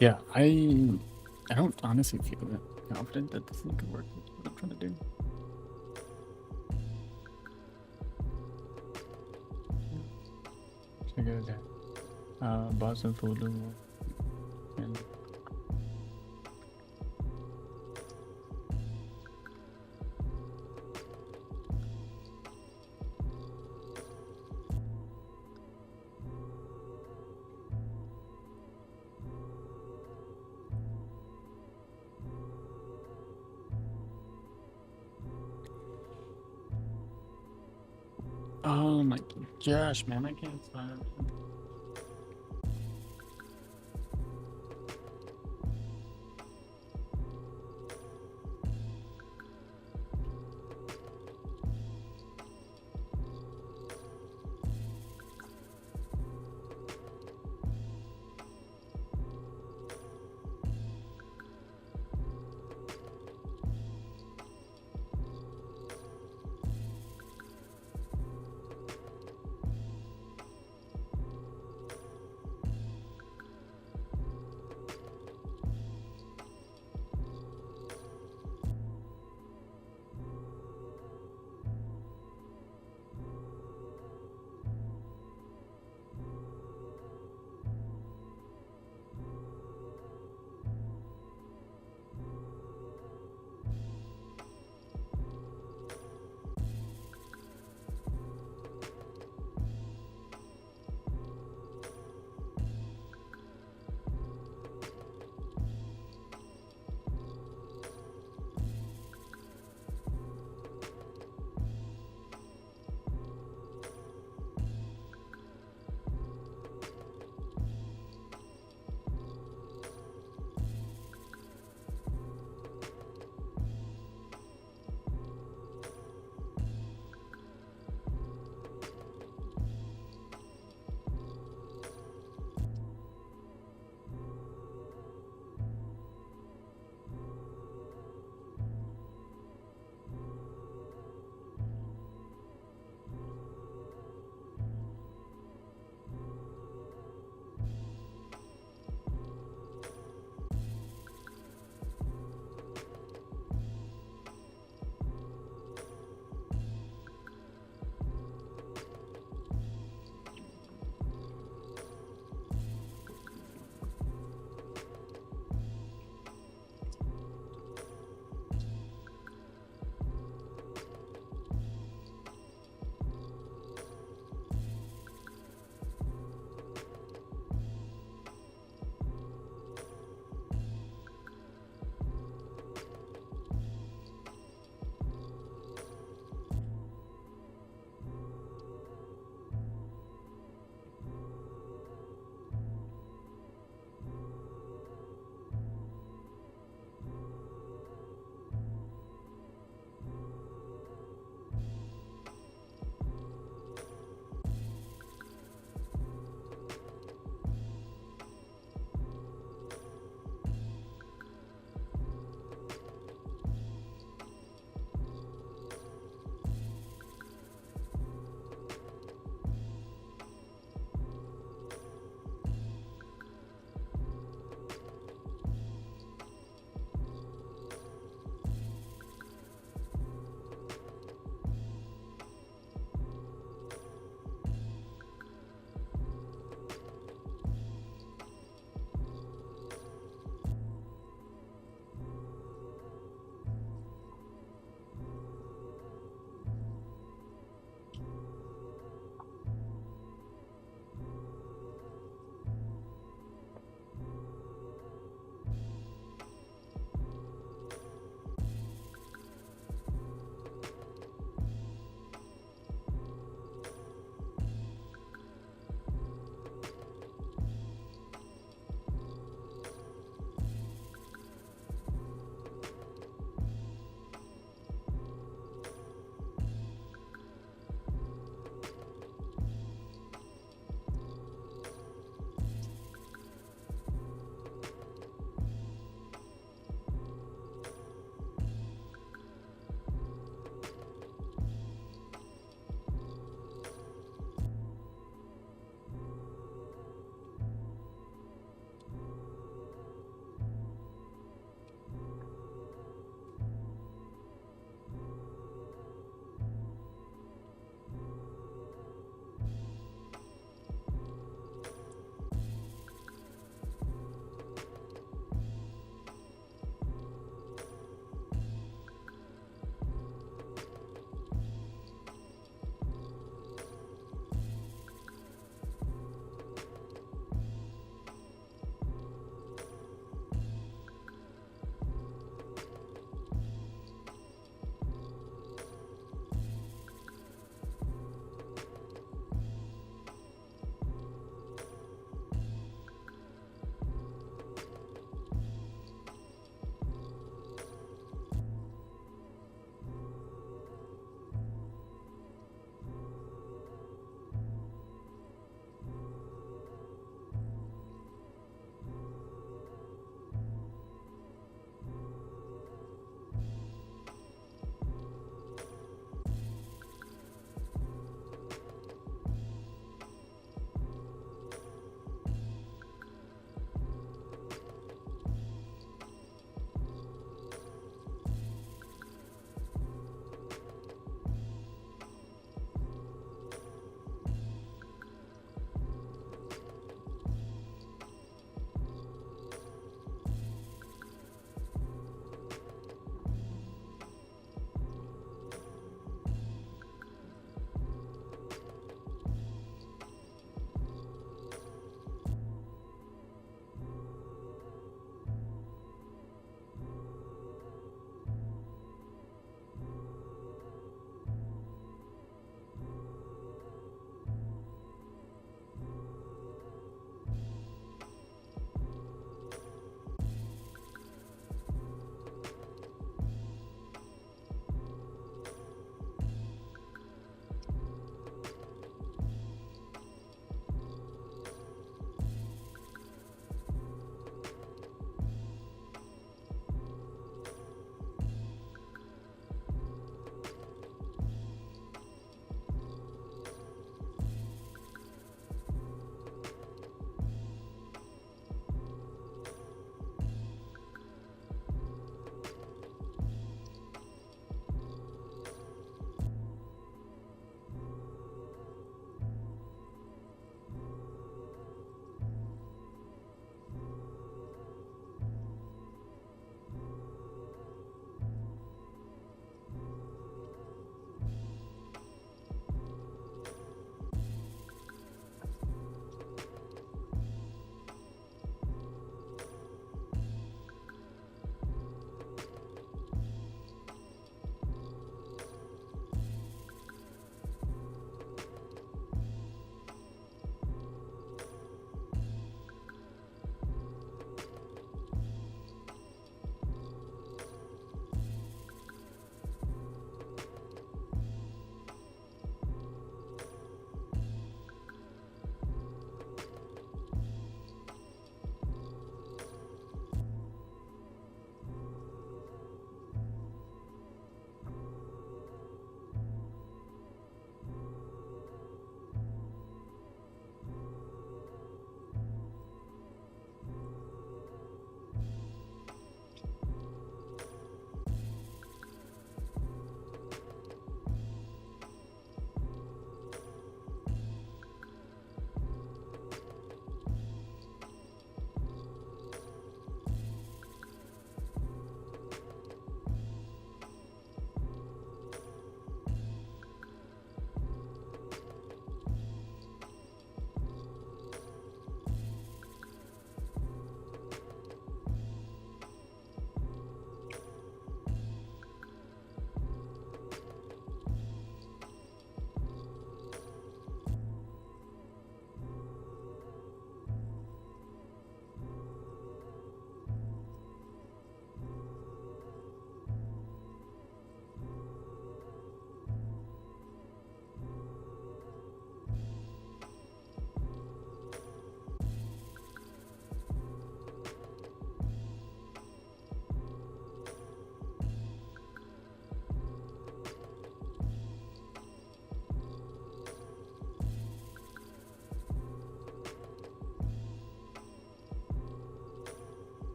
Yeah, I don't honestly feel that confident that this thing could work with what I'm trying to do. Check it out. Boston Food and oh my gosh, man, I can't find.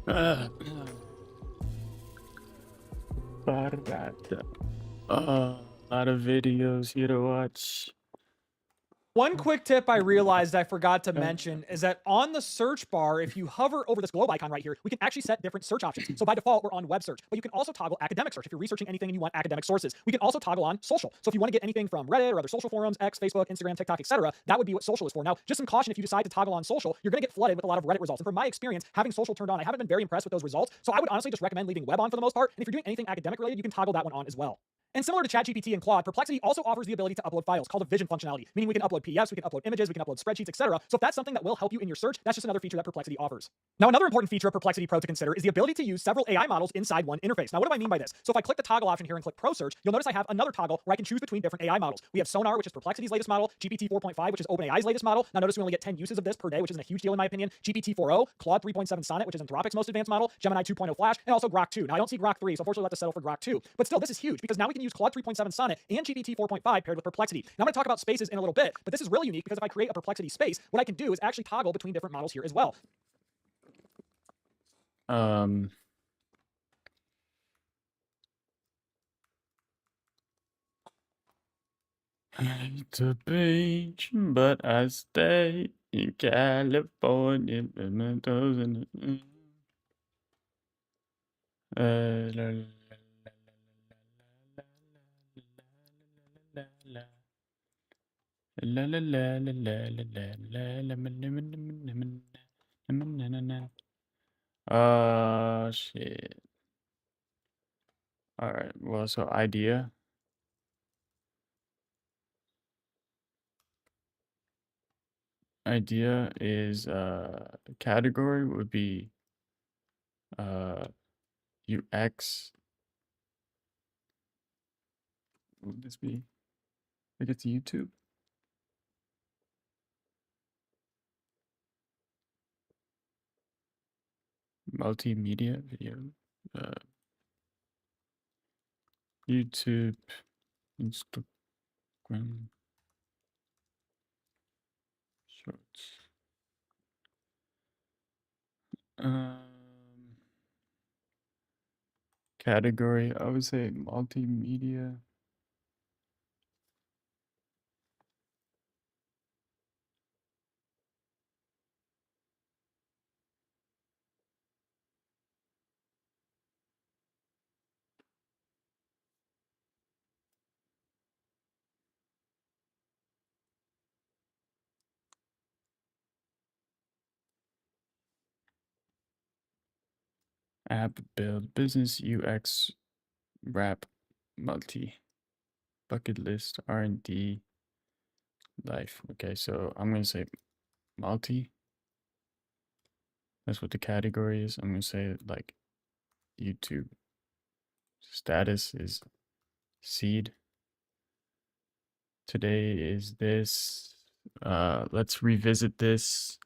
A lot of videos here to watch. One quick tip I realized I forgot to mention is that on the search bar, if you hover over this globe icon right here, we can actually set different search options. So by default, we're on web search, but you can also toggle academic search if you're researching anything and you want academic sources. We can also toggle on social. So if you want to get anything from Reddit or other social forums, X, Facebook, Instagram, TikTok, etc., that would be what social is for. Now, just some caution, if you decide to toggle on social, you're going to get flooded with a lot of Reddit results. And from my experience, having social turned on, I haven't been very impressed with those results. So I would honestly just recommend leaving web on for the most part. And if you're doing anything academic related, you can toggle that one on as well. And similar to ChatGPT and Claude, Perplexity also offers the ability to upload files called a vision functionality, meaning we can upload PDFs, we can upload images, we can upload spreadsheets, etc. So if that's something that will help you in your search, that's just another feature that Perplexity offers. Now, another important feature of Perplexity Pro to consider is the ability to use several AI models inside one interface. Now, what do I mean by this? So if I click the toggle option here and click Pro Search, you'll notice I have another toggle where I can choose between different AI models. We have Sonar, which is Perplexity's latest model, GPT 4.5, which is OpenAI's latest model. Now, notice we only get 10 uses of this per day, which isn't a huge deal in my opinion. GPT 4o, Claude 3.7 Sonnet, which is Anthropic's most advanced model, Gemini 2.0 Flash, and also Grok 2. Now, I don't see Grok 3, so unfortunately, we'll have to settle for Grok 2. But still, this is huge because now we can use Claude 3.7 Sonnet and GPT 4.5 paired with Perplexity. Now I'm going to talk about spaces in a little bit, but this is really unique because if I create a Perplexity space, what I can do is actually toggle between different models here as well. I hate the beach, but I stay in California. Shit. All right. Well, so idea. Idea is category would be UX. What would this be? I think it's YouTube. Multimedia video. YouTube, Instagram, Shorts. Category, I would say multimedia. App build, business UX, wrap, multi, bucket list, R&D, life. Okay, so I'm gonna say multi. That's what the category is. I'm gonna say like YouTube. Status is seed. Today is this. Let's revisit this.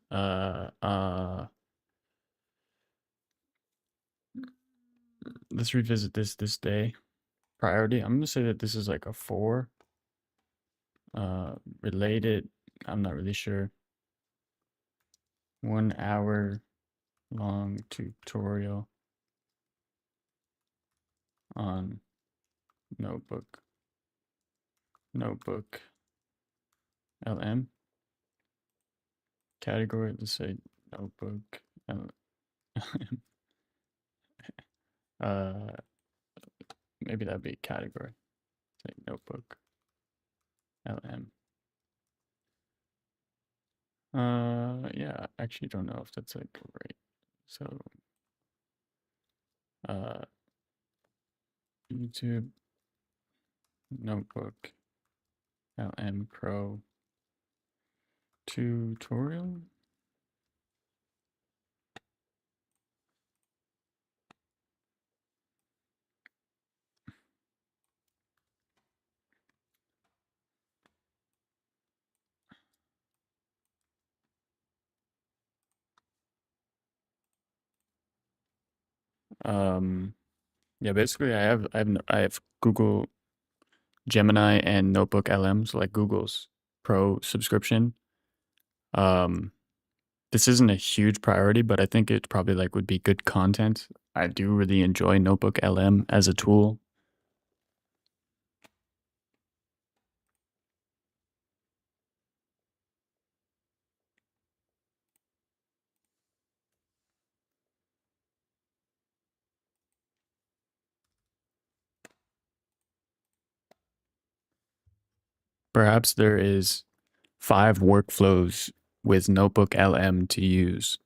Let's revisit this day. Priority. I'm gonna say that this is like a 4. Related. I'm not really sure. 1 hour long tutorial on notebook LM. Category, let's say notebook LM. Maybe that'd be category. Say notebook LM. Yeah, I actually don't know if that's like right. So YouTube notebook LM Pro tutorial. Yeah, basically I have Google Gemini and Notebook LM, so like Google's Pro subscription. this isn't a huge priority, but I think it probably like would be good content. I do really enjoy Notebook LM as a tool. Perhaps there is 5 workflows with Notebook LM to use.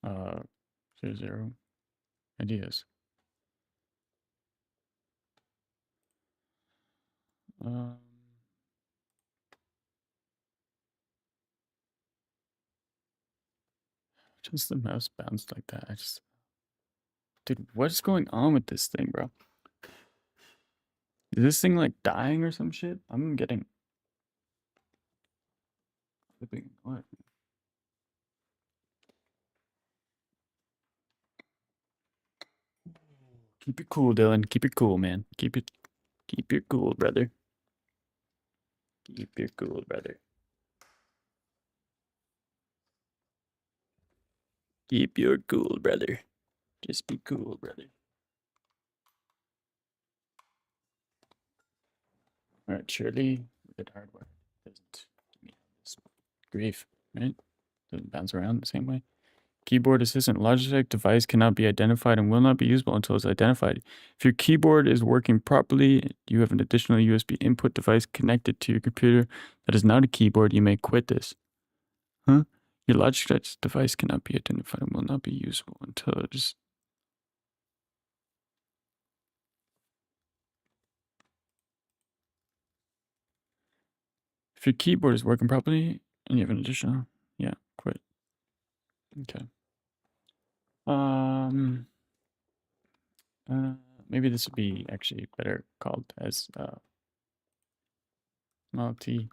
Uh, 0 ideas. Just the mouse bounced like that. Dude, what's going on with this thing, bro? Is this thing like dying or some shit? I'm getting flipping. What? Keep it cool, Dylan. Keep it cool, man. Keep your cool, brother. Keep your cool, brother. Keep your cool, brother. Just be cool, brother. Alright, surely the hardware doesn't give me this grief, right? Doesn't bounce around the same way. Keyboard assistant. Logitech device cannot be identified and will not be usable until it's identified. If your keyboard is working properly, you have an additional USB input device connected to your computer that is not a keyboard, you may quit this. Huh? Your Logitech device cannot be identified and will not be usable until it is... If your keyboard is working properly and you have an additional... Yeah, quit. Okay. Maybe this would be actually better called as multi.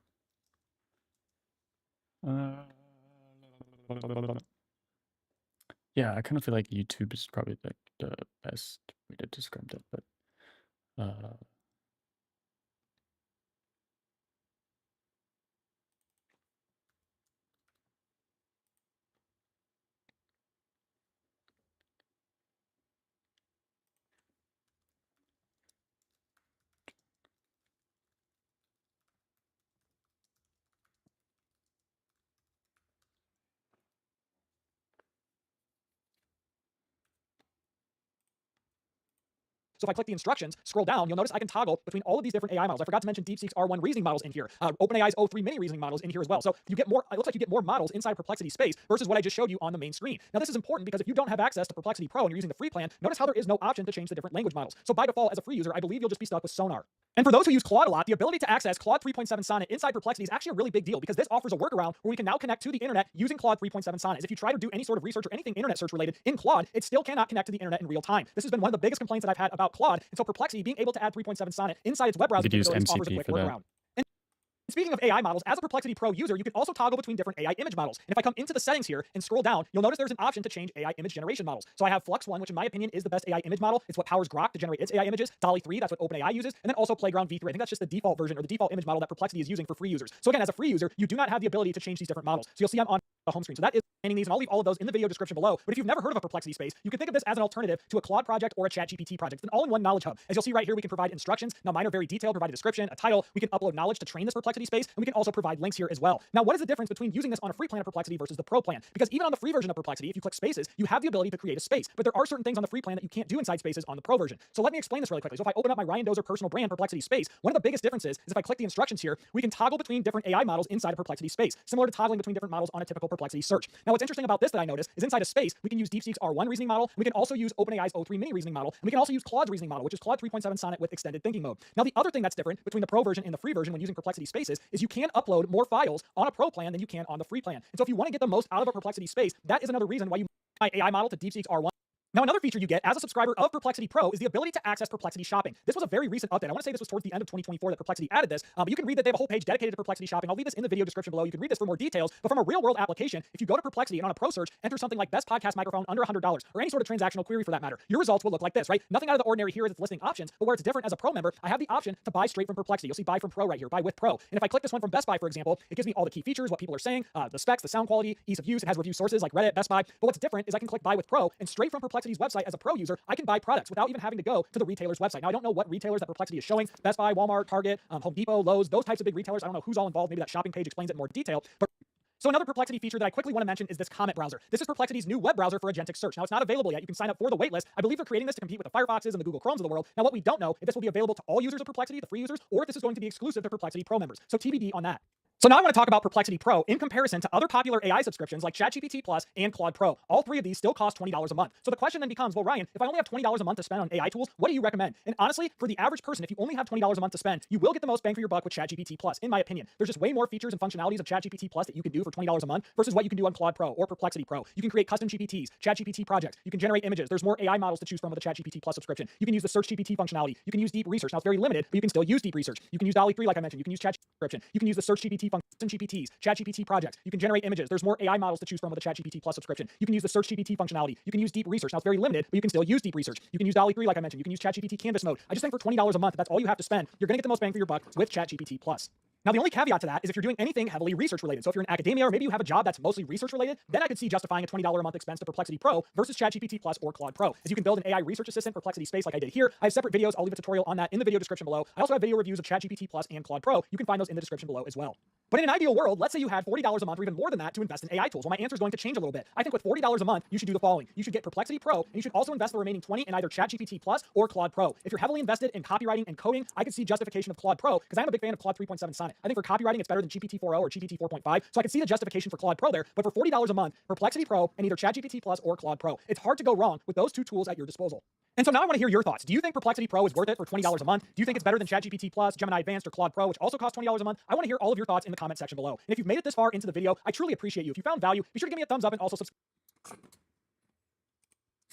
Yeah, I kind of feel like YouTube is probably like the best way to describe that, but So if I click the instructions, scroll down, you'll notice I can toggle between all of these different AI models. I forgot to mention DeepSeek's R1 reasoning models in here. OpenAI's O3 mini reasoning models in here as well. So you get more, it looks like you get more models inside Perplexity space versus what I just showed you on the main screen. Now this is important because if you don't have access to Perplexity Pro and you're using the free plan, notice how there is no option to change the different language models. So by default, as a free user, I believe you'll just be stuck with Sonar. And for those who use Claude a lot, the ability to access Claude 3.7 Sonnet inside Perplexity is actually a really big deal because this offers a workaround where we can now connect to the internet using Claude 3.7 Sonnet. As if you try to do any sort of research or anything internet search related in Claude, it still cannot connect to the internet in real time. This has been one of the biggest complaints that I've had about Claude, and so Perplexity being able to add 3.7 Sonnet inside its web browser capabilities offers a quick workaround. Speaking of AI models, as a Perplexity Pro user, you can also toggle between different AI image models. And if I come into the settings here and scroll down, you'll notice there's an option to change AI image generation models. So I have Flux 1, which in my opinion is the best AI image model. It's what powers Grok to generate its AI images. DALL-E 3, that's what OpenAI uses. And then also Playground V3. I think that's just the default version or the default image model that Perplexity is using for free users. So again, as a free user, you do not have the ability to change these different models. So you'll see I'm on the home screen. So that is these, and I'll leave all of those in the video description below. But if you've never heard of a Perplexity space, you can think of this as an alternative to a Claude project or a ChatGPT project. It's an all-in-one knowledge hub. As you'll see right here, we can provide instructions. Now mine are very detailed, provide a description, a title. We can upload knowledge to train this Perplexity space, and we can also provide links here as well. Now, what is the difference between using this on a free plan of Perplexity versus the Pro plan? Because even on the free version of Perplexity, if you click Spaces, you have the ability to create a space. But there are certain things on the free plan that you can't do inside Spaces on the Pro version. So let me explain this really quickly. So if I open up my Ryan Dozer personal brand Perplexity space, one of the biggest differences is if I click the instructions here, we can toggle between different AI models inside a Perplexity space, similar to toggling between different models on a typical Perplexity search. Now, what's interesting about this that I noticed is inside of space, we can use DeepSeek's R1 reasoning model. We can also use OpenAI's O3 mini reasoning model. And we can also use Claude's reasoning model, which is Claude 3.7 Sonnet with extended thinking mode. Now, the other thing that's different between the Pro version and the free version when using Perplexity Spaces is you can upload more files on a Pro plan than you can on the free plan. And so if you want to get the most out of a Perplexity space, that is another reason why you my AI model to DeepSeek's R1. Now, another feature you get as a subscriber of Perplexity Pro is the ability to access Perplexity Shopping. This was a very recent update. I want to say this was towards the end of 2024 that Perplexity added this, but you can read that they have a whole page dedicated to Perplexity Shopping. I'll leave this in the video description below. You can read this for more details, but from a real-world application, if you go to Perplexity and on a Pro search, enter something like best podcast microphone under $100, or any sort of transactional query for that matter, your results will look like this, right? Nothing out of the ordinary here is its listing options, but where it's different as a Pro member, I have the option to buy straight from Perplexity. You'll see buy from Pro right here, buy with Pro. And if I click this one from Best Buy, for example, it gives me all the key features, what people are saying, the specs, the sound quality, ease of use. It has review sources like Reddit, Best Buy. But what's different is I can click buy with Pro, and straight from Perplexity's website as a Pro user, I can buy products without even having to go to the retailer's website. Now, I don't know what retailers that Perplexity is showing. Best Buy, Walmart, Target, Home Depot, Lowe's, those types of big retailers. I don't know who's all involved. Maybe that shopping page explains it in more detail. But so another Perplexity feature that I quickly want to mention is this comment browser. This is Perplexity's new web browser for agentic search. Now, it's not available yet. You can sign up for the waitlist. I believe they're creating this to compete with the Firefoxes and the Google Chromes of the world. Now, what we don't know if this will be available to all users of Perplexity, the free users, or if this is going to be exclusive to Perplexity Pro members. So TBD on that. So now I want to talk about Perplexity Pro in comparison to other popular AI subscriptions like ChatGPT Plus and Claude Pro. All three of these still cost $20 a month. So the question then becomes, well, Ryan, if I only have $20 a month to spend on AI tools, what do you recommend? And honestly, for the average person, if you only have $20 a month to spend, you will get the most bang for your buck with ChatGPT Plus, in my opinion. There's just way more features and functionalities of ChatGPT Plus that you can do for $20 a month versus what you can do on Claude Pro or Perplexity Pro. You can create custom GPTs, ChatGPT projects. You can generate images. There's more AI models to choose from with a ChatGPT Plus subscription. You can use the Search GPT functionality. You can use Deep Research. Now, it's very limited, but you can still use Deep Research. You can use DALL-E 3, like I mentioned. You can use ChatGPT subscription. You can use the Search GPT function, GPTs, ChatGPT projects. You can generate images. There's more AI models to choose from with a ChatGPT Plus subscription. You can use the Search GPT functionality. You can use Deep Research. Now, it's very limited, but you can still use Deep Research. You can use DALL-E 3, like I mentioned. You can use ChatGPT Canvas mode. I just think for $20 a month, if that's all you have to spend, you're going to get the most bang for your buck with ChatGPT Plus. Now, the only caveat to that is if you're doing anything heavily research related. So if you're in academia or maybe you have a job that's mostly research related, then I could see justifying a $20 a month expense to Perplexity Pro versus ChatGPT Plus or Claude Pro. As you can build an AI research assistant Perplexity Space like I did here. I have separate videos. I'll leave a tutorial on that in the video description below. I also have video reviews of ChatGPT Plus and Claude Pro. You can find those in the description below as well. But in an ideal world, let's say you had $40 a month or even more than that to invest in AI tools. Well, my answer is going to change a little bit. I think with $40 a month, you should do the following. You should get Perplexity Pro, and you should also invest the remaining $20 in either ChatGPT Plus or Claude Pro. If you're heavily invested in copywriting and coding, I could see justification of Claude Pro because I'm a big fan of Claude 3.7 Sonnet. I think for copywriting, it's better than GPT 4.0 or GPT 4.5, so I could see the justification for Claude Pro there. But for $40 a month, Perplexity Pro and either ChatGPT Plus or Claude Pro, it's hard to go wrong with those two tools at your disposal. And so now I want to hear your thoughts. Do you think Perplexity Pro is worth it for $20 a month? Do you think it's better than ChatGPT Plus, Gemini Advanced, or Claude Pro, which also costs $20 a month? I want to hear all of your thoughts in the comment section below. And if you've made it this far into the video, I truly appreciate you. If you found value, be sure to give me a thumbs up and also subscribe.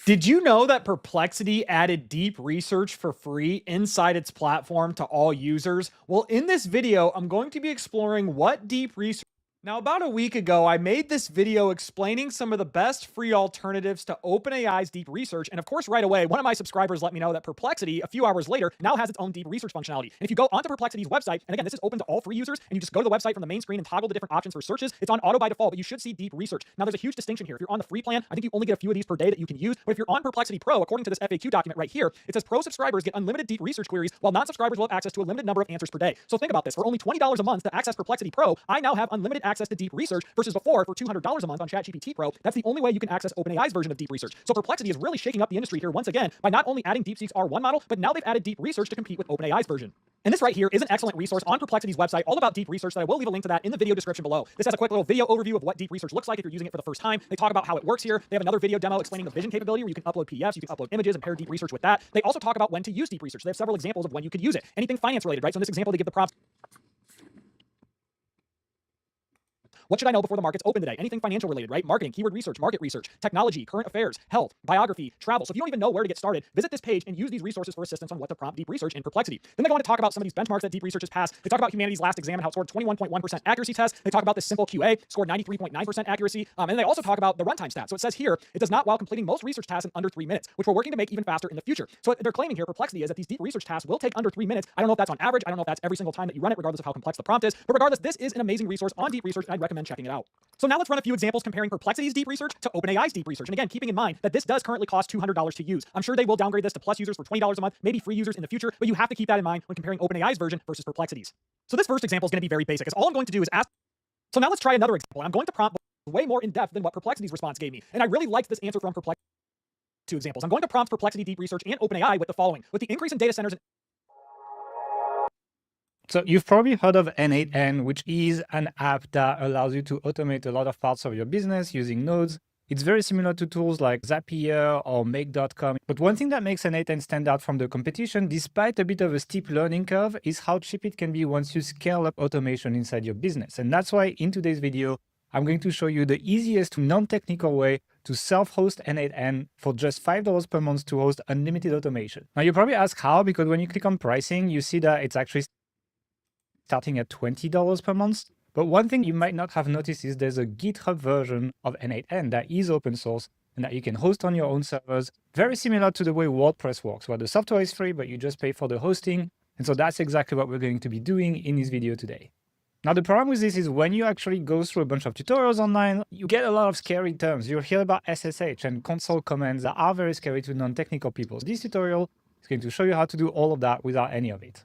Did you know that Perplexity added Deep Research for free inside its platform to all users? Well, in this video, I'm going to be exploring what Deep Research. Now, about a week ago, I made this video explaining some of the best free alternatives to OpenAI's Deep Research. And of course, right away, one of my subscribers let me know that Perplexity, a few hours later, now has its own Deep Research functionality. And if you go onto Perplexity's website, and again, this is open to all free users, and you just go to the website from the main screen and toggle the different options for searches, it's on auto by default, but you should see Deep Research. Now, there's a huge distinction here. If you're on the free plan, I think you only get a few of these per day that you can use. But if you're on Perplexity Pro, according to this FAQ document right here, it says Pro subscribers get unlimited Deep Research queries, while non-subscribers will have access to a limited number of answers per day. So think about this. For only $20 a month to access Perplexity Pro, I now have unlimited access to Deep Research versus before for $200 a month on ChatGPT Pro. That's the only way you can access OpenAI's version of Deep Research. So Perplexity is really shaking up the industry here once again by not only adding DeepSeek's R1 model, but now they've added Deep Research to compete with OpenAI's version. And this right here is an excellent resource on Perplexity's website all about Deep Research that I will leave a link to that in the video description below. This has a quick little video overview of what Deep Research looks like if you're using it for the first time. They talk about how it works here. They have another video demo explaining the vision capability where you can upload PDFs, you can upload images and pair Deep Research with that. They also talk about when to use Deep Research. They have several examples of when you could use it. Anything finance related, right? So in this example, they give the prompts. What should I know before the markets open today? Anything financial related, right? Marketing, keyword research, market research, technology, current affairs, health, biography, travel. So if you don't even know where to get started, visit this page and use these resources for assistance on what to prompt Deep Research in Perplexity. Then they go on to talk about some of these benchmarks that Deep Research has passed. They talk about humanity's last exam and how it scored 21.1% accuracy test. They talk about this simple QA, scored 93.9% accuracy. And they also talk about the runtime stats. So it says here, it does not while completing most research tasks in under 3 minutes, which we're working to make even faster in the future. So what they're claiming here, Perplexity, is that these Deep Research tasks will take under 3 minutes. I don't know if that's on average. I don't know if that's every single time that you run it, regardless of how complex the prompt is. But regardless, this is an amazing resource on Deep Research, and I'd recommend checking it out. So now let's run a few examples comparing Perplexity's Deep Research to OpenAI's Deep Research. And again, keeping in mind that this does currently cost $200 to use. I'm sure they will downgrade this to Plus users for $20 a month, maybe free users in the future, but you have to keep that in mind when comparing OpenAI's version versus Perplexity's. So this first example is going to be very basic, because all I'm going to do is ask. So now let's try another example. I'm going to prompt way more in depth than what Perplexity's response gave me. And I really liked this answer from Perplexity. Two examples. I'm going to prompt Perplexity Deep Research and OpenAI with the following. With the increase in data centers and So you've probably heard of N8N, which is an app that allows you to automate a lot of parts of your business using nodes. It's very similar to tools like Zapier or Make.com. But one thing that makes N8N stand out from the competition, despite a bit of a steep learning curve, is how cheap it can be once you scale up automation inside your business. And that's why in today's video, I'm going to show you the easiest non-technical way to self-host N8N for just $5 per month to host unlimited automation. Now you probably ask how, because when you click on pricing, you see that it's actually starting at $20 per month. But one thing you might not have noticed is there's a GitHub version of N8N that is open source and that you can host on your own servers, very similar to the way WordPress works, where the software is free, but you just pay for the hosting. And so that's exactly what we're going to be doing in this video today. Now, the problem with this is when you actually go through a bunch of tutorials online, you get a lot of scary terms. You'll hear about SSH and console commands that are very scary to non-technical people. So this tutorial is going to show you how to do all of that without any of it.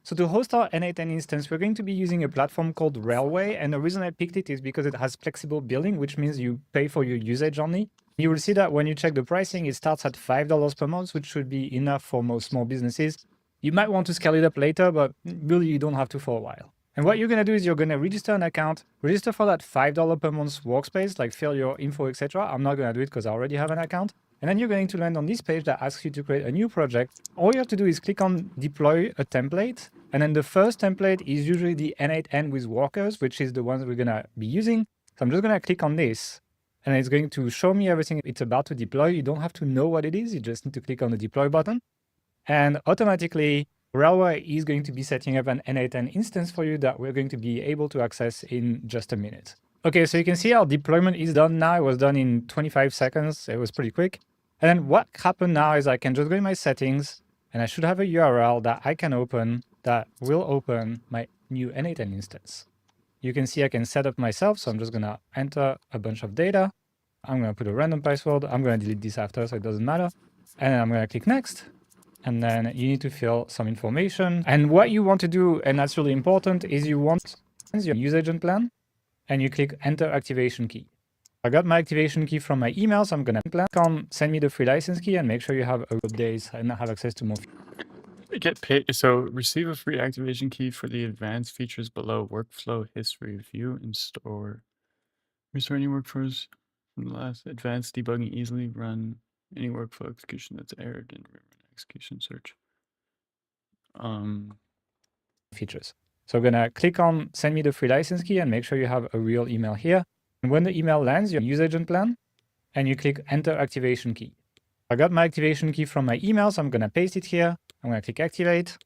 So to host our N8N instance, we're going to be using a platform called Railway. And the reason I picked it is because it has flexible billing, which means you pay for your usage only. You will see that when you check the pricing, it starts at $5 per month, which should be enough for most small businesses. You might want to scale it up later, but really you don't have to for a while. And what you're going to do is you're going to register an account, register for that $5 per month workspace, like fill your info, etc. I'm not going to do it because I already have an account. And then you're going to land on this page that asks you to create a new project. All you have to do is click on deploy a template. And then the first template is usually the N8N with workers, which is the ones we're going to be using. So I'm just going to click on this and it's going to show me everything it's about to deploy. You don't have to know what it is. You just need to click on the deploy button. And automatically, Railway is going to be setting up an N8N instance for you that we're going to be able to access in just a minute. Okay, so you can see our deployment is done now. It was done in 25 seconds. It was pretty quick. And then what happened now is I can just go in my settings and I should have a URL that I can open that will open my new N8N instance. You can see I can set up myself. So I'm just going to enter a bunch of data. I'm going to put a random password. I'm going to delete this after, so it doesn't matter. And then I'm going to click next. And then you need to fill some information. And what you want to do, and that's really important, is you want your usage and plan, and you click enter activation key. I got my activation key from my email, so I'm going to send me the free license key and make sure you have a good days and have access to more. Get paid. So receive a free activation key for the advanced features below: workflow history, view and store. Restore any workflows from the last. Advanced debugging, easily run any workflow execution that's errored and execution search. Features. So I'm going to click on send me the free license key and make sure you have a real email here. And when the email lands, your usage and plan, and you click enter activation key. I got my activation key from my email, so I'm going to paste it here. I'm going to click activate.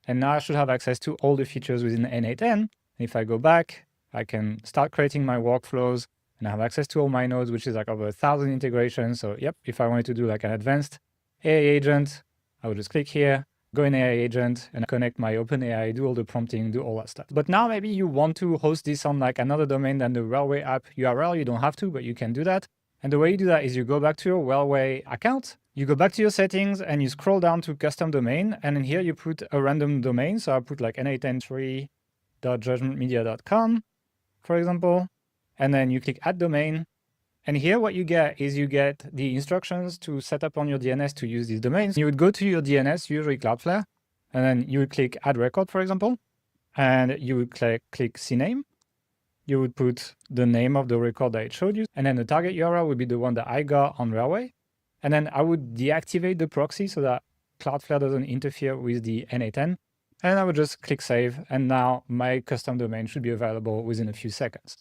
And now I should have access to all the features within N8N. And if I go back, I can start creating my workflows and I have access to all my nodes, which is like over 1,000 integrations. So yep, if I wanted to do like an advanced AI agent, I would just click here, go in AI agent and connect my OpenAI, do all the prompting, do all that stuff. But now maybe you want to host this on like another domain than the Railway app URL. You don't have to, but you can do that. And the way you do that is you go back to your Railway account, you go back to your settings and you scroll down to custom domain. And in here you put a random domain. So I put like n8n3.judgmentmedia.com, for example. And then you click add domain. And here what you get is you get the instructions to set up on your DNS to use these domains. You would go to your DNS, usually Cloudflare, and then you would click add record, for example, and you would click CNAME. You would put the name of the record that it showed you, and then the target URL would be the one that I got on Railway. And then I would deactivate the proxy so that Cloudflare doesn't interfere with the N8N. And I would just click save, and now my custom domain should be available within a few seconds.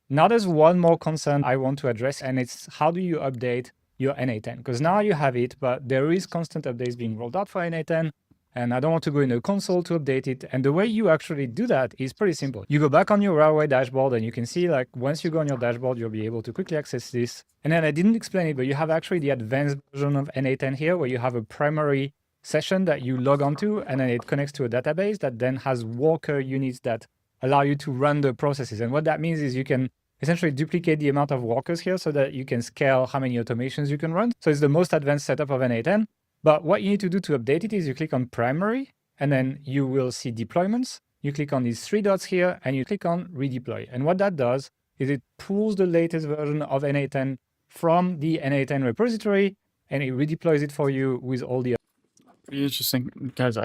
Now there's one more concern I want to address, and it's how do you update your N8N? Because now you have it, but there is constant updates being rolled out for N8N, and I don't want to go in the console to update it. And the way you actually do that is pretty simple. You go back on your Railway dashboard, and you can see like once you go on your dashboard, you'll be able to quickly access this. And then I didn't explain it, but you have actually the advanced version of N8N here, where you have a primary session that you log onto, and then it connects to a database that then has worker units that allow you to run the processes. And what that means is you can essentially duplicate the amount of workers here so that you can scale how many automations you can run. So it's the most advanced setup of N8N. But what you need to do to update it is you click on primary, and then you will see deployments. You click on these three dots here, and you click on redeploy. And what that does is it pulls the latest version of N8N from the N8N repository, and it redeploys it for you with all the Pretty interesting, guys.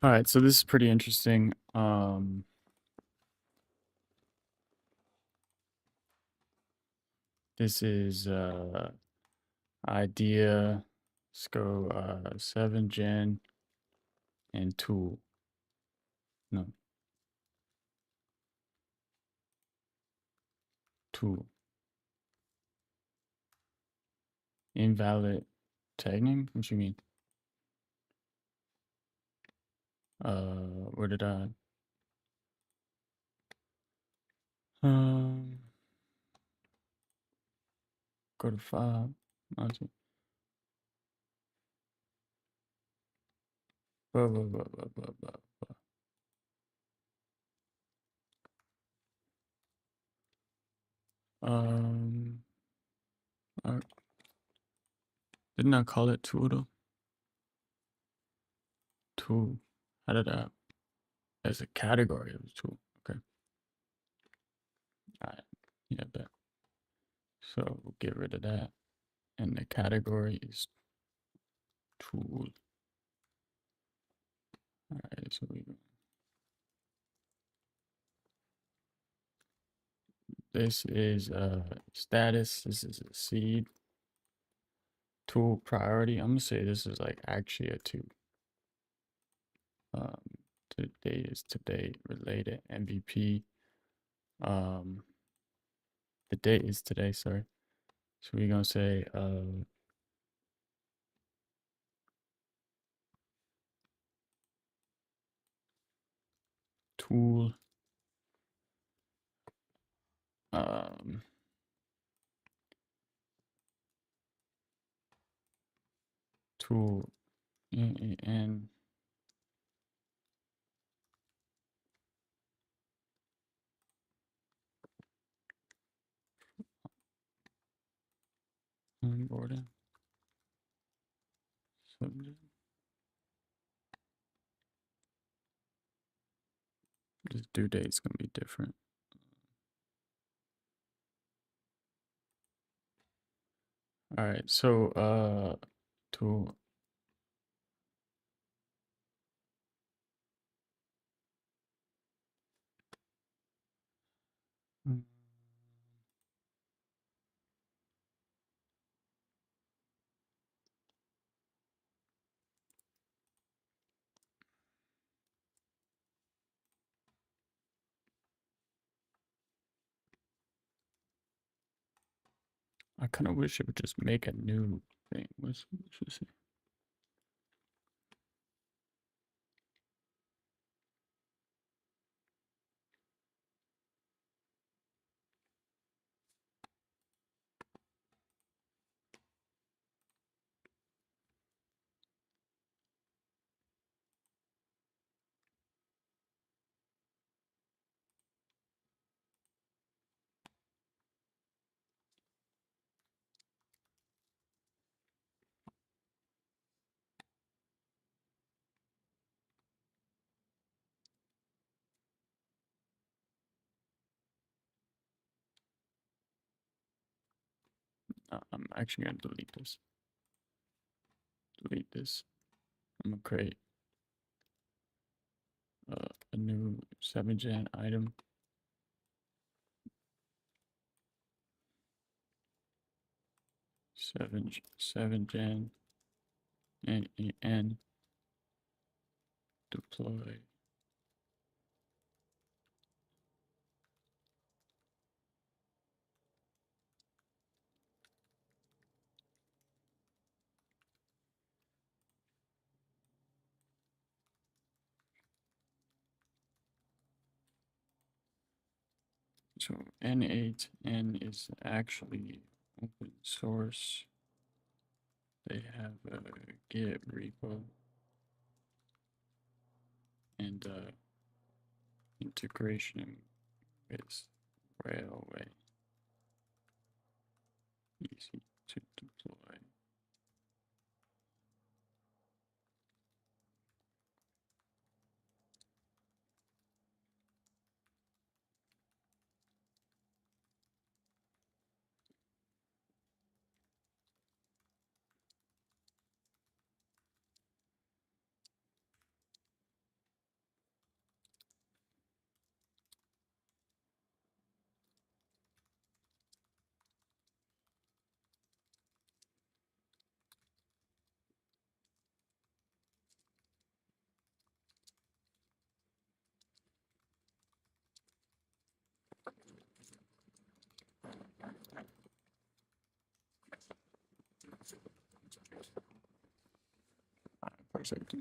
All right, so this is pretty interesting. This is idea. Let's go 7 gen and tool. No. Tool. Invalid tag name? What you mean? Where did I? Go to file. Okay. Blah, blah, blah, blah, blah, blah, blah. Didn't I call it tool though? Tool. How did I? As a category of tool. Okay. All right. Yeah, bet. So we'll get rid of that. And the category is tool. All right. So we go. This is status. This is a seed. Tool priority. I'm gonna say this is like actually a 2. Today is today related MVP. The date is today, sorry. So we're gonna say tool tool and onboarding subject. This due date's gonna be different. All right, so tool I kind of wish it would just make a new thing. What's this? I'm actually gonna delete this. Delete this. I'm gonna create a new 7gen item. Seven gen and deploy. So N8N is actually open source. They have a Git repo and integration with Railway. Easy to deploy. Perfect.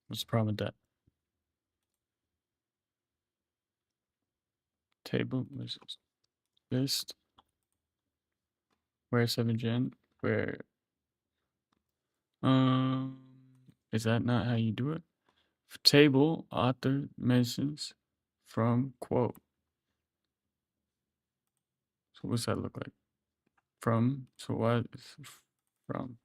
What's the problem with that? Table was list. Where 7gen? Where is that not how you do it? Table author mentions from quote. So what's that look like? From, so what is from?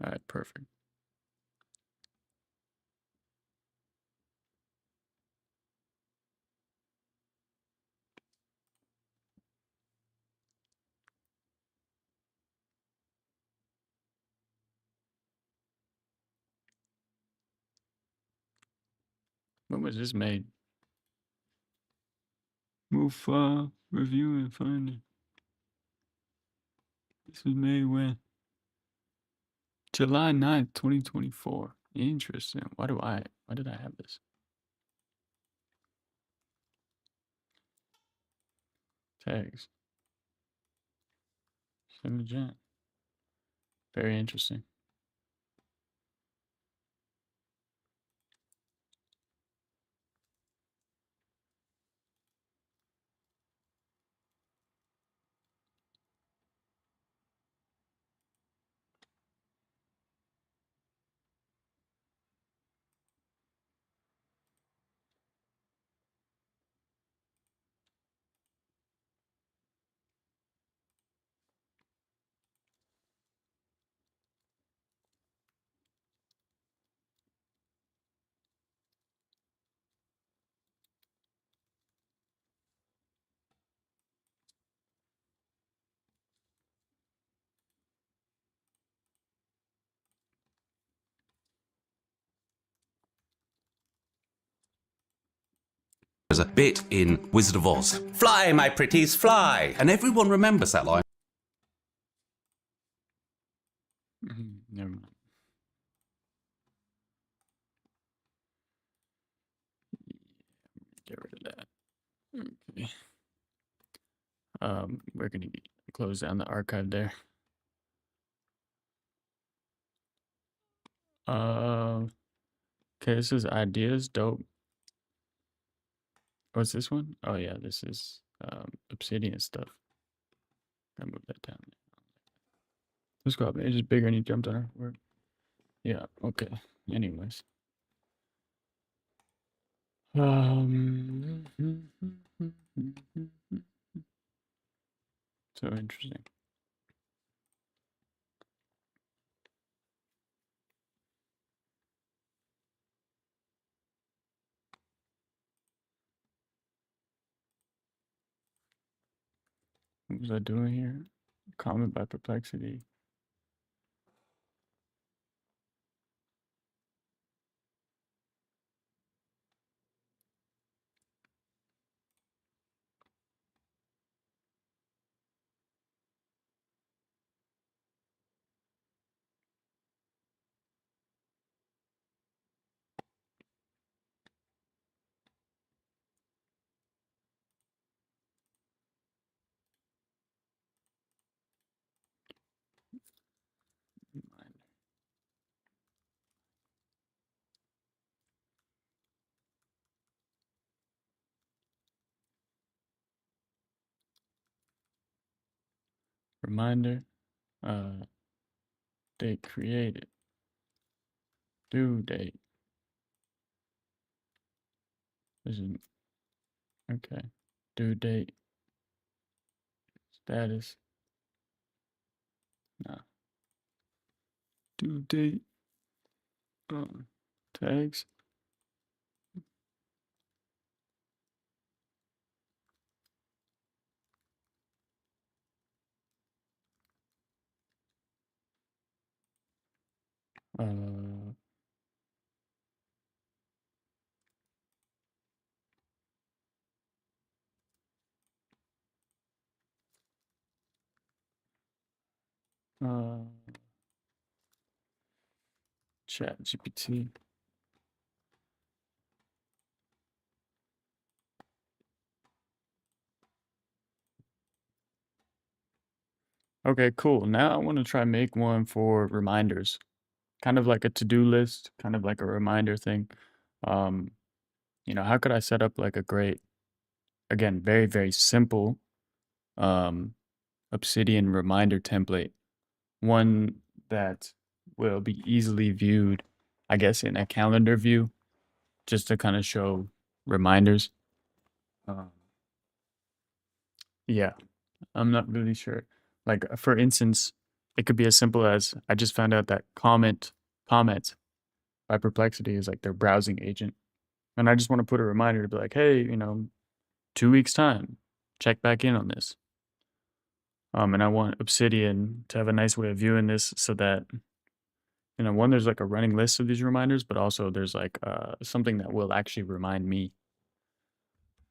All right, perfect. When was this made? Move file, review and find it. This was made when? July 9th, 2024. Interesting. Why did I have this? Tags. 7gen. Very interesting. There's a bit in Wizard of Oz. Fly, my pretties, fly. And everyone remembers that line. Never mind. Okay. We're gonna close down the archive there. Okay, this is ideas, dope. What's this one? Oh yeah, this is Obsidian stuff. Gotta move that down. Let's go up. It's just bigger and he jumped on our work. Yeah, okay. Anyways. So interesting. What was I doing here? Comment by Perplexity. Reminder. Date created. Due date. This is okay. Due date. Status. Nah. Due date. Tags. Uh, uh, Chat GPT. Okay, cool. Now I want to try make one for reminders. Kind of like a to-do list, kind of like a reminder thing. How could I set up like a great, again, very, very simple Obsidian reminder template, one that will be easily viewed, I guess, in a calendar view, just to kind of show reminders. Yeah, I'm not really sure. Like, for instance, it could be as simple as I just found out that comment by Perplexity is like their browsing agent. And I just want to put a reminder to be like, hey, 2 weeks time, check back in on this. And I want Obsidian to have a nice way of viewing this so that, one, there's like a running list of these reminders, but also there's like something that will actually remind me.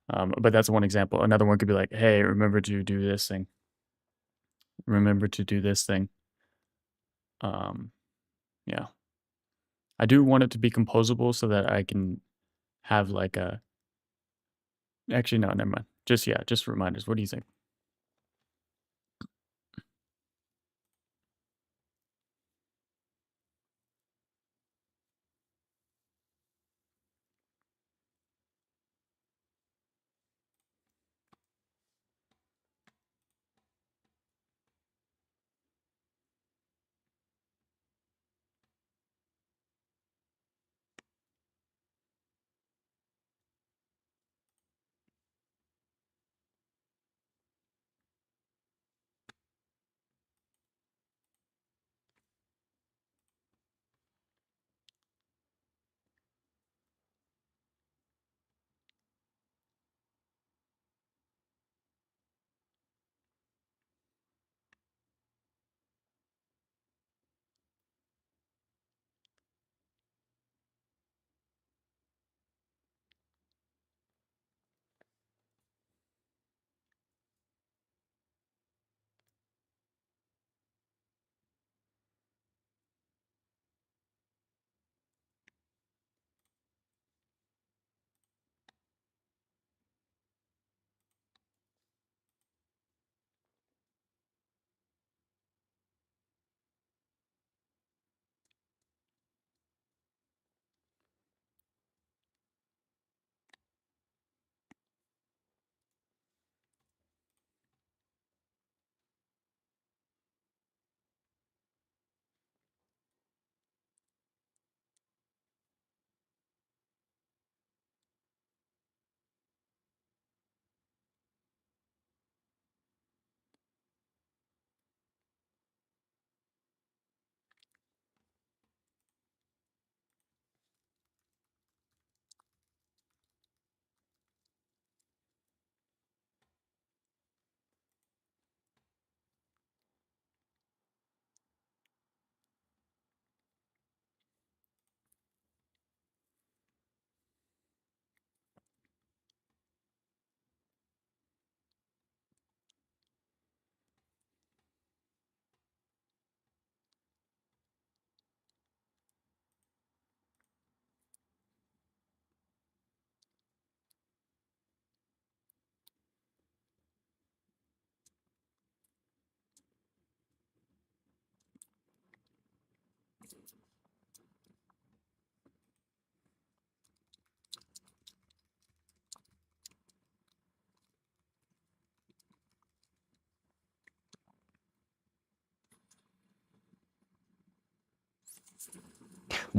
But that's one example. Another one could be like, hey, remember to do this thing. Remember to do this thing. Yeah. I do want it to be composable so that I can have like a, actually, no, never mind. Just reminders. What do you think?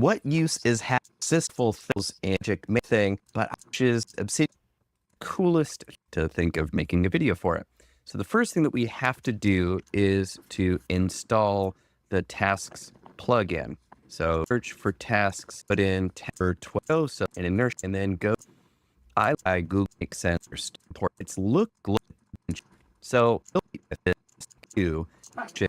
what use is assistful things and magic thing, but which is Obsidian coolest to think of making a video for it. So the first thing that we have to do is to install the tasks plugin. So search for tasks, put in for 12, so an inertia, and then go. I Google makes sense. It's look global. So you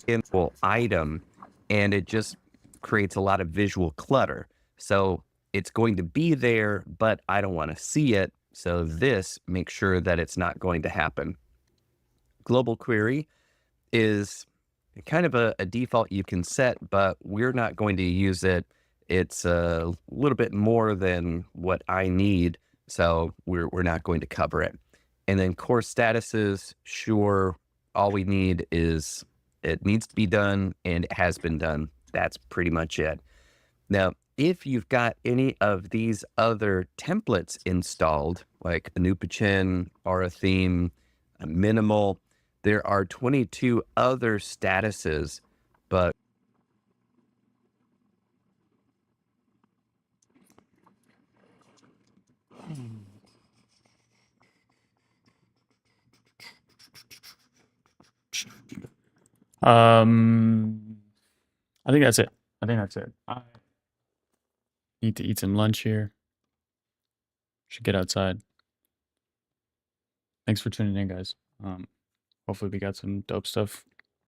simple item, and it just creates a lot of visual clutter. So it's going to be there, but I don't want to see it. So this makes sure that it's not going to happen. Global query is kind of a default you can set, but we're not going to use it. It's a little bit more than what I need, so we're not going to cover it. And then core statuses, sure, all we need is it needs to be done and it has been done. That's pretty much it. Now, if you've got any of these other templates installed, like Anupachin, Aura Theme, Minimal, there are 22 other statuses, but I think that's it. I need to eat some lunch here. Should get outside. Thanks for tuning in, guys. Hopefully we got some dope stuff